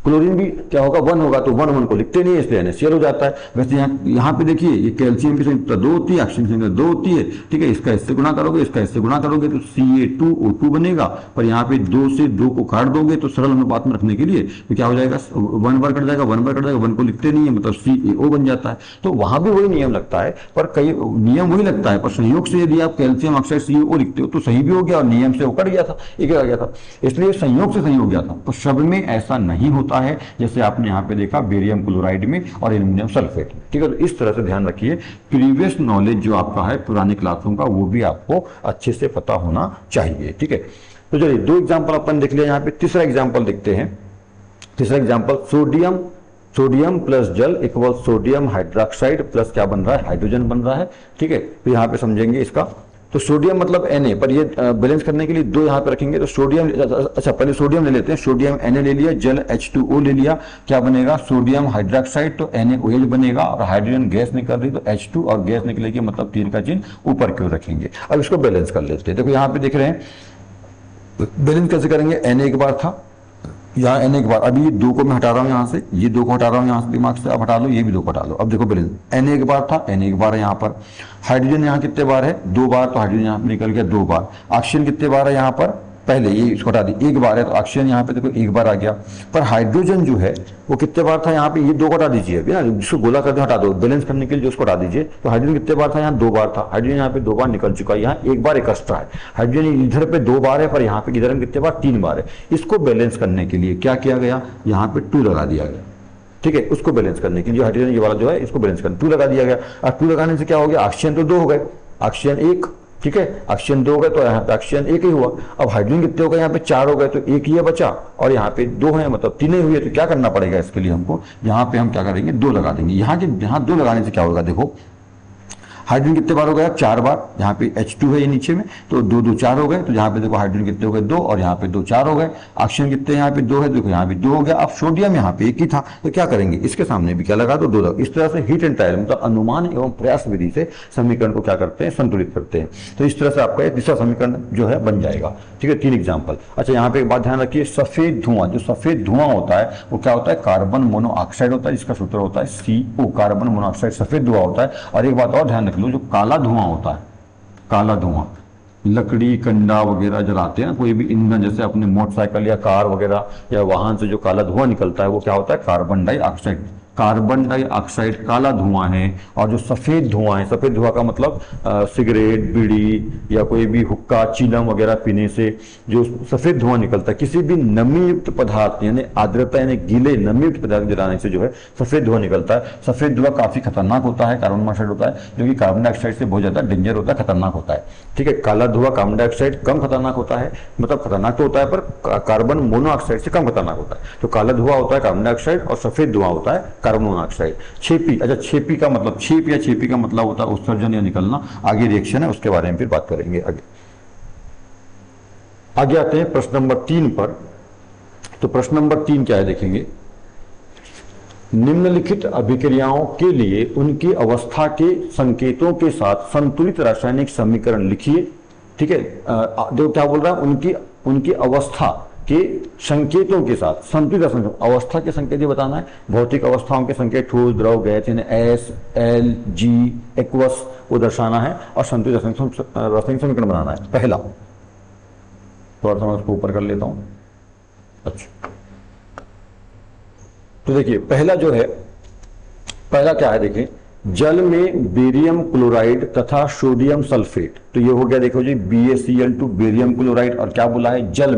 क्लोरीन भी क्या होगा, 1 होगा, तो 1 1 को लिखते नहीं है, इसलिए NaCl हो जाता है। वैसे यहाँ पे देखिए, ये कैल्शियम की संयुक्ता 2 होती है, ऑक्सीजन की संयुक्ता 2 होती है, ठीक है। इसका इससे गुणा करोगे, इसका इससे गुणा करोगे तो Ca2O2 बनेगा, पर यहाँ पे 2 से 2 को काट दोगे तो सरल अनुपात में रखने के लिए तो क्या हो जाएगा, 1 बार कट जाएगा, 1 बार कट जाएगा, 1 को लिखते नहीं है, मतलब CaO बन जाता है। तो वहां भी वही नियम लगता है, पर कई नियम वही लगता है, पर संयोग से यदि आप कैल्शियम ऑक्साइड CaO लिखते हो तो सही भी हो गया और नियम से वो कट गया था, एक आ गया था, इसलिए संयोग से सही हो गया था। तो सब में ऐसा नहीं होता है, जैसे आपने यहाँ पे देखा बेरियम क्लोराइड में और एल्यूमिनियम सल्फेट, ठीक है। तो इस तरह से ध्यान रखिए, प्रीवियस नॉलेज जो आपका है पुराने क्लासों का, वो भी आपको अच्छे से पता होना चाहिए, ठीक है। तो चलिए 2 एग्जाम्पल अपन देख लिया, यहाँ पे तीसरा एग्जाम्पल देखते हैं। तीसरा एग्जाम्पल, सोडियम प्लस जल इक्वल सोडियम हाइड्रोक्साइड प्लस क्या बन रहा है, हाइड्रोजन बन रहा है, ठीक है। तो यहाँ पे समझेंगे इसका, तो सोडियम मतलब Na, पर ये बैलेंस करने के लिए 2 यहाँ पे रखेंगे। तो सोडियम, अच्छा पहले सोडियम ले लेते हैं, सोडियम Na ले लिया, जल H2O ले लिया, क्या बनेगा, सोडियम हाइड्रोक्साइड, तो NaOH बनेगा, और हाइड्रोजन गैस निकल रही तो H2 और गैस निकलेगी, मतलब तीर का चिन्ह ऊपर क्यों रखेंगे। अब इसको बैलेंस कर लेते हैं। देखो यहाँ पे देख रहे हैं बैलेंस कैसे करेंगे, Na एक बार था, यहाँ Na एक बार, अभी ये 2 को मैं हटा रहा हूँ यहाँ से, ये 2 को हटा रहा हूँ यहाँ से दिमाग से, अब हटा लो, ये भी 2 को हटा लो। अब देखो बैलेंस, Na एक बार था, Na एक बार है यहाँ पर। हाइड्रोजन यहाँ कितने बार है, 2 बार, तो हाइड्रोजन यहाँ पे निकल गया 2 बार। ऑक्सीजन कितने बार है यहाँ पर, पहले ये इसको हटा दी, 1 बार है, तो ऑक्सीजन यहाँ पे देखो 1 बार आ गया। पर हाइड्रोजन जो है वो कितने बार था यहाँ पे, ये 2 को हटा दीजिए अभी ना, जिसको गोला कर दो हटा दो, बैलेंस करने के लिए जो उसको हटा दीजिए। तो हाइड्रोजन कितने बार था, यहाँ 2 बार था, हाइड्रोजन यहाँ पे 2 बार निकल चुका है, यहाँ 1 बार एक्स्ट्रा है। हाइड्रोजन इधर पे 2 बार है, पर यहाँ पे इधर में कितने बार, 3 बार है। इसको बैलेंस करने के लिए क्या किया गया, यहाँ पे 2 लगा दिया गया, ठीक है। उसको बैलेंस करने के लिए हाइड्रोजन ये वाला जो है इसको बैलेंस करने 2 लगा दिया गया। और 2 लगाने से क्या हो गया, ऑक्सीजन तो 2 हो गए, ऑक्सीजन 1, ठीक है, ऑक्सीजन 2 हो गए, तो यहाँ पे ऑक्सीजन 1 ही हुआ। अब हाइड्रोजन कितने हो गए, यहाँ पे 4 हो गए, तो 1 ही बचा, और यहाँ पे 2 है, मतलब 3 ही हुए। तो क्या करना पड़ेगा इसके लिए हमको, यहाँ पे हम क्या करेंगे, 2 लगा देंगे। यहाँ 2 लगाने से क्या होगा, देखो हाइड्रोजन कितने बार हो गया, 4 बार, यहाँ पे H2 है ये नीचे में, तो 2 2 4 हो गए। तो यहाँ पे देखो हाइड्रोजन कितने हो गए, 2, और यहाँ पे 2 4 हो गए। ऑक्सीजन कितने यहाँ पे 2 है, देखो यहाँ पे 2 हो गया। अब सोडियम यहाँ पे 1 ही था, तो क्या करेंगे, इसके सामने भी क्या लगा दो, 2 लगा। इस तरह से हिट एंड ट्रायल मतलब अनुमान एवं प्रयास विधि से समीकरण को क्या करते हैं, संतुलित करते हैं। तो इस तरह से आपका ये तीसरा समीकरण जो है बन जाएगा, ठीक है। 3 एग्जाम्पल। अच्छा यहाँ पे एक बात ध्यान रखिए, सफेद धुआं, जो सफेद धुआं होता है वो क्या होता है, कार्बन मोनोऑक्साइड होता है, जिसका सूत्र होता है CO, कार्बन मोनोऑक्साइड सफेद धुआं होता है। और एक बात और ध्यान रख लो, जो काला धुआं होता है, काला धुआं लकड़ी कंडा वगैरह जलाते हैं, कोई भी ईंधन, जैसे अपने मोटरसाइकिल या कार वगैरह या वाहन से जो काला धुआं निकलता है वो क्या होता है, कार्बन डाइऑक्साइड। कार्बन डाइऑक्साइड काला धुआं है। और जो सफेद धुआं है, सफेद धुआं का मतलब सिगरेट, बीड़ी या कोई भी हुक्का, चीलम वगैरह पीने से जो सफेद धुआं निकलता है, किसी भी नमी युक्त पदार्थ यानी आर्द्रता यानी गीले नमी युक्त पदार्थ जलाने से जो है सफेद धुआं निकलता है। सफेद धुआं काफी खतरनाक होता है, कार्बन मोनोऑक्साइड होता है, जो कि कार्बन डाइऑक्साइड से बहुत ज्यादा डेंजर होता है, खतरनाक होता है, ठीक है। काला धुआं कार्बन डाइऑक्साइड कम खतरनाक होता है, मतलब खतरनाक तो होता है पर कार्बन मोनोऑक्साइड से कम खतरनाक होता है। तो काला धुआं होता है कार्बन डाइऑक्साइड और सफेद धुआं होता है कार्बन मोनोऑक्साइड। छेपी, अच्छा छेपी का मतलब, छेप या छेपी का मतलब होता है उत्सर्जन या निकलना। आगे रिएक्शन है, उसके बारे में फिर बात करेंगे आगे आते हैं प्रश्न नंबर 3 पर। तो प्रश्न नंबर 3 क्या है देखेंगे, निम्नलिखित अभिक्रियाओं के लिए उनकी अवस्था के संकेतों के साथ संतुलित रासायनिक समीकरण लिखिए, ठीक है। जो क्या बोल रहा है, उनकी अवस्था के संकेतों के साथ संतुलित अवस्था के संकेत बताना है। भौतिक अवस्थाओं के संकेत ठोस, द्रव, गैस यानी S, L, G, एक्वस वो दर्शाना है, और संतुलित रासायनिक समीकरण बनाना है। पहला, थोड़ा सा मैं उसको ऊपर कर लेता हूं। अच्छा, तो देखिए पहला जो है, पहला क्या है देखिए, जल में बेरियम क्लोराइड तथा सोडियम सल्फेट। तो ये हो गया देखो जी BaCl2 बेरियम क्लोराइड। और क्या बोला है, जल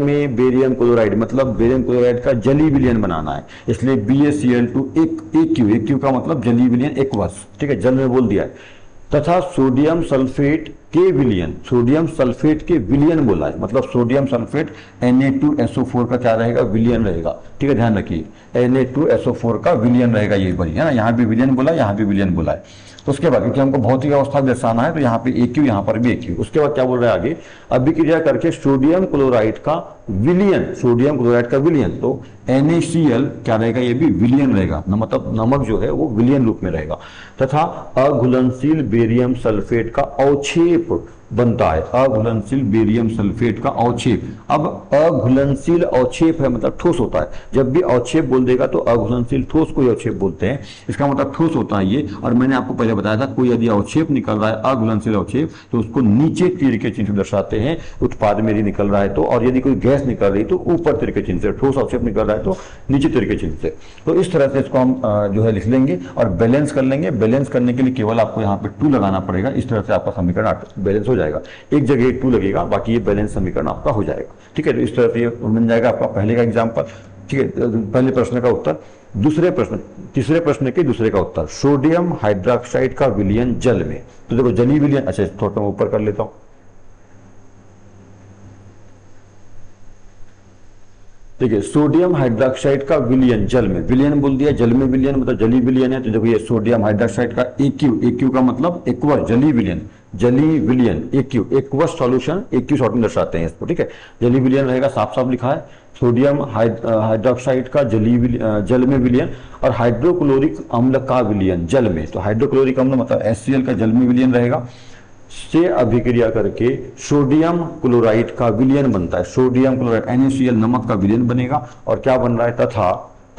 में बेरियम क्लोराइड मतलब बेरियम क्लोराइड का जली विलयन बनाना है, इसलिए BaCl2 एक क्यू का मतलब जली विलयन एक्वस, ठीक है, जल में बोल दिया है। तथा सोडियम सल्फेट के विलयन, सोडियम सल्फेट के विलयन बोला है, मतलब सोडियम सल्फेट Na2SO4 का क्या रहेगा, विलयन रहेगा, ठीक है, ध्यान रखिए Na2SO4 का विलयन रहेगा, ये बढ़िया है ना, यहाँ भी विलयन बोला, यहाँ भी विलयन बोला है। तो उसके बाद क्योंकि हमको भौतिक अवस्था दर्शाना है तो यहाँ पे एक क्यू, यहाँ पर भी एक क्यू। उसके बाद क्या बोल रहा है आगे, अभिक्रिया करके सोडियम क्लोराइड का विलयन, सोडियम क्लोराइड का विलयन, तो NaCl क्या रहेगा, ये भी विलयन रहेगा, मतलब नमक जो है वो विलयन रूप में रहेगा। तथा अघुलनशील बेरियम सल्फेट का अवक्षेप बनता है, अघुलनशील बेरियम सल्फेट का अवक्षेप। अब अघुलनशील अवक्षेप है मतलब ठोस होता है, जब भी अवक्षेप बोल देगा तो अघुलनशील ठोस को अवक्षेप बोलते हैं, इसका मतलब ठोस होता है ये। और मैंने आपको पहले बताया था कोई यदि अवक्षेप निकल रहा है अघुलनशील अवक्षेप तो उसको नीचे तीर के चिन्ह से दर्शाते हैं, उत्पाद में यदि निकल रहा है तो, और यदि कोई गैस निकल रही तो ऊपर तीर के चिन्ह से, ठोस अवक्षेप निकल रहा है तो नीचे तीर के चिन्ह से। तो इस तरह से इसको हम जो है लिख लेंगे और बैलेंस कर लेंगे। बैलेंस करने के लिए केवल आपको यहाँ पे 2 लगाना पड़ेगा, इस तरह से आपका समीकरण बैलेंस हो जाएगा। एक जगह 2 लगेगा, बाकी ये बैलेंस समीकरण आपका हो जाएगा। ठीक है, तो इस तरह से ये बन जाएगा आपका पहले का एग्जाम्पल। ठीक है, पहले प्रश्न का उत्तर। दूसरे प्रश्न, तीसरे प्रश्न के दूसरे का उत्तर, सोडियम हाइड्रोक्साइड का विलयन जल में। तो देखो जलीय विलयन, अच्छा थोड़ा मैं ऊपर कर लेता हूं। ठीक है, सोडियम हाइड्रोक्साइड का विलयन जल में, विलयन बोल दिया, जल में विलयन मतलब जलीय विलयन है। तो देखो ये सोडियम हाइड्रोक्साइड का AQ का मतलब एक्वस, जलीय विलयन, जलीय विलयन एक्वस सॉल्यूशन, AQ शॉर्ट में दर्शाते हैं इसको। ठीक है, जलीय विलयन रहेगा, साफ साफ लिखा है, सोडियम हाइड्रोक्साइड का जल में विलयन और हाइड्रोक्लोरिक अम्ल का विलयन जल में। तो हाइड्रोक्लोरिक अम्ल मतलब HCl का जल में विलयन रहेगा, से अभिक्रिया करके सोडियम क्लोराइड का विलयन बनता है, सोडियम क्लोराइड NaCl नमक का विलयन बनेगा। और क्या बन रहा है,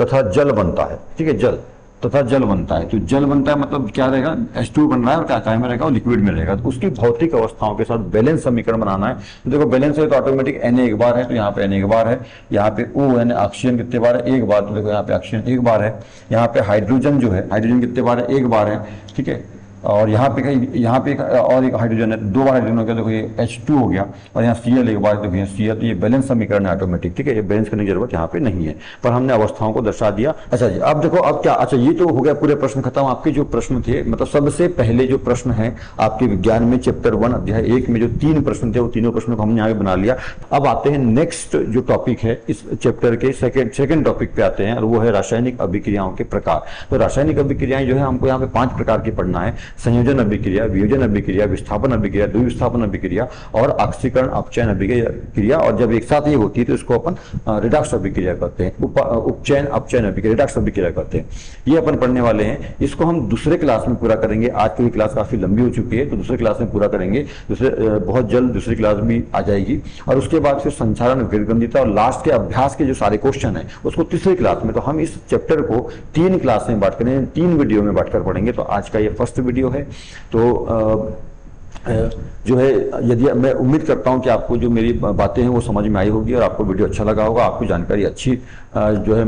तथा जल बनता है। ठीक है, जल, तथा जल बनता है। तो जल बनता है मतलब क्या रहेगा, H2 बन रहा है और क्या में रहेगा, लिक्विड में रहेगा। तो उसकी भौतिक अवस्थाओं के साथ बैलेंस समीकरण बनाना है। तो देखो बैलेंस है तो ऑटोमेटिक Na एक बार है, तो यहाँ पे Na एक बार है, यहाँ पे O ऑक्सीजन कितने बार है, एक बार। तो देखो यहाँ पे ऑक्सीजन एक बार है, यहाँ पे हाइड्रोजन जो है, हाइड्रोजन कितने बार है, एक बार है। ठीक है, और यहाँ पे और एक हाइड्रोजन है, 2 बार हाइड्रोजन हो गया, देखो ये H2 हो गया, और यहाँ Cl एक बार, देखो यहाँ Cl। तो ये बैलेंस समीकरण है ऑटोमेटिक। ठीक है, ये बैलेंस करने की जरूरत यहाँ पे नहीं है, पर हमने अवस्थाओं को दर्शा दिया। अच्छा जी, अब देखो अब क्या, अच्छा ये तो हो गया पूरे प्रश्न खत्म। आपके जो प्रश्न थे, मतलब सबसे पहले जो प्रश्न है आपके विज्ञान में चैप्टर 1 अध्याय 1 में जो 3 प्रश्न थे, वो तीनों प्रश्नों को हमने आगे बना लिया। अब आते हैं नेक्स्ट जो टॉपिक है इस चैप्टर के सेकेंड टॉपिक पे आते हैं, और वो है रासायनिक अभिक्रियाओं के प्रकार। तो रासायनिक अभिक्रियाएं जो है हमको यहाँ पे 5 प्रकार की पढ़ना है, संयोजन अभिक्रिया, वियोजन अभिक्रिया, विस्थापन अभिक्रिया, द्विविस्थापन अभिक्रिया और ऑक्सीकरण अपचयन अभिक्रिया। और जब एक साथ ये होती है तो इसको अपन रिडॉक्स अभिक्रिया करते हैं, उपचयन अपचयन अभिक्रिया, रिडॉक्स अभिक्रिया करते हैं। ये अपन पढ़ने वाले हैं, इसको हम दूसरे क्लास में पूरा करेंगे। आज की क्लास काफी लंबी हो चुकी है, तो दूसरे क्लास में पूरा करेंगे, बहुत जल्द दूसरी क्लास भी आ जाएगी। और उसके बाद फिर संचारण, वीरगंधिता और लास्ट के अभ्यास के जो सारे क्वेश्चन है उसको तीसरी क्लास में। तो हम इस चैप्टर को 3 क्लास में बांट करेंगे, 3 वीडियो में बांटकर पढ़ेंगे। तो आज का ये फर्स्ट वीडियो है। तो जो है, यदि मैं उम्मीद करता हूं कि आपको जो मेरी बातें हैं वो समझ में आई होगी और आपको वीडियो अच्छा लगा होगा, आपको जानकारी अच्छी जो है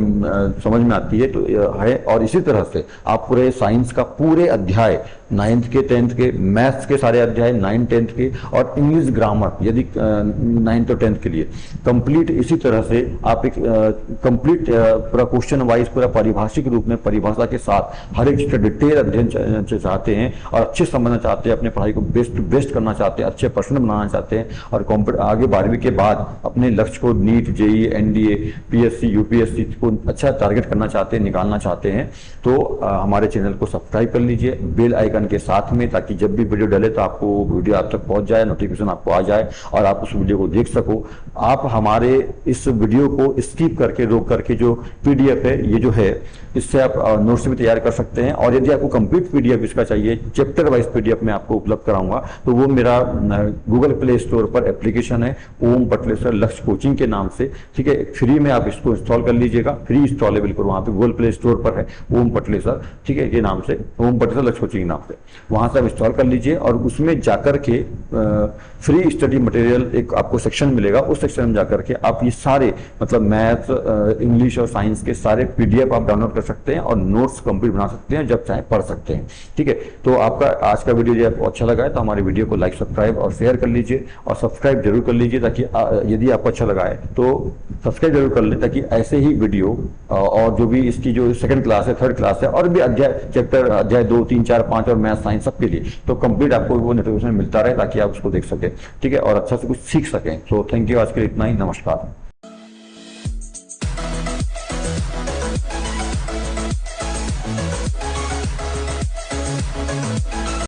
समझ में आती है तो है। और इसी तरह से आप पूरे साइंस का पूरे अध्याय 9th के 10th के, मैथ्स के सारे अध्याय 9th 10th के, और इंग्लिश ग्रामर यदि 9th और 10th के लिए कंप्लीट, इसी तरह से आप एक कंप्लीट पूरा क्वेश्चन वाइज पूरा पारिभाषिक रूप में परिभाषा के साथ हर एक चीज का डिटेल अध्ययन चाहते हैं और अच्छे समझना चाहते हैं, अपने पढ़ाई को बेस्ट करना चाहते हैं, अच्छे प्रश्न बनाना चाहते हैं, और आगे 12वीं के बाद अपने लक्ष्य को NEET, JEE, NDA, PSC, UPSC को अच्छा टारगेट करना चाहते हैं, निकालना चाहते हैं, तो हमारे चैनल को सब्सक्राइब कर लीजिए बेल आइकन के साथ में, ताकि जब भी वीडियो डले तो आपको वीडियो आप तक पहुंच जाए, नोटिफिकेशन आपको आ जाए और आप उस वीडियो को देख सको। आप हमारे इस वीडियो को स्किप करके, रोक करके जो PDF है, ये जो है, इससे आप नोट्स भी तैयार कर सकते हैं। और यदि आपको कंप्लीट PDF इसका चाहिए, चैप्टर वाइज PDF मैं आपको उपलब्ध कराऊंगा, तो वो मेरा गूगल प्ले स्टोर पर एप्लीकेशन है, ओम पटलेसर लक्ष्य कोचिंग के नाम से। ठीक है, फ्री में आप इसको इंस्टॉल कर लीजिएगा, फ्री इंस्टॉल है बिल्कुल, वहां पे गूगल प्ले स्टोर पर है ओम पटलेसर, ठीक है, ये नाम से, ओम पटलेसर लक्ष्य कोचिंग नाम से, वहां से आप इंस्टॉल कर लीजिए। और उसमें जाकर के फ्री स्टडी मटेरियल एक आपको सेक्शन मिलेगा, उस सेक्शन में जाकर के आप ये सारे मतलब मैथ, इंग्लिश और साइंस के सारे PDF आप डाउनलोड कर सकते हैं और नोट्स कंप्लीट बना सकते हैं, जब चाहे पढ़ सकते हैं। ठीक है, तो आपका आज का वीडियो यदि आपको अच्छा लगा है तो हमारे वीडियो को लाइक, सब्सक्राइब और शेयर कर लीजिए, और सब्सक्राइब जरूर कर लीजिए, ताकि यदि आपको अच्छा लगा है तो सब्सक्राइब जरूर कर लें, ताकि ऐसे ही वीडियो और जो भी इसकी जो सेकंड क्लास है, थर्ड क्लास है, और भी अध्याय चैप्टर अध्याय 2, 3, 4, 5 और मैथ, साइंस सबके लिए तो कंप्लीट आपको वो नोटिफिकेशन मिलता रहे, ताकि आप उसको देख सकें। ठीक है, और अच्छा से कुछ सीख सकें। तो थैंक यू, आज के लिए इतना ही, नमस्कार।